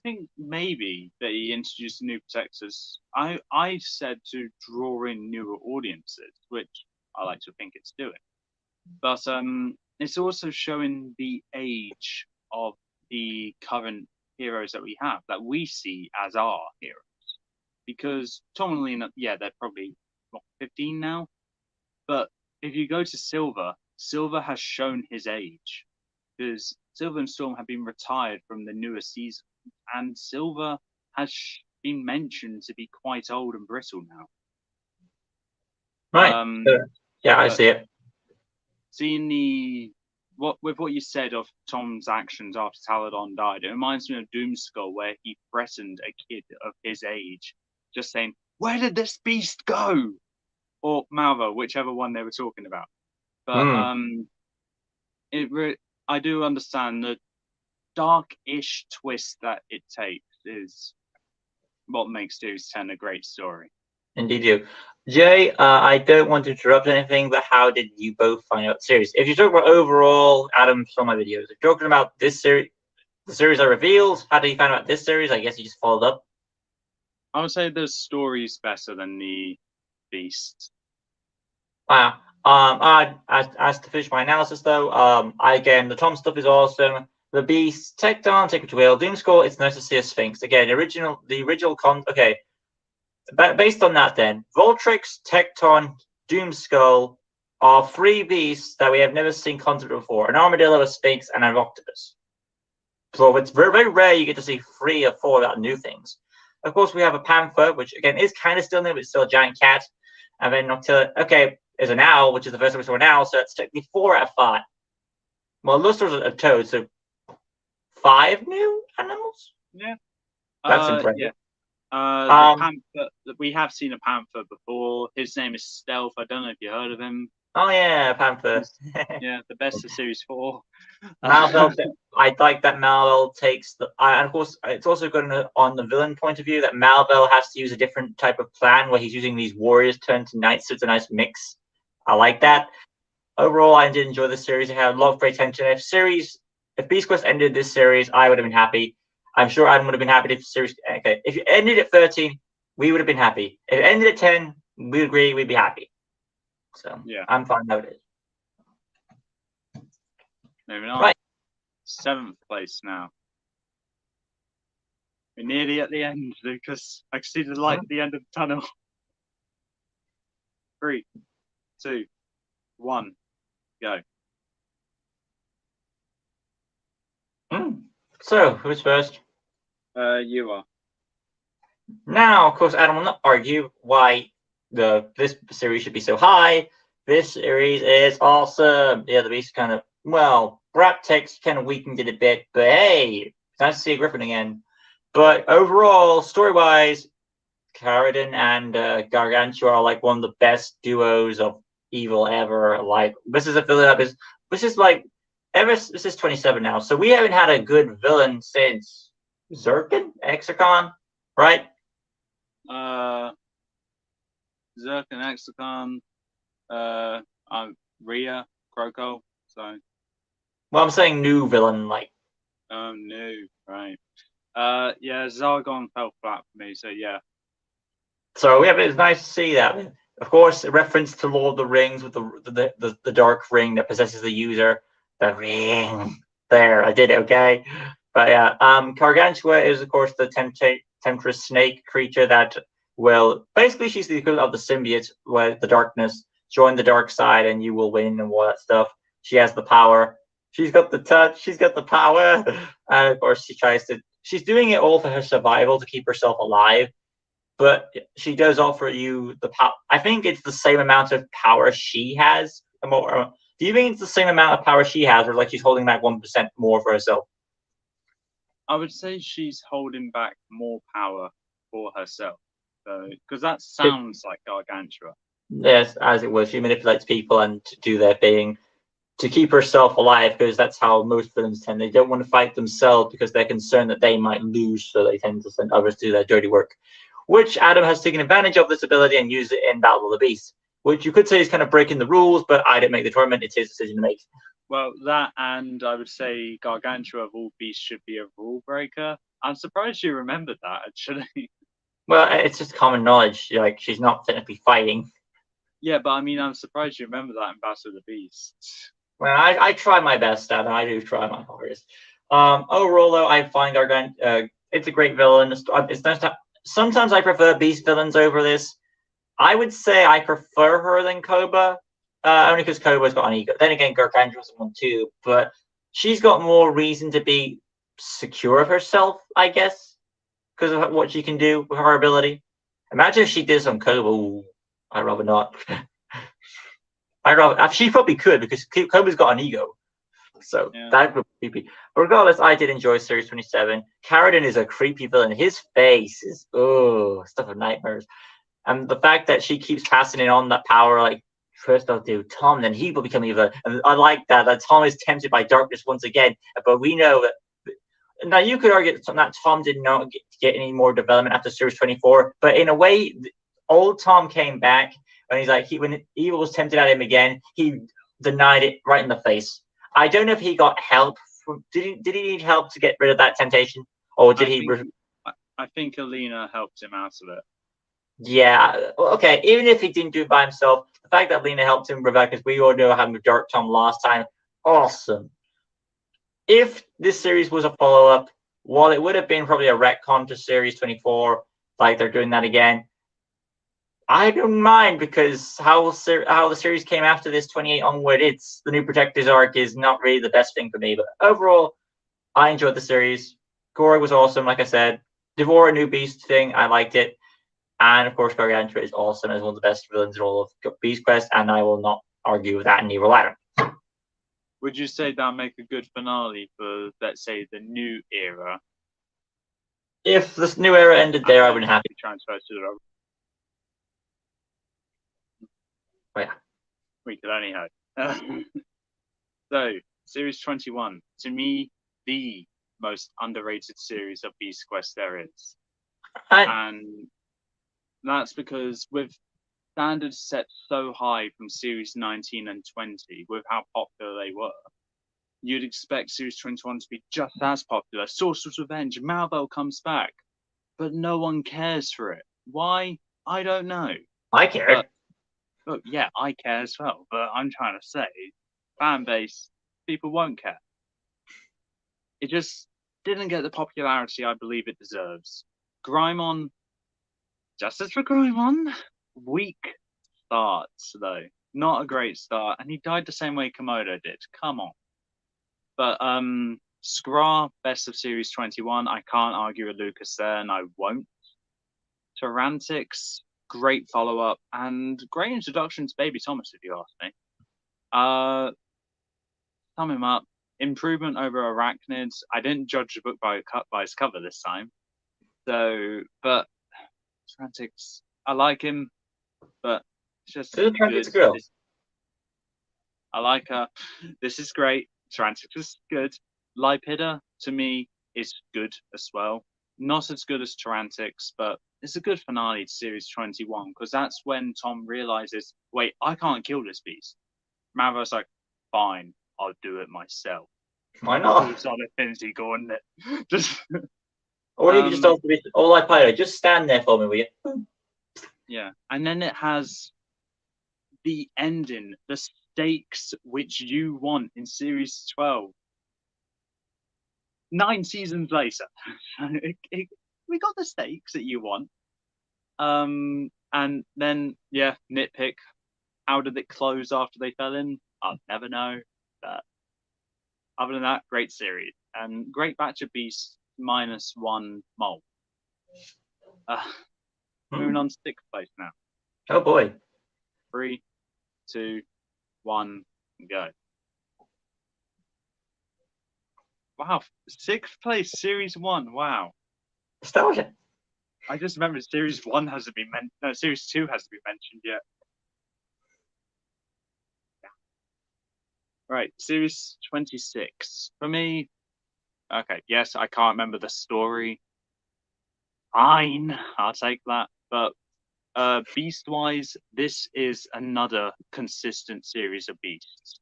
think maybe they introduced the New Protectors. I said to draw in newer audiences, which I like to think it's doing. But it's also showing the age of the current heroes that we have, that we see as our heroes. Because Tom and Lena, yeah, they're probably 15 now. But if you go to Silver, Silver has shown his age. Because Silver and Storm have been retired from the newer season. And Silver has been mentioned to be quite old and brittle now. Right. Yeah, I see it. Seeing the with what you said of Tom's actions after Taladon died, it reminds me of Doomskull, where he threatened a kid of his age, just saying, "Where did this beast go?" Or Malvo, whichever one they were talking about. But Hmm. I do understand the dark-ish twist that it takes is what makes Series 10 a great story. Indeed, you. Jay, I don't want to interrupt anything, but how did you both find out the series? If you talk about overall, Adam saw my videos. If you're talking about this series, the series I revealed, how did you find out this series? I guess you just followed up. I would say the story's better than the Beast. Wow. As to finish my analysis though, again the Tom stuff is awesome. The Beast, Tecton, Take Which Will, Doomskull. It's nice to see a Sphinx again. The original okay. Based on that, then Voltrix, Tecton, Doomskull are three beasts that we have never seen concept before: an armadillo, a Sphinx, and an octopus. So it's very, very rare you get to see 3 or 4 of new things. Of course, we have a panther, which again is kind of still new, but it's still a giant cat. And then Noctilla, okay, is an owl, which is the first time we saw an owl, so it's technically 4 out of 5. Well, Luster's a toad, so 5 new animals? Yeah. That's impressive. Yeah. The panther, we have seen a panther before. His name is Stealth. I don't know if you heard of him. Oh yeah, panther. Yeah, the best of Series 4. Marvel, I like that Marvel takes the. And of course, it's also good on the villain point of view that Marvel has to use a different type of plan where he's using these warriors turned to knights, so it's a nice mix. I like that. Overall, I did enjoy the series. I had a lot of great tension. If Beast Quest ended this series, I would have been happy. I'm sure Adam would have been happy if the series. Okay, if it ended at 13, we would have been happy. If it ended at 10, we agree we'd be happy. So yeah, I'm fine with it. Moving on. Right. 7th place now. We're nearly at the end, Lucas. I can see the light at the end of the tunnel. 3, 2, 1, go. So, who's first? You are. Now, of course, Adam will not argue why this series should be so high. This series is awesome. Yeah, the Beast kind of, well, Brat text kind of weakened it a bit, but hey, it's nice to see a Griffin again. But overall, story-wise, Carradine and Gargantua are like one of the best duos of evil ever. Like, this is a villain this is like, this is 27 now, so we haven't had a good villain since Zircon? Exocon? Right? Zircon, Exocon, Rhea, Croco, so. Well, I'm saying new villain, like. Oh, new, right. Yeah, Zargon fell flat for me, so yeah. So yeah, it's nice to see that. Of course, a reference to Lord of the Rings with the dark ring that possesses the user. The ring. There, I did it, okay? But yeah, Gargantua is of course the temptress snake creature that will basically she's the equivalent of the symbiote where the darkness. Join the dark side and you will win and all that stuff. She has the power. She's got the touch. She's got the power. And of course, she's doing it all for her survival to keep herself alive. But she does offer you the power. I think it's the same amount of power she has. Do you think it's the same amount of power she has, or like she's holding back 1% more for herself? I would say she's holding back more power for herself. Because that sounds like Gargantua. Yes, as it was. She manipulates people and to do their bidding to keep herself alive, because that's how most villains tend. They don't want to fight themselves because they're concerned that they might lose, so they tend to send others to do their dirty work. Which Adam has taken advantage of this ability and used it in Battle of the Beast, which you could say is kind of breaking the rules, but I didn't make the tournament. It's his decision to make. Well, that, and I would say Gargantua of all beasts should be a rule breaker. I'm surprised you remembered that, actually. Well, it's just common knowledge. Like, she's not technically fighting. Yeah, but I mean, I'm surprised you remember that in Battle of the Beasts. Well, I try my best, Adam. I do try my hardest. Overall, though, I find Gargantua, it's a great villain. It's nice to. Sometimes I prefer Beast villains over this. I would say I prefer her than Koba, only because Koba's got an ego. Then again, Gargantua's one too, but she's got more reason to be secure of herself, I guess, because of what she can do with her ability. Imagine if she did some Koba. Ooh, I'd rather not. She probably could, because Koba's got an ego. So Yeah. that would be creepy. Regardless, I did enjoy Series 27. Carradine is a creepy villain. His face is stuff of nightmares. And the fact that she keeps passing it on that power, like first I'll do Tom, then he will become evil. And I like that Tom is tempted by darkness once again. But we know that now you could argue that Tom did not get any more development after Series 24, but in a way, old Tom came back when he's like when evil was tempted at him again, he denied it right in the face. I don't know if he got help. Did he need help to get rid of that temptation, or did he? I think Alina helped him out of it. Yeah, okay. Even if he didn't do it by himself, the fact that Lena helped him, Rebecca, because we all know how Dark Tom last time, awesome. If this series was a follow up, while it would have been probably a retcon to Series 24, like they're doing that again, I don't mind because how the series came after this 28 onward, it's the New Protectors arc is not really the best thing for me. But overall, I enjoyed the series. Gore was awesome, like I said. Devora New Beast thing, I liked it. And of course, Gargantua is awesome as one of the best villains in all of Beast Quest, and I will not argue with that, and neither will Adam. Would you say that'll make a good finale for, let's say, the new era? If this new era ended there, I would be happy. Transfer to the... Oh, yeah. We could only hope. So, Series 21, to me, the most underrated series of Beast Quest there is. And that's because with standards set so high from Series 19 and 20, with how popular they were, you'd expect Series 21 to be just as popular. Sorcerer's Revenge, Malvel comes back, but no one cares for it. Why? I don't know. I cared. But yeah, I care as well. But I'm trying to say, fan base, people won't care. It just didn't get the popularity I believe it deserves. Greymon, justice for Greymon, weak start though. Not a great start, and he died the same way Komodo did. Come on. But Skra, best of Series 21. I can't argue with Lucas there, and I won't. Tyrantix, great follow-up, and great introduction to Baby Thomas, if you ask me. Sum him up. Improvement over Arachnids. I didn't judge the book by his cover this time. So, but Tyrantix, I like him, but it's just good. I like her. This is great. Tyrantix is good. Lipida, to me, is good as well. Not as good as Tyrantix, but it's a good finale to Series 21, because that's when Tom realizes, wait, I can't kill this beast. Malvo's like, fine, I'll do it myself. Why not? It's on Affinity going it. Just or you can just also be, Lipida, just stand there for me, will you? Yeah, and then it has the ending, the stakes which you want in Series 12. 9 seasons later, we got the stakes that you want. And then, yeah, nitpick. How did it close after they fell in? I'll never know. But other than that, great series. And great batch of beasts, -1 mole. Moving on to 6th place now. Oh, boy. 3, 2, 1, go. Wow, 6th place, Series 1. Wow. Nostalgia. I just remembered Series 1 hasn't been mentioned. No, Series 2 hasn't been mentioned yet. Yeah. Right, Series 26. For me, okay, yes, I can't remember the story. Fine, I'll take that. But beast-wise, this is another consistent series of beasts.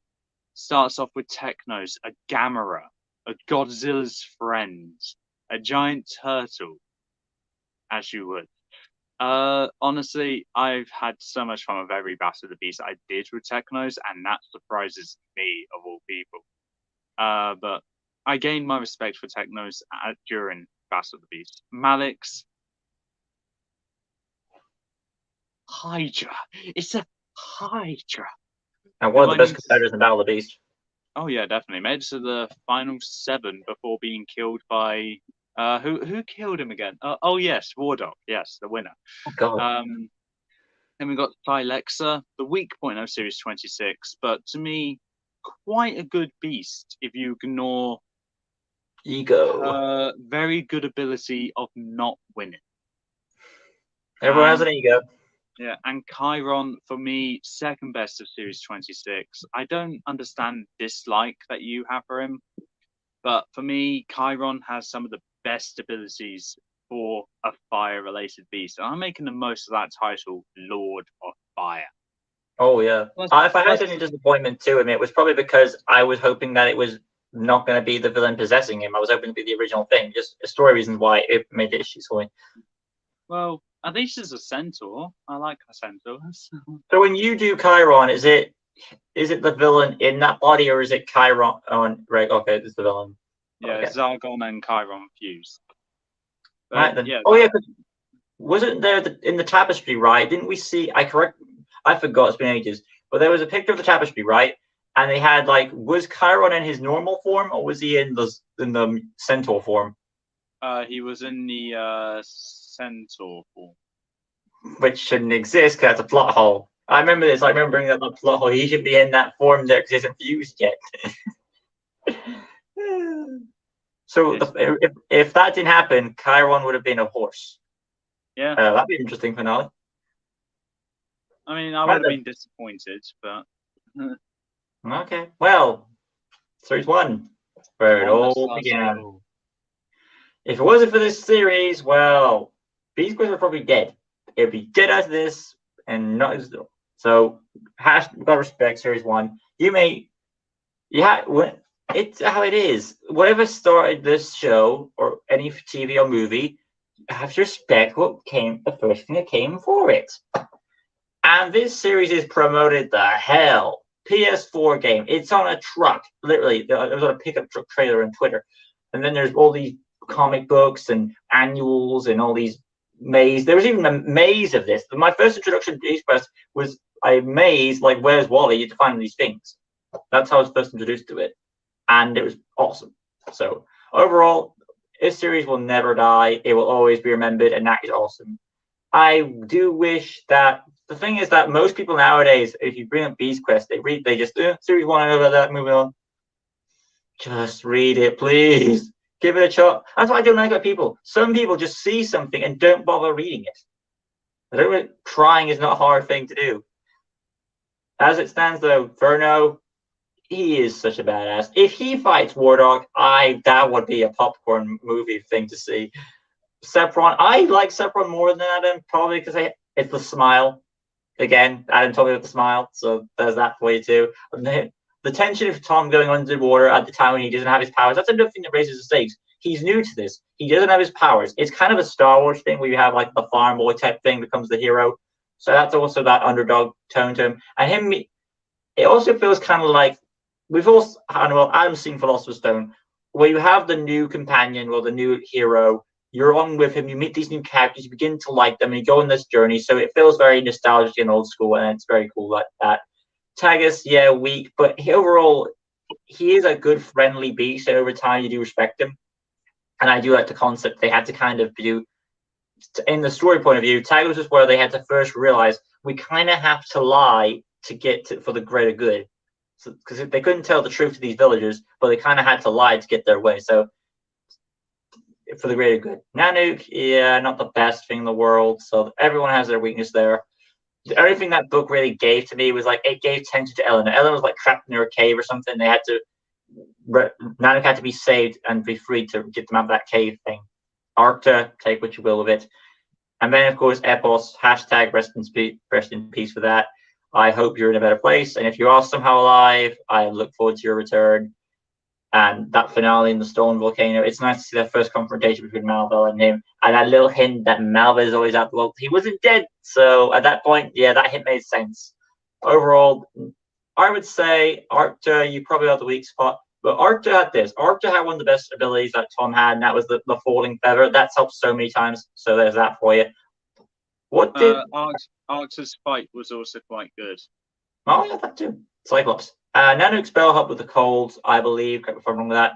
Starts off with Technos, a Gamera, a Godzilla's friend, a giant turtle, as you would. Honestly, I've had so much fun with every Battle of the Beast I did with Technos, and that surprises me of all people. But I gained my respect for Technos during Battle of the Beast. Malix, Hydra. It's a Hydra. And one of the best competitors in Battle of the Beast. Oh yeah, definitely. Made it to the final 7 before being killed by who killed him again? Oh yes, Wardog. Yes, the winner. Oh god. Then we got Thylexa, the weak point of Series 26, but to me, quite a good beast if you ignore Ego. her very good ability of not winning. Everyone has an ego. Yeah, and Chiron, for me, second best of Series 26. I don't understand dislike that you have for him, but for me, Chiron has some of the best abilities for a fire-related beast. And I'm making the most of that title, Lord of Fire. Oh, yeah. Plus, If I had any disappointment too, it was probably because I was hoping that it was not going to be the villain possessing him. I was hoping to be the original thing. Just story reasons why it made issues for me. well, at least it's a centaur. I like a centaur. So when you do Chiron, is it the villain in that body, or is it Chiron? Oh, right. Okay, it's the villain. Yeah, Okay. Zargon and Chiron fused. But, Right then. Yeah, oh yeah, wasn't there in the tapestry, right? Didn't we see? I forgot. It's been ages. But there was a picture of the tapestry, right? And they had was Chiron in his normal form, or was he in the centaur form? he was in the centaur form. Which shouldn't exist because that's a plot hole. I remember this. I remember bringing up the plot hole. He should be in that form there because he isn't fused yet. So if that didn't happen, Chiron would have been a horse. Yeah. That'd be an interesting finale. I mean, I would have been disappointed, but okay. Well, series 1, where it all began. If it wasn't for this series, well, Beast Boys are probably dead. It'd be dead after this, and not as though. So, got respect, series 1. It's how it is. Whatever started this show or any TV or movie, you have to respect the first thing that came for it. And this series is promoted the hell. PS4 game. It's on a truck. Literally, it was on a pickup truck trailer on Twitter. And then there's all these comic books and annuals and all these maze. There was even a maze of this. My first introduction to Beast Quest was a maze like Where's Wally? You find these things. That's how I was first introduced to it. And it was awesome. So overall, this series will never die. It will always be remembered, and that is awesome. I do wish that the thing is that most people nowadays, if you bring up Beast Quest, they just series 1 over that, moving on. Just read it, please. Give it a shot. That's what I don't like about people. Some people just see something and don't bother reading it. I don't know, trying is not a hard thing to do. As it stands, though, Verno, he is such a badass. If he fights Wardog, that would be a popcorn movie thing to see. Sepron, I like Sepron more than Adam, probably because it's the smile. Again, Adam told me about the smile, so there's that for you too. The tension of Tom going underwater at the time when he doesn't have his powers, that's another thing that raises the stakes. He's new to this. He doesn't have his powers. It's kind of a Star Wars thing where you have like the farm boy type thing becomes the hero. So that's also that underdog tone to him. And it also feels kind of like Adam's seen Philosopher's Stone, where you have the new companion or the new hero. You're on with him, you meet these new characters, you begin to like them, and you go on this journey. So it feels very nostalgic and old school, and it's very cool like that. Tagus, yeah, weak, but overall, he is a good, friendly beast, and over time, you do respect him. And I do like the concept they had to kind of do, in the story point of view, Tagus is where they had to first realize we kind of have to lie to get for the greater good. Because they couldn't tell the truth to these villagers, but they kind of had to lie to get their way. So, for the greater good. Nanook, yeah, not the best thing in the world. So everyone has their weakness there. The only thing that book really gave to me was like it gave tension to Ellen. Ellen was like trapped near a cave or something. Nanook had to be saved and be free to get them out of that cave thing. Arcta, take what you will of it. And then of course Epos, hashtag rest in peace for that. I hope you're in a better place. And if you are somehow alive, I look forward to your return. And that finale in the stone volcano, it's nice to see that first confrontation between Malvel and him, and that little hint that Malvel is always out. Well, he wasn't dead, so at that point, yeah, that hint made sense. Overall, I would say Arcta, you probably have the weak spot, but Arcta had this. Arcta had one of the best abilities that Tom had, and that was the falling feather. That's helped so many times. So there's that for you. What did Arcta's fight was also quite good. Oh yeah, that too. Cyclops. Nanook's bellhop with the colds, I believe. Correct me if I'm wrong with that.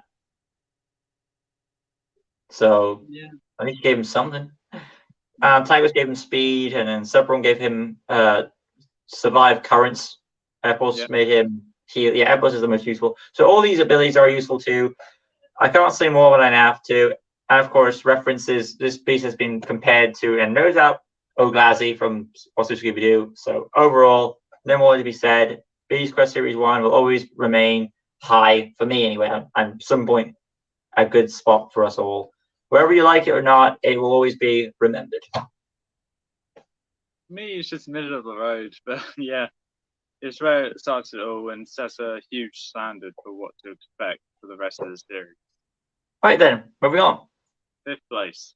So yeah, I think he gave him something. Tigers gave him speed, and then Sepron gave him survive currents. Epos made him heal. Yeah, Air Buzz is the most useful. So all these abilities are useful too. I can't say more than I have to. And of course, references this piece has been compared to and knows out Oglazi from What's Scooby Doo. So overall, no more to be said. Beast Quest Series 1 will always remain high for me anyway. And some point a good spot for us all. Whether you like it or not, it will always be remembered. Me, it's just middle of the road, but yeah, it's where it starts it all and sets a huge standard for what to expect for the rest of the series. Right then, moving on. 5th place.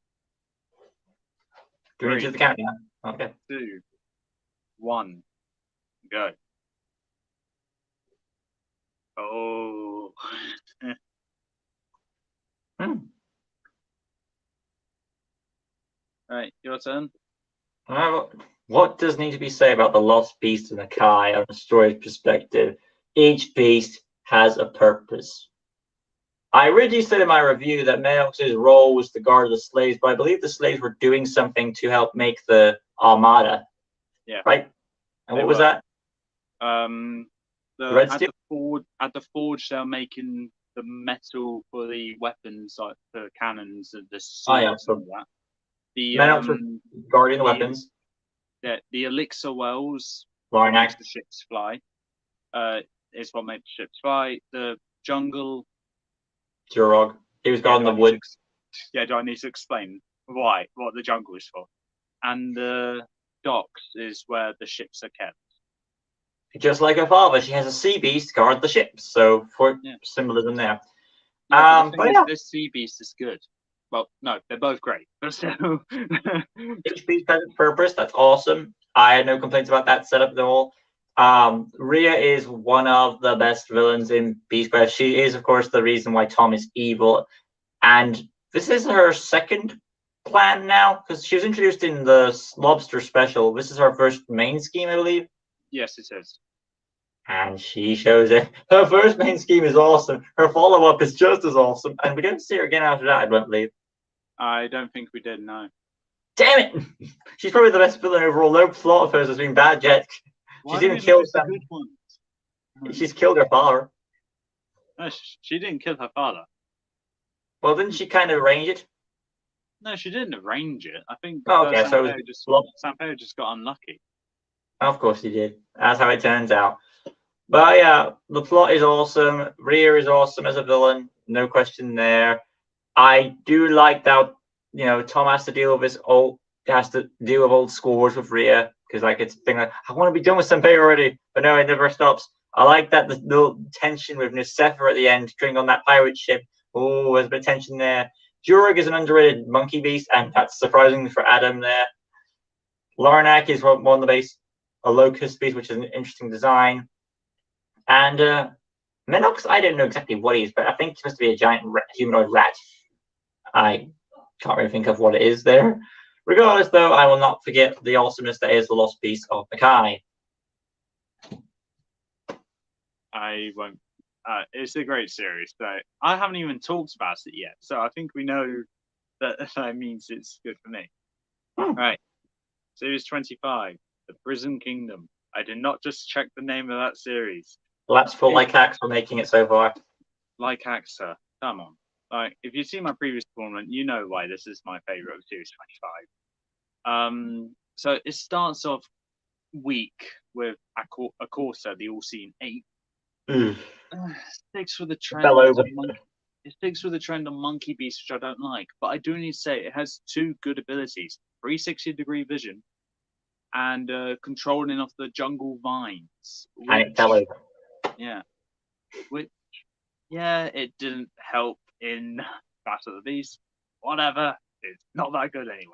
Do we need to do the countdown? Okay. 2, 1, go. Oh. Right, your turn. What does need to be said about the Lost Beast and the Kai on a story perspective? Each beast has a purpose. I originally said in my review that Menox's role was to guard the slaves, but I believe the slaves were doing something to help make the Armada. Yeah. Right? And what was that? At the forge, they're making the metal for the weapons, like the cannons and the swords and that. The Menox was guarding the weapons. The elixir wells makes the ships fly. Is what made the ships fly. The jungle. Jurog. He was guarding the wood. Do I need to explain what the jungle is for? And the docks is where the ships are kept. Just like her father, she has a sea beast guard the ships. So for symbolism there. Yeah, but this sea beast is good. Well, no, they're both great. But still, each beast has its purpose. That's awesome. I had no complaints about that setup at all. Rhea is one of the best villains in Beast Quest. She is, of course, the reason why Tom is evil. And this is her second plan now, because she was introduced in the Lobster special. This is her first main scheme, I believe. Yes, it is. And she shows it. Her first main scheme is awesome. Her follow-up is just as awesome. And we don't see her again after that, I don't believe. I don't think we did, no. Damn it! She's probably the best villain overall. No plot of hers has been bad yet. She's even killed them. She's killed her father. No, she didn't kill her father. Well, didn't she kind of arrange it? No, she didn't arrange it. I think Sanpeo just got unlucky. Of course he did. That's how it turns out. But yeah, the plot is awesome. Rhea is awesome as a villain. No question there. I do like that, Tom has to deal with old scores with Rhea, because it's a thing like, I want to be done with Senpei already, but no, it never stops. I like that the little tension with Nicepher at the end, going on that pirate ship. Oh, there's a bit of tension there. Jurog is an underrated monkey beast, and that's surprising for Adam there. Larnak is one of the base, a locust beast, which is an interesting design. And Menox, I don't know exactly what he is, but I think he's supposed to be a giant humanoid rat. I can't really think of what it is there. Regardless, though, I will not forget the awesomeness that is the Lost Beast of Makai. I won't. It's a great series. So I haven't even talked about it yet. So I think we know that means it's good for me. Right. Series 25, The Prison Kingdom. I did not just check the name of that series. Well, that's for Lycax for making it so far. Lycax, come on. Like, if you've seen my previous tournament, you know why this is my favorite of Series 25. So it starts off weak with Acorsa, the All-Seeing 8. Sticks with the trend. It sticks with the trend on Monkey Beast, which I don't like. But I do need to say it has two good abilities: 360-degree vision and controlling of the jungle vines. And it fell over. Yeah. It didn't help in Battle of the Beast. Whatever. It's not that good anyway.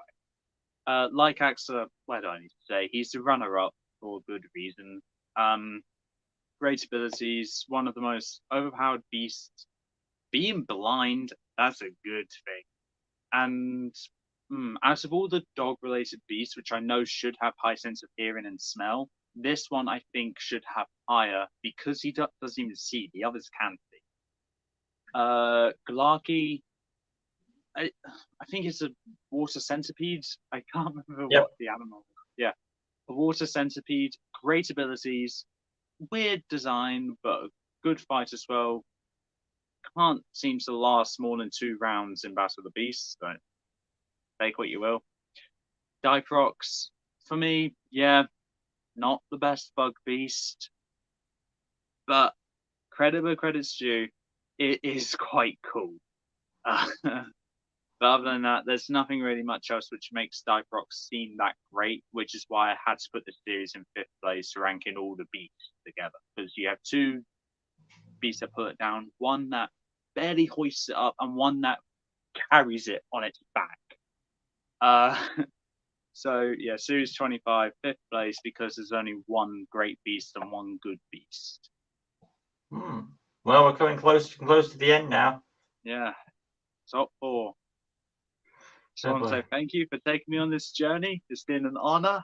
Lycax, what do I need to say? He's the runner-up for good reason. Great abilities, one of the most overpowered beasts. Being blind, that's a good thing. And out of all the dog-related beasts, which I know should have high sense of hearing and smell, this one I think should have higher, because he doesn't even see. The others can see. Glarky, I think it's a water centipede. I can't remember what the animal is. Yeah. A water centipede, great abilities, weird design, but a good fight as well. Can't seem to last more than 2 rounds in Battle of the Beasts, so take what you will. Diprox, for me, yeah, not the best bug beast, but credit where credit's due, it is quite cool. But other than that, there's nothing really much else which makes Diprox seem that great, which is why I had to put the series in 5th place, ranking all the beasts together. Because you have 2 beasts that pull it down, one that barely hoists it up, and one that carries it on its back. So yeah, Series 25, 5th place, because there's only one great beast and one good beast. Well, we're coming close to the end now. Yeah, top 4. So I want to say thank you for taking me on this journey. It's been an honor.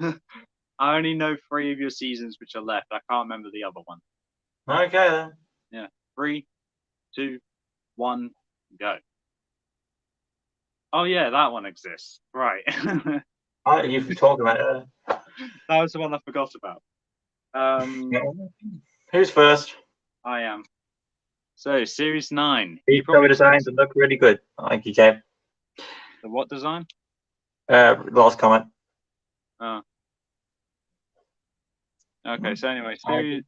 I only know 3 of your seasons which are left. I can't remember the other one. Okay then. Yeah, 3, 2, 1, go. Oh yeah, that one exists. Right. You've talked about it. That was the one I forgot about. Who's first? I am. So, Series 9. These cover designs look really good. Thank you, Jay. The what design? Last comment. Oh. Okay, so anyway, Series...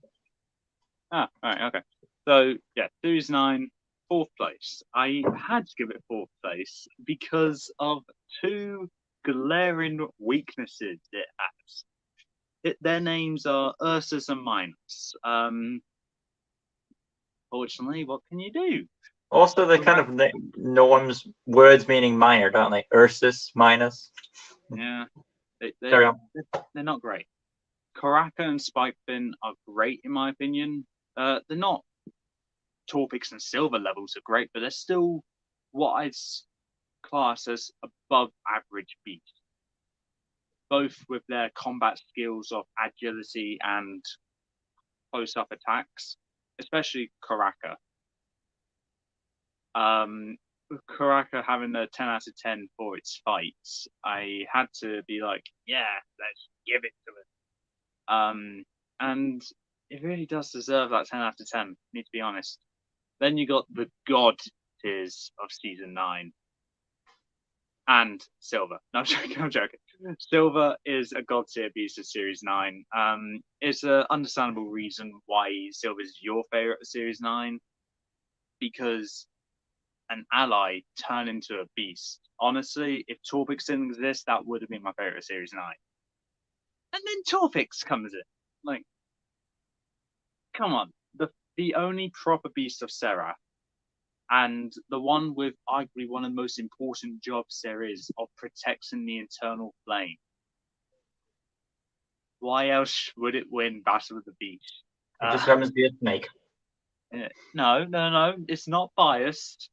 right, okay. So, yeah, Series 9, 4th place. I had to give it 4th place because of 2 glaring weaknesses it has. Their names are Ursus and Minus. Fortunately, what can you do? Also, they kind of norms words meaning minor, don't they? Ursus, Minus. Yeah, they're not great. Karaka and Spikefin are great in my opinion. They're not Torpix and Silver levels are great, but they're still what I'd class as above average beasts. Both with their combat skills of agility and close-up attacks, especially Karaka. Karaka having a 10 out of 10 for its fights, I had to be like, yeah, let's give it to it. And it really does deserve that 10 out of 10, need to be honest. Then you got the god tiers of season 9. And Silver. No, I'm joking. Silver is a god tier beast of Series 9. It's an understandable reason why Silver is your favorite of Series 9. Because an ally turned into a beast. Honestly, if Torpix didn't exist, that would have been my favorite of Series 9. And then Torpix comes in. Like, come on. The only proper beast of Seraph, and the one with arguably one of the most important jobs there is of protecting the eternal flame. Why else would it win Battle of the Beast? It just happens to be a snake. No. It's not biased.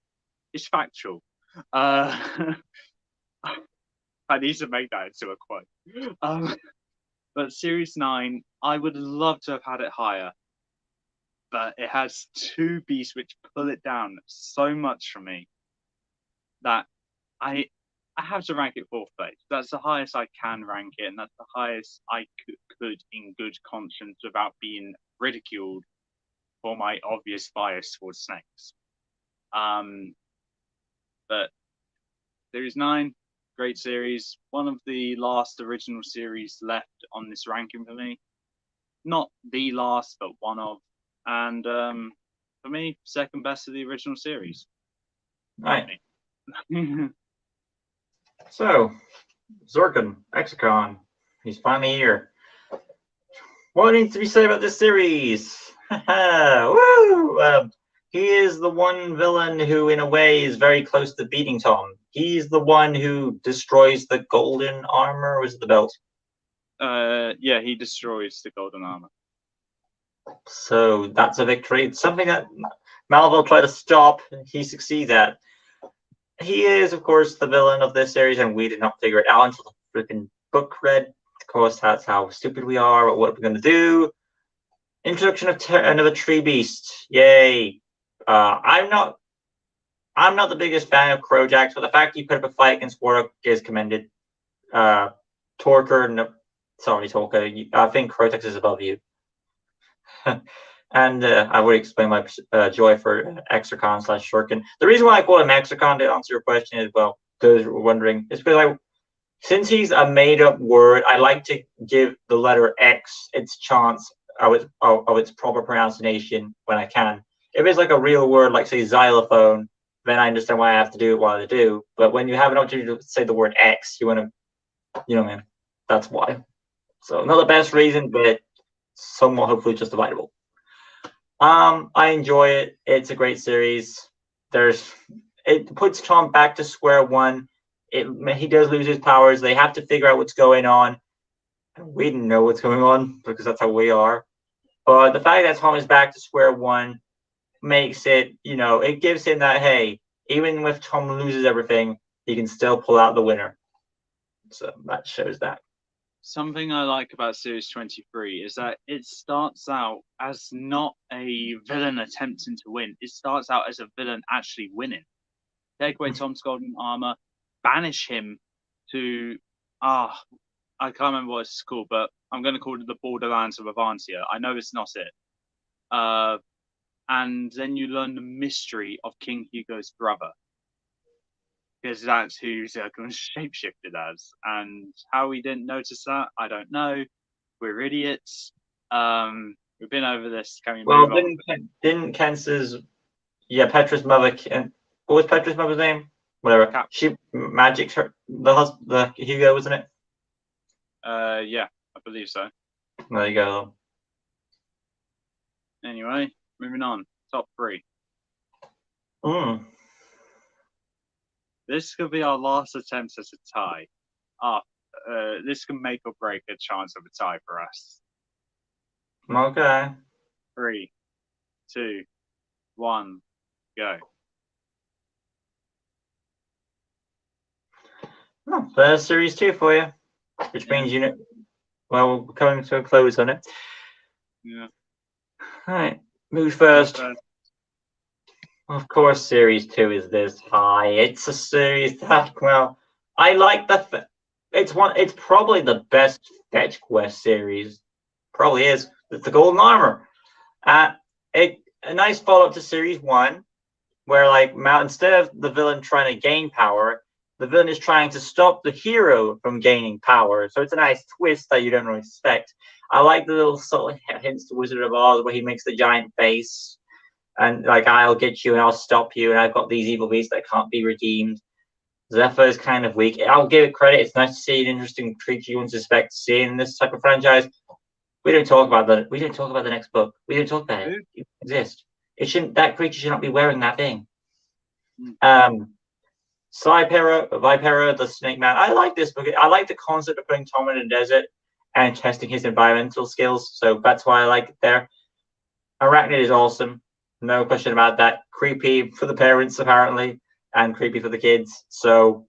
It's factual. I need to make that into a quote. But Series 9, I would love to have had it higher. But it has 2 beasts which pull it down so much for me that I have to rank it 4th place. That's the highest I can rank it, and that's the highest I could in good conscience without being ridiculed for my obvious bias towards snakes. But Series 9, great series. One of the last original series left on this ranking for me. Not the last, but one of. And for me, second best of the original series. Right. So, Zorkin, Exicon, he's finally here. What needs to be said about this series? Woo! He is the one villain who, in a way, is very close to beating Tom. He's the one who destroys the golden armor, or is it the belt? Yeah, he destroys the golden armor. So that's a victory. It's something that Malville tried to stop, and he succeeds at. He is, of course, the villain of this series, and we did not figure it out until the freaking book read. Of course, that's how stupid we are. What are we going to do? Introduction of another tree beast. Yay! I'm not the biggest fan of Crojax, but the fact you put up a fight against Warwick is commended. Torker, no, sorry, Torker. I think Crojax is above you. And I would explain my joy for Exarchon / Shuriken. The reason why I call him Exarchon, to answer your question, is, well, those who are wondering, is because since he's a made-up word, I like to give the letter X its chance of its proper pronunciation when I can. If it's like a real word, like say xylophone, then I understand why I have to do it while I do. But when you have an opportunity to say the word X, you want to, man, that's why. So not the best reason, but somewhat hopefully justifiable. I enjoy it. It's a great series. It puts Tom back to square one. He does lose his powers. They have to figure out what's going on. We didn't know what's going on because that's how we are. But the fact that Tom is back to square one makes it, it gives him that, hey, even if Tom loses everything, he can still pull out the winner. So that shows that. Something I like about Series 23 is that it starts out as not a villain attempting to win. It starts out as a villain actually winning. Take away Tom's golden armor, banish him to, I can't remember what it's called, but I'm going to call it the Borderlands of Avantia. I know it's not it. And then you learn the mystery of King Hugo's brother, because that's who Zircon shapeshifted as. And how we didn't notice that, I don't know. We're idiots. We've been over this. Can we move on? Didn't Kenz's, Petra's mother, what was Petra's mother's name? Whatever. She magics her, the Hugo, wasn't it? Yeah, I believe so. There you go. Anyway, moving on. Top 3. This could be our last attempt at a tie. This can make or break a chance of a tie for us. Okay. 3, 2, 1, go. There's Series 2 for you, which means we're coming to a close on it. Yeah. All right, move first. Of course, Series 2 is this high. It's a series that, I like it's probably the best Fetch Quest series. Probably is. It's the Golden Armor. A nice follow-up to Series 1, where instead of the villain trying to gain power, the villain is trying to stop the hero from gaining power. So it's a nice twist that you don't really expect. I like the little subtle hints to Wizard of Oz where he makes the giant face and I'll get you and I'll stop you and I've got these evil beasts that can't be redeemed. Zephyr is kind of weak. I'll give it credit. It's nice to see an interesting creature you wouldn't suspect to see in this type of franchise. We don't talk about the next book. We don't talk about it. It exists. That creature should not be wearing that thing. Vipera, the Snake Man. I like this book. I like the concept of putting Tom in a desert and testing his environmental skills. So that's why I like it there. Arachnid is awesome. No question about that. Creepy for the parents, apparently, and creepy for the kids. So,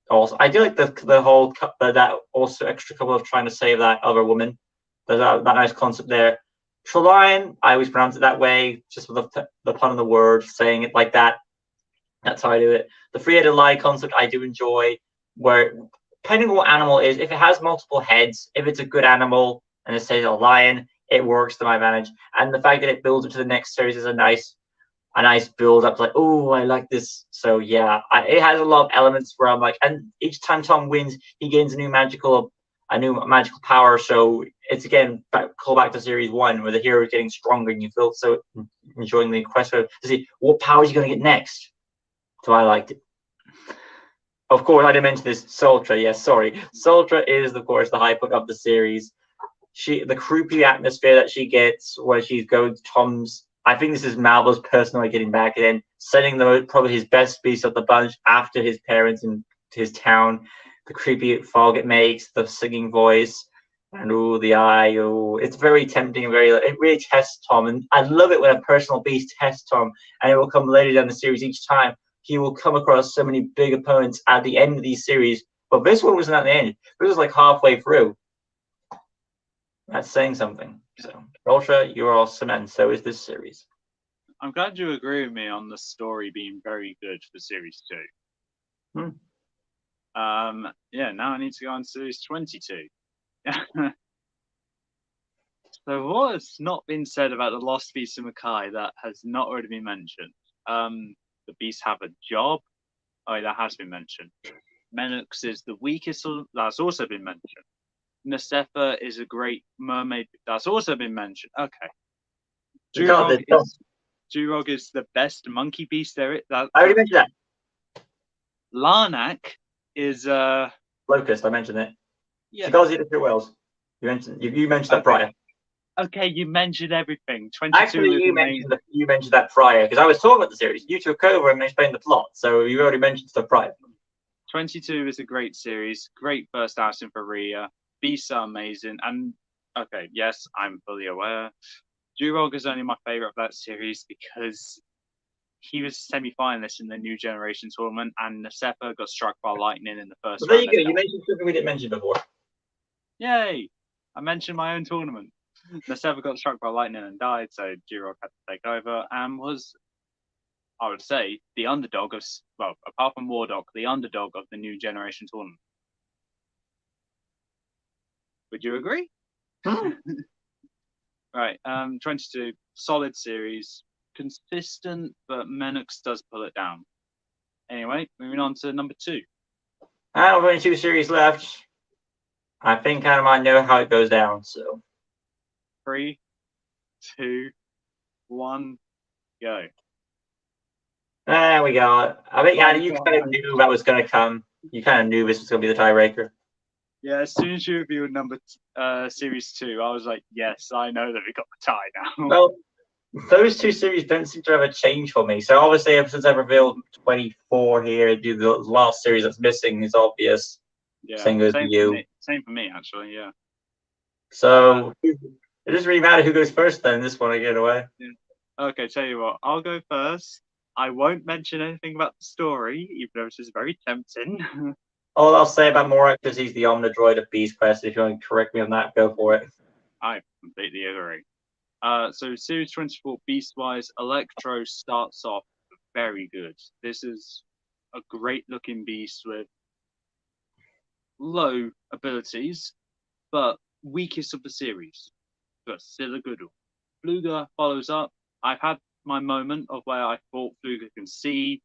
also, I do like the whole that also extra couple of trying to save that other woman. There's that nice concept there. Trelion, I always pronounce it that way, just with the pun of the word, saying it like that. That's how I do it. The three-headed lie concept I do enjoy, where depending on what animal it is, if it has multiple heads, if it's a good animal and it says a lion, it works to my advantage. And the fact that it builds into the next series is a nice build up. Oh, I like this. So yeah, it has a lot of elements where I'm and each time Tom wins, he gains a new magical power. So it's again call back to series 1 where the hero is getting stronger and you feel so enjoying the quest to see what powers you're going to get next. So I liked it. Of course, I didn't mention this. Sultra, yes, sorry. Sultra is, of course, the high point of the series. The creepy atmosphere that she gets where she's going to Tom's. I think this is Malva's personally getting back and then sending probably his best beast of the bunch after his parents into his town. The creepy fog it makes, the singing voice, and the eye. It's very tempting and it really tests Tom. And I love it when a personal beast tests Tom, and it will come later down the series each time. He will come across so many big opponents at the end of these series, but this one wasn't at the end. This was halfway through. That's saying something. So, Ultra, you're awesome, and so is this series. I'm glad you agree with me on the story being very good for Series 2. Yeah, now I need to go on Series 22. So what has not been said about the Lost Beast of Mackay that has not already been mentioned? The beasts have a job. Oh, that has been mentioned. Menux is the weakest. That's also been mentioned. Nasefa is a great mermaid. That's also been mentioned. Okay. Durog is the best monkey beast there is. I already mentioned that. Larnak is Locust. I mentioned it. Yeah. She calls it the whales. You mentioned that prior. Okay, you mentioned everything. 22 Actually, you mentioned that prior because I was talking about the series. You took over and explained the plot, so you already mentioned stuff prior. 22 is a great series. Great first outing for Rhea. Beasts are amazing. And okay, yes, I'm fully aware. Durog is only my favorite of that series because he was a semi-finalist in the New Generation tournament, and Nasefa got struck by lightning in the first round. There you go. You mentioned something we didn't mention before. Yay! I mentioned my own tournament. Nasefa got struck by lightning and died, so Durog had to take over and was, I would say, the underdog of, well, apart from Wardock, the underdog of the New Generation tournament. Would you agree? Right, 22, solid series, consistent, but Menux does pull it down. Anyway, moving on to number 2. We've only 2 series left. I think I might know how it goes down, so. 3, 2, 1, go. There we go. I think you kind of knew that was going to come. You kind of knew this was going to be the tiebreaker. Yeah, as soon as you revealed number series 2, I was like, yes, I know that we got the tie now. Well, those 2 series don't seem to have a change for me. So obviously, ever since I revealed 24 here, the last series that's missing is obvious. Yeah, same goes to you. Same for me, actually. Yeah. So it doesn't really matter who goes first then. This one I get away. Yeah. Okay, tell you what, I'll go first. I won't mention anything about the story, even though it's just very tempting. All I'll say about Morak is he's the Omnidroid of Beast Quest. If you want to correct me on that, go for it. I completely agree. So Series 24 Beastwise, Electro starts off very good. This is a great looking beast with low abilities, but weakest of the series, but still a good one. Fluga follows up. I've had my moment of where I thought Fluga can see.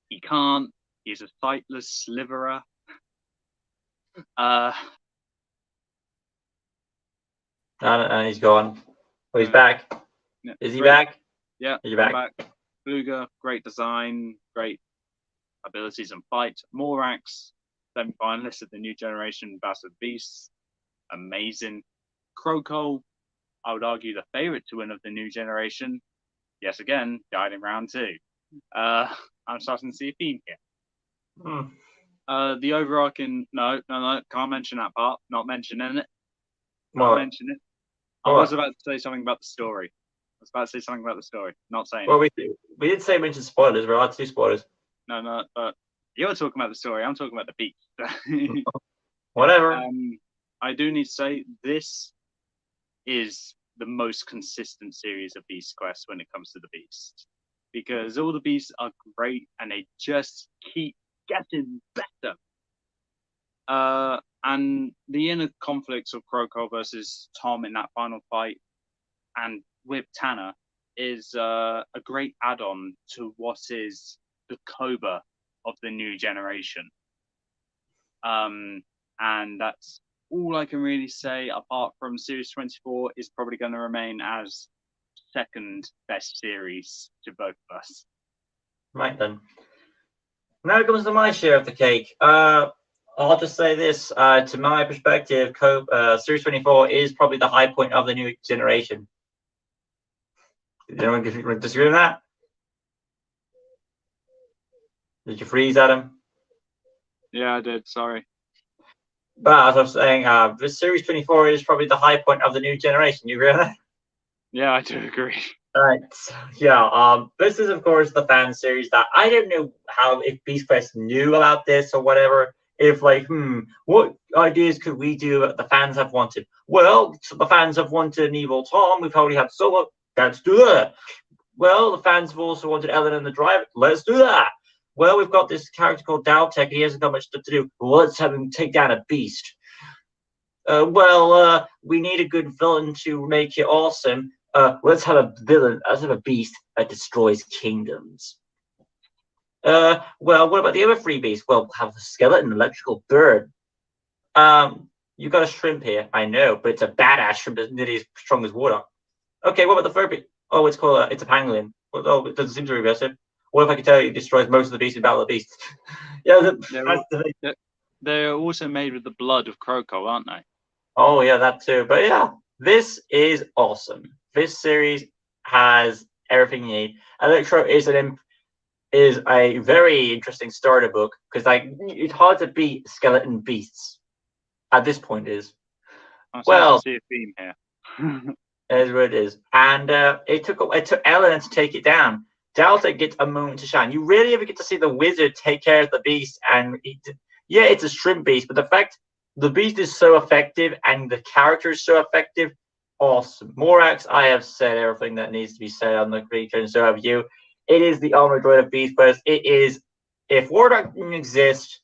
He can't. He's a sightless sliverer. And he's gone. Oh, he's back. Yeah, is he back? Yeah, he's back. Fluga, great design, great abilities and fight. Morax, semi-finalist of the New Generation Battle of Beasts, amazing. Kroko, I would argue the favorite to win of the New Generation. Yes, again, died in round 2. I'm starting to see a theme here. The overarching no, can't mention that part. Not mentioning it. Not mention it. I was about to say something about the story. Not saying. Well, we did say mention spoilers. We're allowed to do spoilers. No, but you're talking about the story. I'm talking about the beast. Whatever. I do need to say this is the most consistent series of Beast Quest when it comes to the beast, because all the beasts are great and they just keep getting better. And the inner conflicts of Kroko versus Tom in that final fight and with Tanner is a great add-on to what is the Cobra of the New Generation. And that's all I can really say, apart from Series 24 is probably going to remain as second best series to both of us. Right then. Now it comes to my share of the cake. I'll just say this, to my perspective, Series 24 is probably the high point of the New Generation. Did anyone disagree with that? Did you freeze, Adam? Yeah, I did. Sorry. But as I was saying, this Series 24 is probably the high point of the New Generation. You agree with that? Yeah, I do agree. Right. Yeah. This is, of course, the fan series that I don't know if Beast Quest knew about this or whatever. If what ideas could we do that the fans have wanted? Well, so the fans have wanted an evil Tom. We've already had Solo. Let's do that. Well, the fans have also wanted Ellen and the Driver. Let's do that. Well, we've got this character called Daltech. He hasn't got much stuff to do. Well, let's have him take down a beast. We need a good villain to make it awesome. Let's have a villain. Let's have a beast that destroys kingdoms. What about the other three beasts? Well, we'll have a skeleton, electrical bird. You got a shrimp here, I know, but it's a badass shrimp that's nearly as strong as water. Okay, what about the third beast? Oh, it's called it's a pangolin. Well, oh, it doesn't seem to be aggressive. What if I could tell you it destroys most of the beasts in Battle of the Beasts? Yeah, they're also made with the blood of Crocodile, aren't they? Oh yeah, that too. But yeah, this is awesome. This series has everything you need. Electro is a very interesting starter book because like it's hard to beat skeleton beasts at this point. Is I'm starting to see a theme here. Is what it is, and it took Eleanor to take it down. Delta gets a moment to shine. You really ever get to see the wizard take care of the beast, and yeah, it's a shrimp beast, but the fact the beast is so effective and the character is so effective, awesome. Morax, I have said everything that needs to be said on the creature, and so have you. It is the armored droid of beast, but it is if Wardark didn't exist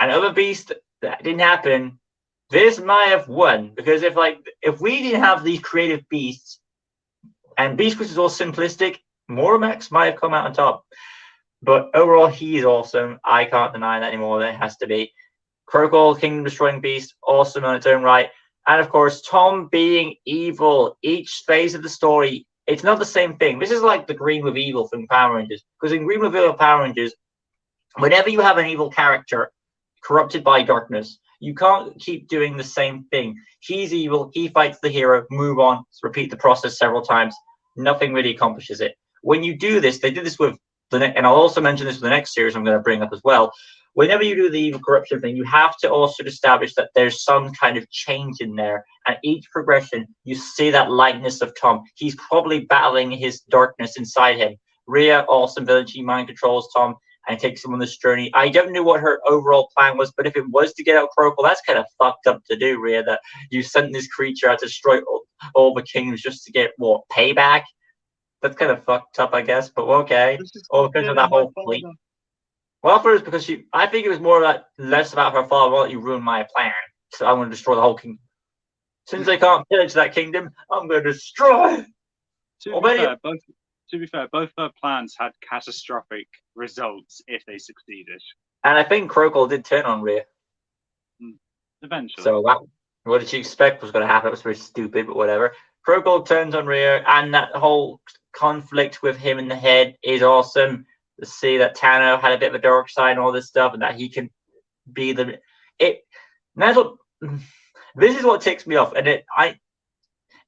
and other beasts that didn't happen, this might have won because if we didn't have these creative beasts and Beast Quest is all simplistic, Mormax might have come out on top. But overall, he is awesome. I can't deny that anymore. That has to be. Crocodile, Kingdom Destroying Beast, awesome on its own right. And of course, Tom being evil. Each phase of the story, it's not the same thing. This is like the Green with Evil from Power Rangers. Because in Green with Evil Power Rangers, whenever you have an evil character corrupted by darkness, you can't keep doing the same thing. He's evil. He fights the hero. Move on. Repeat the process several times. Nothing really accomplishes it. When you do this, they did this with and I'll also mention this with the next series I'm going to bring up as well. Whenever you do the evil corruption thing, you have to also establish that there's some kind of change in there. And each progression, you see that lightness of Tom. He's probably battling his darkness inside him. Rhea, awesome villain, she mind controls Tom and takes him on this journey. I don't know what her overall plan was, but if it was to get out Crocodile, that's kind of fucked up to do, Rhea, that you sent this creature out to destroy all the kingdoms just to get, what, payback? That's kind of fucked up, I guess, but okay. Or because of that whole fleet. Well, for us, because I think it was more about less about her father. Why don't you ruin my plan? So I'm going to destroy the whole kingdom. Since they can't pillage that kingdom, I'm going to destroy. To be fair, both her plans had catastrophic results if they succeeded. And I think Crocodile did turn on Rhea. Eventually. So what did she expect was going to happen? It was very stupid, but whatever. Crocodile turns on Rhea, and that whole conflict with him in the head is awesome. To see that Tano had a bit of a dark side and all this stuff, and that he can be this is what ticks me off. And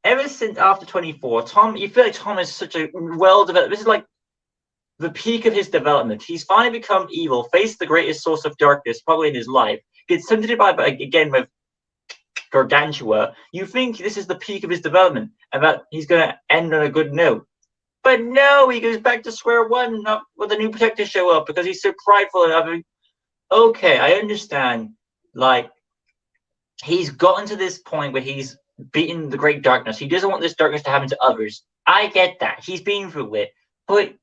ever since after 24, Tom, you feel like Tom is such a well developed. This is like the peak of his development. He's finally become evil, faced the greatest source of darkness probably in his life. Gets tempted by again with Gargantua. You think this is the peak of his development and that he's going to end on a good note. But no, he goes back to square one with a new protector show up because he's so prideful and having. Okay, I understand. Like, he's gotten to this point where he's beaten the great darkness. He doesn't want this darkness to happen to others. I get that. He's been through it. But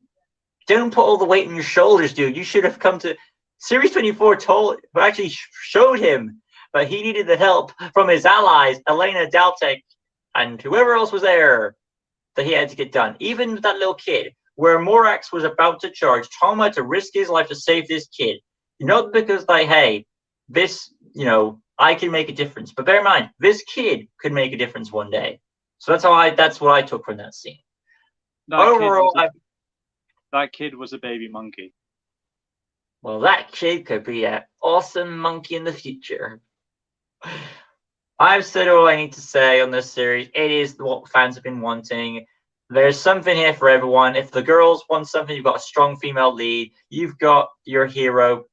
don't put all the weight on your shoulders, dude. You should have come to. Series 24 actually showed him that he needed the help from his allies, Elena, Daltek, and whoever else was there. That he had to get done. Even with that little kid, where Morax was about to charge, Tom had to risk his life to save this kid. Not because, like, hey, this, I can make a difference. But bear in mind, this kid could make a difference one day. So that's what I took from that scene. That kid was a baby monkey. Well, that kid could be an awesome monkey in the future. I've said all I need to say on this series. It is what fans have been wanting. There's something here for everyone. If the girls want something, you've got a strong female lead. You've got your hero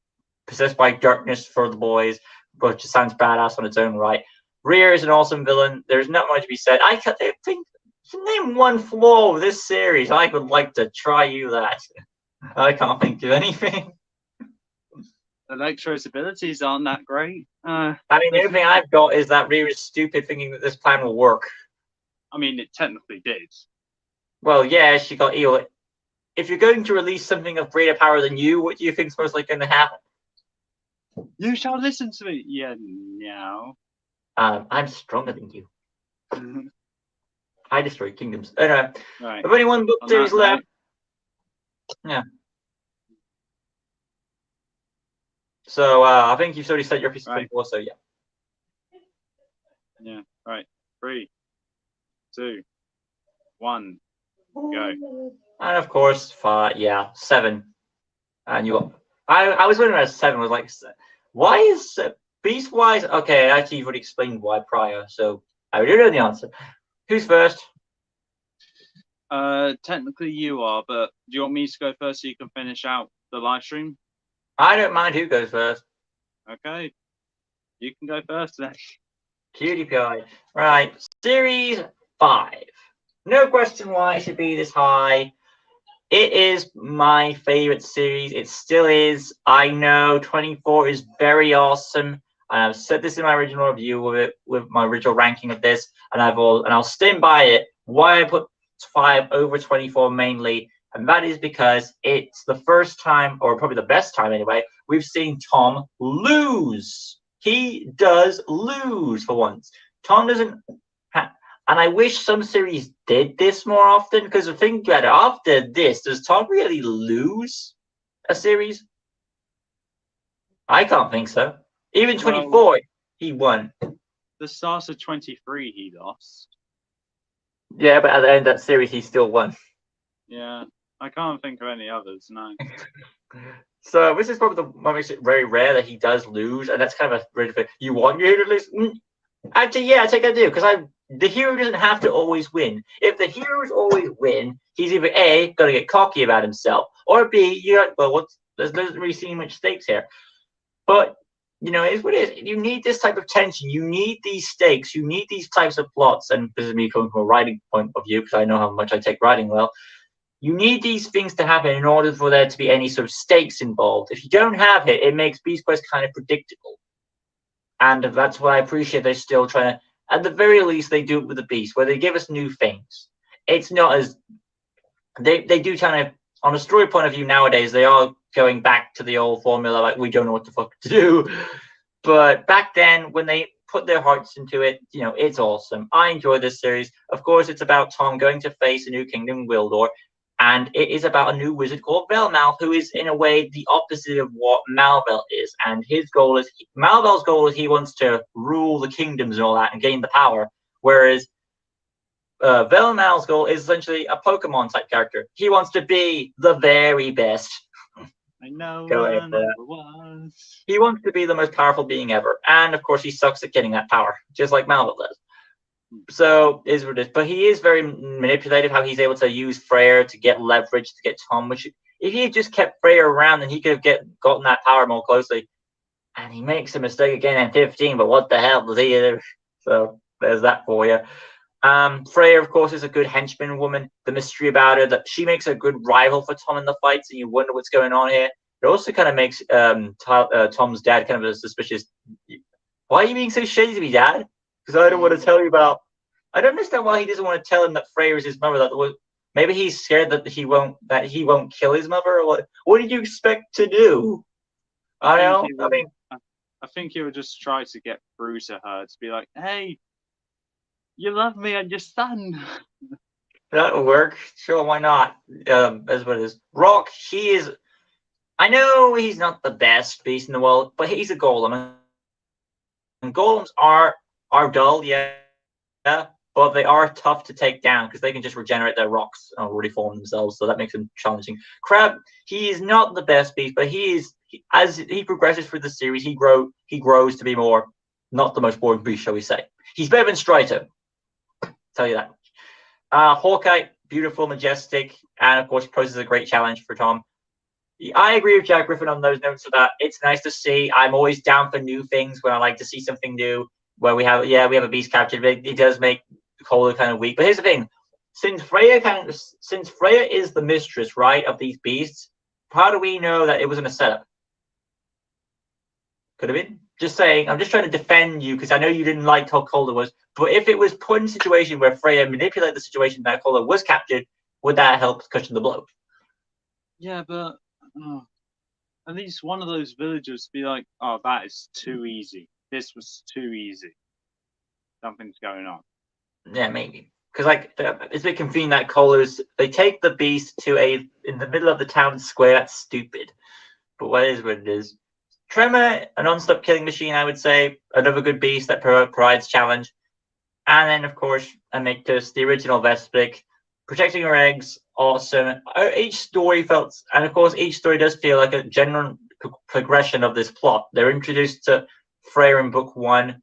possessed by darkness for the boys, which sounds badass on its own right. Rhea is an awesome villain. There's not much to be said. I think you name one flaw with this series. I would like to try you that. I can't think of anything. Electro's abilities aren't that great. The only thing I've got is that Rhea is stupid thinking that this plan will work. I mean, it technically did. Well, yeah, she got evil. If you're going to release something of greater power than you, what do you think's most likely going to happen? You shall listen to me. Yeah, no. I'm stronger than you. I destroy kingdoms. Anyway, Right. if anyone book On series that left, note, yeah. So I think you've already said your piece of right. 24, so yeah. Yeah. Right. 3, 2, 1, go. And of course, 5, yeah, 7. And you got. I was wondering about 7. Was like, why is Beast wise? Okay, actually, you've already explained why prior, so I already know the answer. Who's first? Technically you are, but do you want me to go first so you can finish out the live stream? I don't mind who goes first. Okay. You can go first then. Cutie pie. Right, series 5. No question why it should be this high. It is my favorite series. It still is. I know 24 is very awesome. And I've said this in my original review with my original ranking of this, and I'll stand by it. Why I put 5 over 24 mainly, and that is because it's the first time, or probably the best time anyway, we've seen Tom lose. He does lose for once. Tom doesn't and I wish some series did this more often, because the thing that after this, does Tom really lose a series? I can't think so. Even Well, 24, he won. the start of 23 he lost. Yeah, but at the end of that series, he still won. Yeah. I can't think of any others, no. So this is probably the what makes it very rare that he does lose, and that's kind of a really thing. You want your hero to lose? Actually, yeah, I think I do, because the hero doesn't have to always win. If the heroes always win, he's either A, going to get cocky about himself, or B, you're like, well, there doesn't really seem much stakes here. But it's what it is. You need this type of tension. You need these stakes. You need these types of plots. And this is me coming from a writing point of view, because I know how much I take writing well. You need these things to happen in order for there to be any sort of stakes involved. If you don't have it, it makes Beast Quest kind of predictable. And that's why I appreciate they're still trying to, at the very least, they do it with the Beast, where they give us new things. It's not as, they do kind of, on a story point of view nowadays, they are going back to the old formula, like, we don't know what the fuck to do. But back then, when they put their hearts into it, it's awesome. I enjoy this series. Of course, it's about Tom going to face a new kingdom, Wildor, and it is about a new wizard called Velmal, who is in a way the opposite of what Malvel is. And his goal is Malvel's goal is he wants to rule the kingdoms and all that and gain the power, whereas Velmal's goal is essentially a Pokemon type character. He wants to be the very best. I know Go what ahead. a number was. He wants to be the most powerful being ever, and of course, he sucks at getting that power, just like Malvel does. So is what it is. But he is very manipulative. How he's able to use Freyr to get leverage to get Tom. Which, if he had just kept Freyr around, then he could have gotten that power more closely. And he makes a mistake again in 15. But what the hell does he do? So there's that for you. Freyr, of course, is a good henchman woman. The mystery about her, that she makes a good rival for Tom in the fights, and you wonder what's going on here. It also kind of makes Tom's dad kind of a suspicious. Why are you being so shady to me, Dad? Because I don't want to tell you about. I don't understand why he doesn't want to tell him that Freyr is his mother. Maybe he's scared that he won't kill his mother. Or what? What did you expect to do? I don't know. I mean, I think he would just try to get through to her to be like, "Hey, you love me and your son." that'll work. Sure, why not? As what it is. Rock, he is. I know he's not the best beast in the world, but he's a golem, and golems are dull, yeah, but they are tough to take down because they can just regenerate their rocks and reform themselves, so that makes them challenging. Crab, he is not the best beast, but as he progresses through the series, he grows to be more not the most boring beast, shall we say. He's better than Strito, tell you that. Hawkeye, beautiful, majestic, and of course, he poses a great challenge for Tom. I agree with Jack Griffin on those notes of that. It's nice to see. I'm always down for new things when I like to see something new. Where we have a beast captured. It does make Cola kind of weak. But here's the thing: since Freya is the mistress, right, of these beasts, how do we know that it wasn't a setup? Could have been. Just saying. I'm just trying to defend you because I know you didn't like how Cola was. But if it was put in a situation where Freya manipulated the situation that Cola was captured, would that help cushion the blow? Yeah, but at least one of those villagers be like, "Oh, that is too easy. This was too easy." something's going on. Yeah, maybe. Because like it's a bit convenient that Colors they take the beast to in the middle of the town square. That's stupid. But what it is. Tremor, a non-stop killing machine, I would say. Another good beast that provides challenge. And then, of course, Amictus, the original Vespic, protecting her eggs, awesome. Each story felt, and of course, each story does feel like a general progression of this plot. They're introduced to Freya in book 1.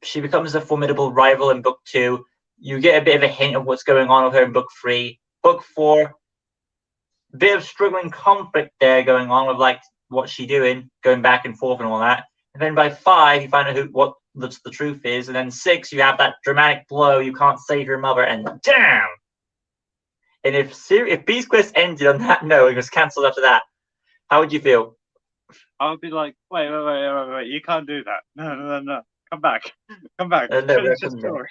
She becomes a formidable rival in book 2. You get a bit of a hint of what's going on with her in book 3. Book 4, bit of struggling conflict there going on with like what's she doing, going back and forth and all that. And then by 5, you find out what the truth is. And then 6, you have that dramatic blow. You can't save your mother, and damn. And if Beast Quest ended on that note and was cancelled after that, how would you feel? I would be like, wait, you can't do that. No. Come back. Come back. No, Finish the story.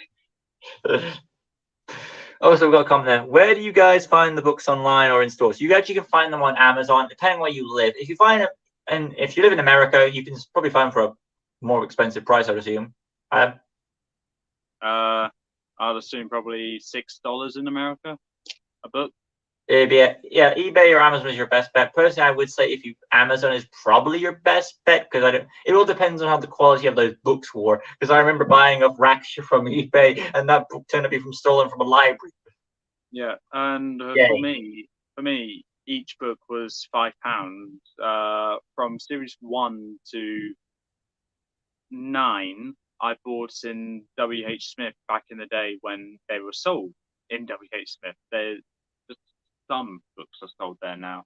Also, we've got a comment there. Where do you guys find the books online or in stores? You actually can find them on Amazon, depending where you live. If you find it, and if you live in America, you can probably find them for a more expensive price, I'd assume. I'd assume probably $6 in America a book. Yeah, eBay or Amazon is your best bet. Personally, I would say Amazon is probably your best bet because it all depends on how the quality of those books were. Because I remember buying a rack from eBay, and that book turned to be stolen from a library. Yeah, and for me, each book was £5. From series 1 to 9, I bought in W.H. Smith back in the day when they were sold in W.H. Smith. Some books are sold there now.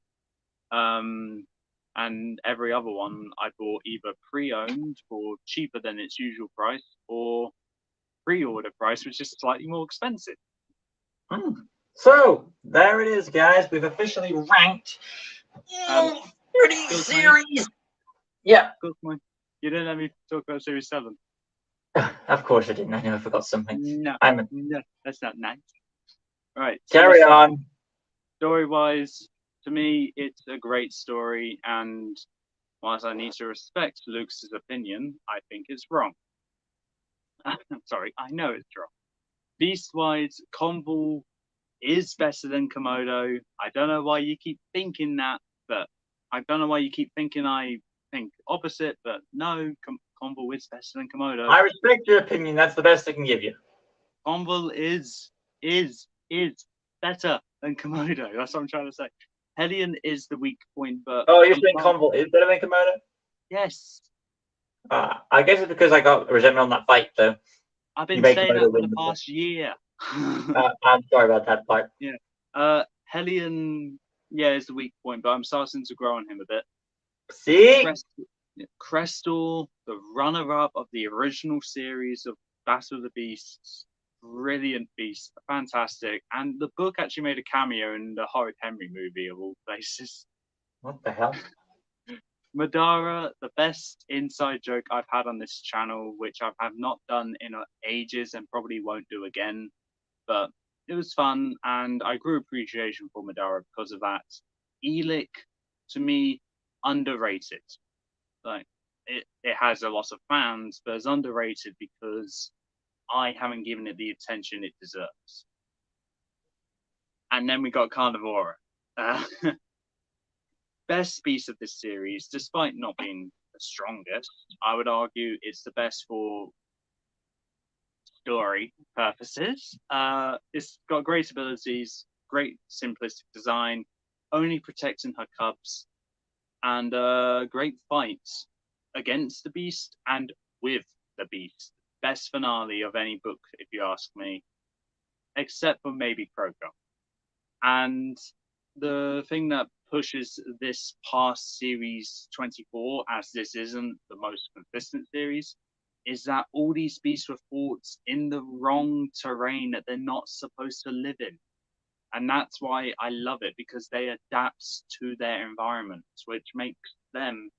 And every other one I bought either pre-owned for cheaper than its usual price or pre-order price, which is slightly more expensive. So there it is, guys. We've officially ranked 30 series. Yeah. You didn't let me talk about series 7. Of course I didn't. I know I forgot something. No, that's not nice. Right. Carry on. Story-wise, to me, it's a great story, and whilst I need to respect Luke's opinion, I think it's wrong. Sorry, I know it's wrong. Beast-wise, Conval is better than Komodo. I don't know why you keep thinking that, but I don't know why you keep thinking I think opposite, but no, Conval is better than Komodo. I respect your opinion. That's the best I can give you. Conval is better than Komodo. That's what I'm trying to say. Hellion is the weak point, but you're saying Conval is better than Komodo? Yes. I guess it's because I got resentment on that fight, though. I've been saying that for the past year. I'm sorry about that part. Yeah. Hellion, is the weak point, but I'm starting to grow on him a bit. See? Crestal, the runner-up of the original series of Battle of the Beasts, brilliant beast, fantastic. And the book actually made a cameo in the Horrid Henry movie, of all places. What the hell? Madara, the best inside joke I've had on this channel, which I have not done in ages and probably won't do again. But it was fun, and I grew appreciation for Madara because of that. Elik, to me, underrated. Like it has a lot of fans, but it's underrated because I haven't given it the attention it deserves. And then we got Carnivora. Best beast of this series, despite not being the strongest, I would argue it's the best for story purposes. It's got great abilities, great simplistic design, only protecting her cubs, and great fights against the beast and with the beast. Best finale of any book, if you ask me, except for maybe Kroko. And the thing that pushes this past series 24, as this isn't the most consistent series, is that all these beasts were fought in the wrong terrain that they're not supposed to live in. And that's why I love it, because they adapt to their environments, which makes them,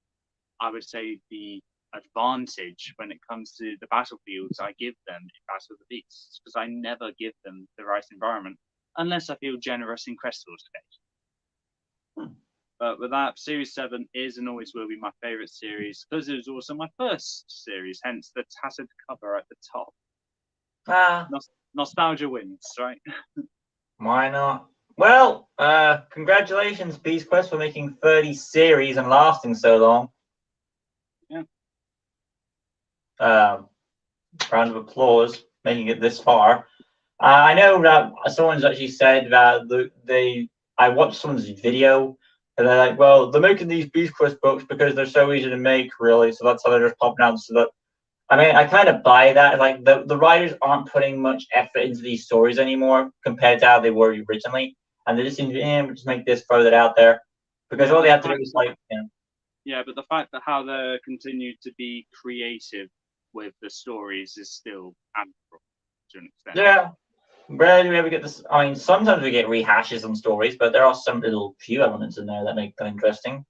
I would say, the advantage when it comes to the battlefields I give them in Battle of the Beasts, because I never give them the right environment unless I feel generous in Crestal's case. But with that, Series 7 is and always will be my favourite series because it was also my first series, hence the tattered cover at the top. Ah, Nostalgia wins, right? why not? Well, congratulations, Beast Quest, for making 30 series and lasting so long. Yeah. Round of applause, making it this far. I know that someone's actually said that I watched someone's video and they're like, well, they're making these Beast Quest books because they're so easy to make, really. So that's how they're just popping out. So that I mean, I kind of buy that. Like the writers aren't putting much effort into these stories anymore compared to how they were originally, and they just seem to just make this, throw that out there because Yeah, all but they the have to do fact is like, you know, yeah, but the fact that how they continue to be creative with the stories is still admirable to an extent. yeah. Rarely do we ever get this. I mean, sometimes we get rehashes on stories, but there are some little few elements in there that make them interesting.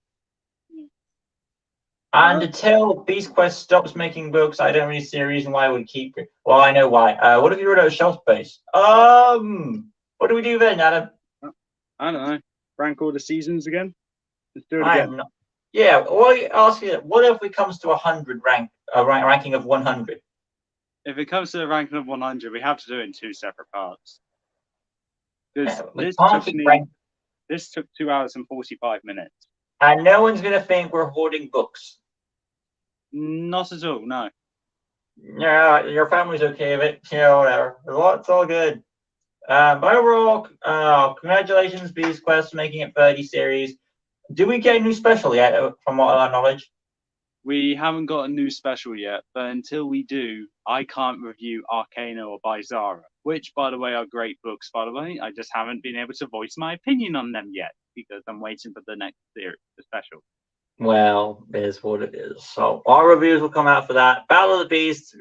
And Uh, until Beast Quest stops making books, I don't really see a reason why I would keep it. Well, I know why. What if you run out of shelf space? What do we do then, Adam? I don't know. Rank all the seasons again. Let's do it I again. am not. Yeah, or I ask you, what if we comes to 100 ranking of 100? If it comes to the ranking of 100, we have to do it in two separate parts. Because Yeah, we can't keep rank, this took 2 hours and 45 minutes. and no one's gonna think we're hoarding books. Not at all. No. Yeah, your family's okay with it. Yeah, whatever. It's all good. But overall, congratulations, Beast Quest, for making it 30 series. Do we get a new special yet, from what our knowledge? We haven't got a new special yet, but until we do, I can't review Arcana or Bizarra, which, by the way, are great books, by the way. I just haven't been able to voice my opinion on them yet because I'm waiting for the next series, the special. Well, it is what it is. So our reviews will come out for that. Battle of the Beast,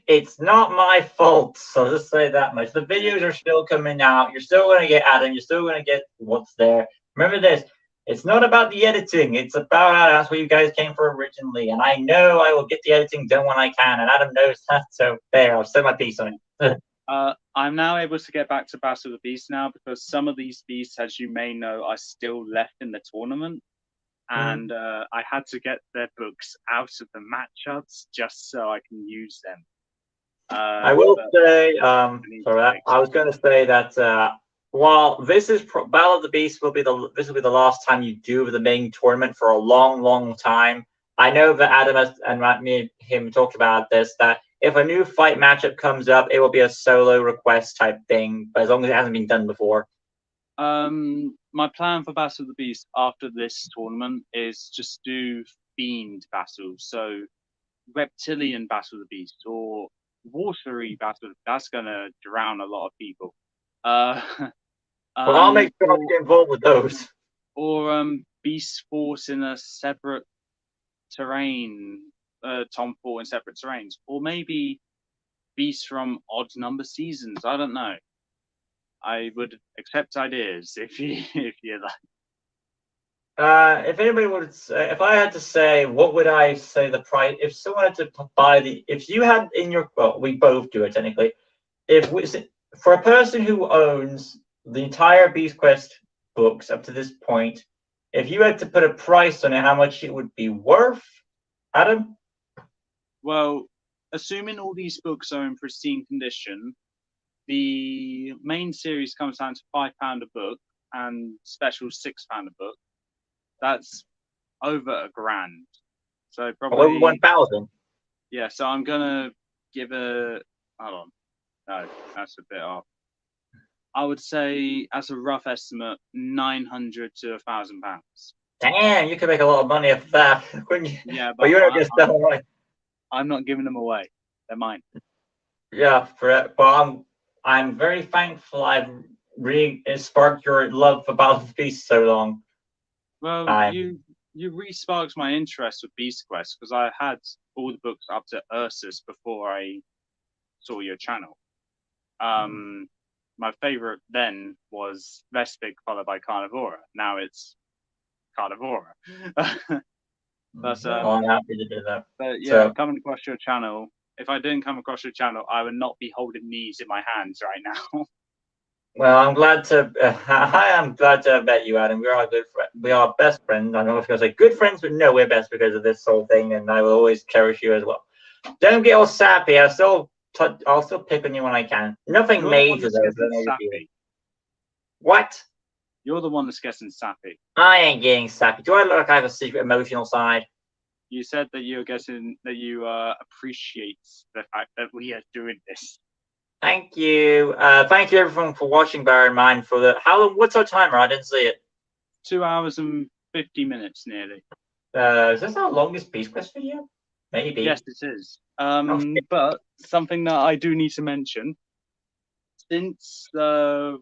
it's not my fault. So just say that much. The videos are still coming out. You're still going to get Adam. You're still going to get what's there. Remember this. It's not about the editing. It's about that's what you guys came for originally. And I know I will get the editing done when I can. And Adam knows that. So there, I'll say my piece on it. I'm now able to get back to Battle of the Beast now because some of these beasts, as you may know, are still left in the tournament. And I had to get their books out of the matchups just so I can use them. I will say, sorry, I was going to say that while this is Battle of the Beast will be the last time you do the main tournament for a long, long time. I know that Adam and me and him talked about this, that if a new fight matchup comes up, it will be a solo request type thing, but as long as it hasn't been done before. My plan for Battle of the Beast after this tournament is just do themed battles. So reptilian Battle of the Beast or watery battle. That's gonna drown a lot of people. Well, I'll make sure I get involved with those. Or Beast Force in a separate terrain. Tom Fort in separate terrains, or maybe Beasts from odd number seasons. I don't know. I would accept ideas if you like. If anybody would say, if I had to say, what would I say the price? If someone had to buy if you had in your, well, we both do it technically. If we, for a person who owns the entire Beast Quest books up to this point, if you had to put a price on it, how much it would be worth, Adam? Well, assuming all these books are in pristine condition, the main series comes down to £5 a book, and special £6 a book. That's over £1,000. So probably over 1,000. Yeah. So I'm gonna give a. Hold on. No, that's a bit off. I would say, as a rough estimate, £900 to £1,000. Damn, you could make a lot of money off that, couldn't you? Yeah, But you're not gonna sell them, right? I'm not giving them away. They're mine. Yeah, for it. But I'm very thankful I've really sparked your love for Battle of the Beast so long. Well, you re-sparked my interest with Beast Quest because I had all the books up to Ursus before I saw your channel. My favorite then was Vespic followed by Carnivora. Now it's Carnivora. But I'm happy to do that. But yeah, so, coming across your channel, if I didn't come across your channel, I would not be holding these in my hands right now. Well, I'm glad to. I am glad to have met you, Adam. We are good friends. We are best friends. I was going to say good friends, but no, we're best because of this whole thing, and I will always cherish you as well. Don't get all sappy. I'm still I'll still pick on you when I can. Nothing You're the one major that's though. I getting know you're feeling. sappy. What? You're the one that's getting sappy. I ain't getting sappy. Do I look like I have a secret emotional side? You said that you're getting that you appreciate the fact that we are doing this. Thank you. Thank you everyone for watching. Bear in mind for the how long? What's our timer? I didn't see it. 2 hours and 50 minutes nearly. Is this our longest Beast Quest video? Maybe. Yes, it is. Okay. But something that I do need to mention, since I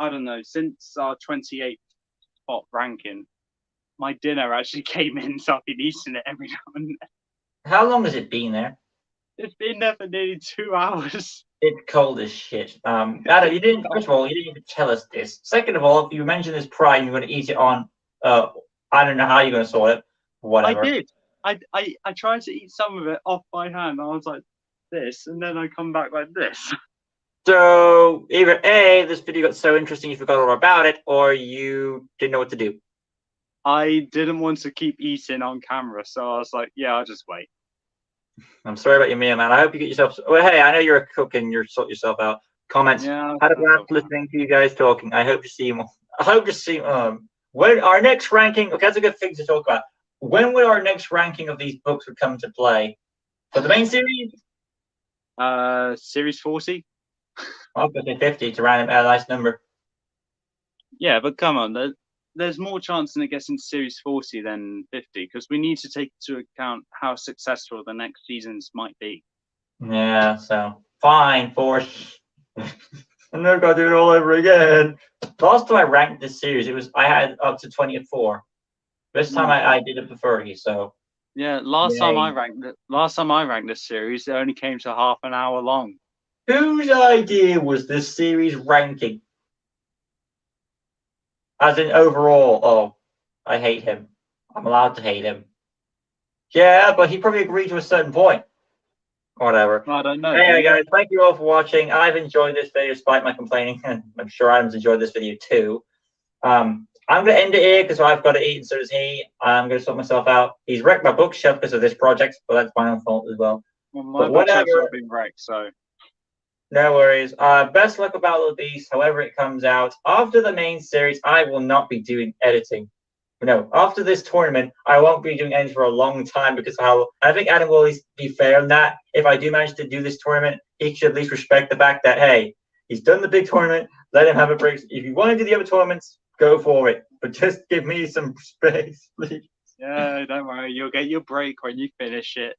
don't know, since our 28th spot ranking, my dinner actually came in, so I've been eating it every now and then. How long has it been there? It's been there for nearly 2 hours. It's cold as shit. Adam, you didn't. First of all, you didn't even tell us this. Second of all, if you mentioned this prior, you're going to eat it on. I don't know how you're going to sort it. Whatever. I did. I tried to eat some of it off by hand. I was like this, and then I come back like this. So either A, this video got so interesting you forgot all about it, or you didn't know what to do. I didn't want to keep eating on camera, so I was like, yeah, I'll just wait. I'm sorry about your meal, man. I hope you get yourself. Well, hey, I know you're a cook and you're sort yourself out. Comments. Yeah. Had a blast listening to you guys talking. I hope to see you more. I hope to see when our next ranking. Okay, that's a good thing to talk about. When will our next ranking of these books would come to play for the main series? Series 40. I'll go to 50 to round a nice number. Yeah, but come on, there's more chance than it gets into Series 40 than 50 because we need to take into account how successful the next seasons might be. Yeah, so fine, 40. I'm never gonna do it all over again. Last time I ranked this series, I had up to 24. This time I did it for 30. So yeah, last time I ranked this series, it only came to half an hour long. Whose idea was this series ranking? As in overall, oh, I hate him. I'm allowed to hate him. Yeah, but he probably agreed to a certain point. Whatever. I don't know. Anyway, guys, thank you all for watching. I've enjoyed this video despite my complaining, and I'm sure Adam's enjoyed this video too. I'm going to end it here because I've got to eat, and so does he. I'm going to sort myself out. He's wrecked my bookshelf because of this project, but that's my own fault as well. Well, my bookshelf's not been wrecked, so. No worries. Best luck with Battle of the Beast, however it comes out. After the main series, I will not be doing editing. No, after this tournament, I won't be doing anything for a long time because I think Adam will at least be fair on that. If I do manage to do this tournament, he should at least respect the fact that, hey, he's done the big tournament, let him have a break. If you want to do the other tournaments, go for it. But just give me some space, please. Yeah, don't worry. You'll get your break when you finish it.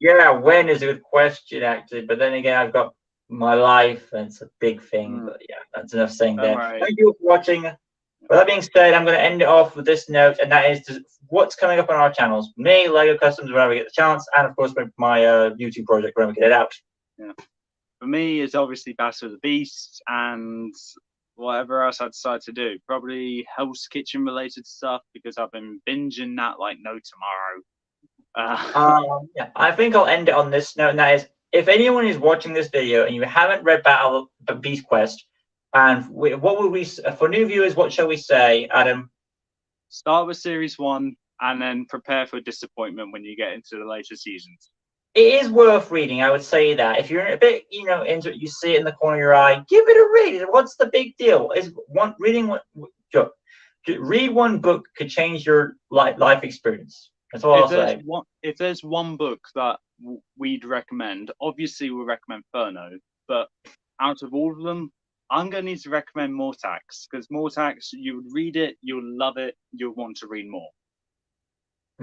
Yeah, when is a good question, actually. But then again, I've got my life, and it's a big thing. But yeah, that's enough saying there. Thank you for watching. With that being said, I'm going to end it off with this note, and that is what's coming up on our channels. Me, Lego Customs, whenever we get the chance, and of course my YouTube project when we get it out. Yeah. For me, it's obviously Battle of the Beast and whatever else I decide to do. Probably Hell's Kitchen related stuff because I've been binging that like no tomorrow. Yeah, I think I'll end it on this note, and that is, if anyone is watching this video and you haven't read Battle of Beast Quest, and what would we, for new viewers, what shall we say, Adam? Start with Series 1 and then prepare for disappointment when you get into the later seasons. It is worth reading, I would say that. If you're a bit, into it, you see it in the corner of your eye, give it a read. What's the big deal? Read one book could change your life experience. That's all I'll say. If there's one book that we'd recommend, obviously we'll recommend Furno, but out of all of them, I'm going to need to recommend Mortax, because Mortax, you would read it, you'll love it, you'll want to read more.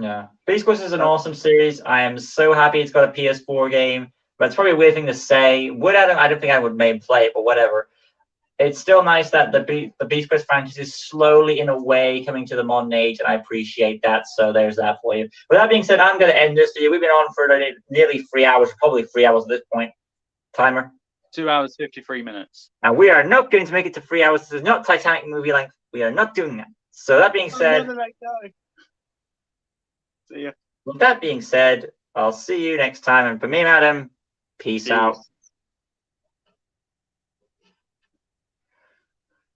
Yeah. Beast Quest is an awesome series. I am so happy it's got a PS4 game, but it's probably a weird thing to say. I don't think I would maybe play it, but whatever. It's still nice that the Beast Quest franchise is slowly, in a way, coming to the modern age, and I appreciate that. So there's that for you. With that being said, I'm going to end this video. We've been on for nearly 3 hours, probably 3 hours at this point. Timer. 2 hours, 53 minutes. And we are not going to make it to 3 hours. This is not Titanic movie length. We are not doing that. So that being said, see ya. With that being said, I'll see you next time. And for me, Madam, peace out.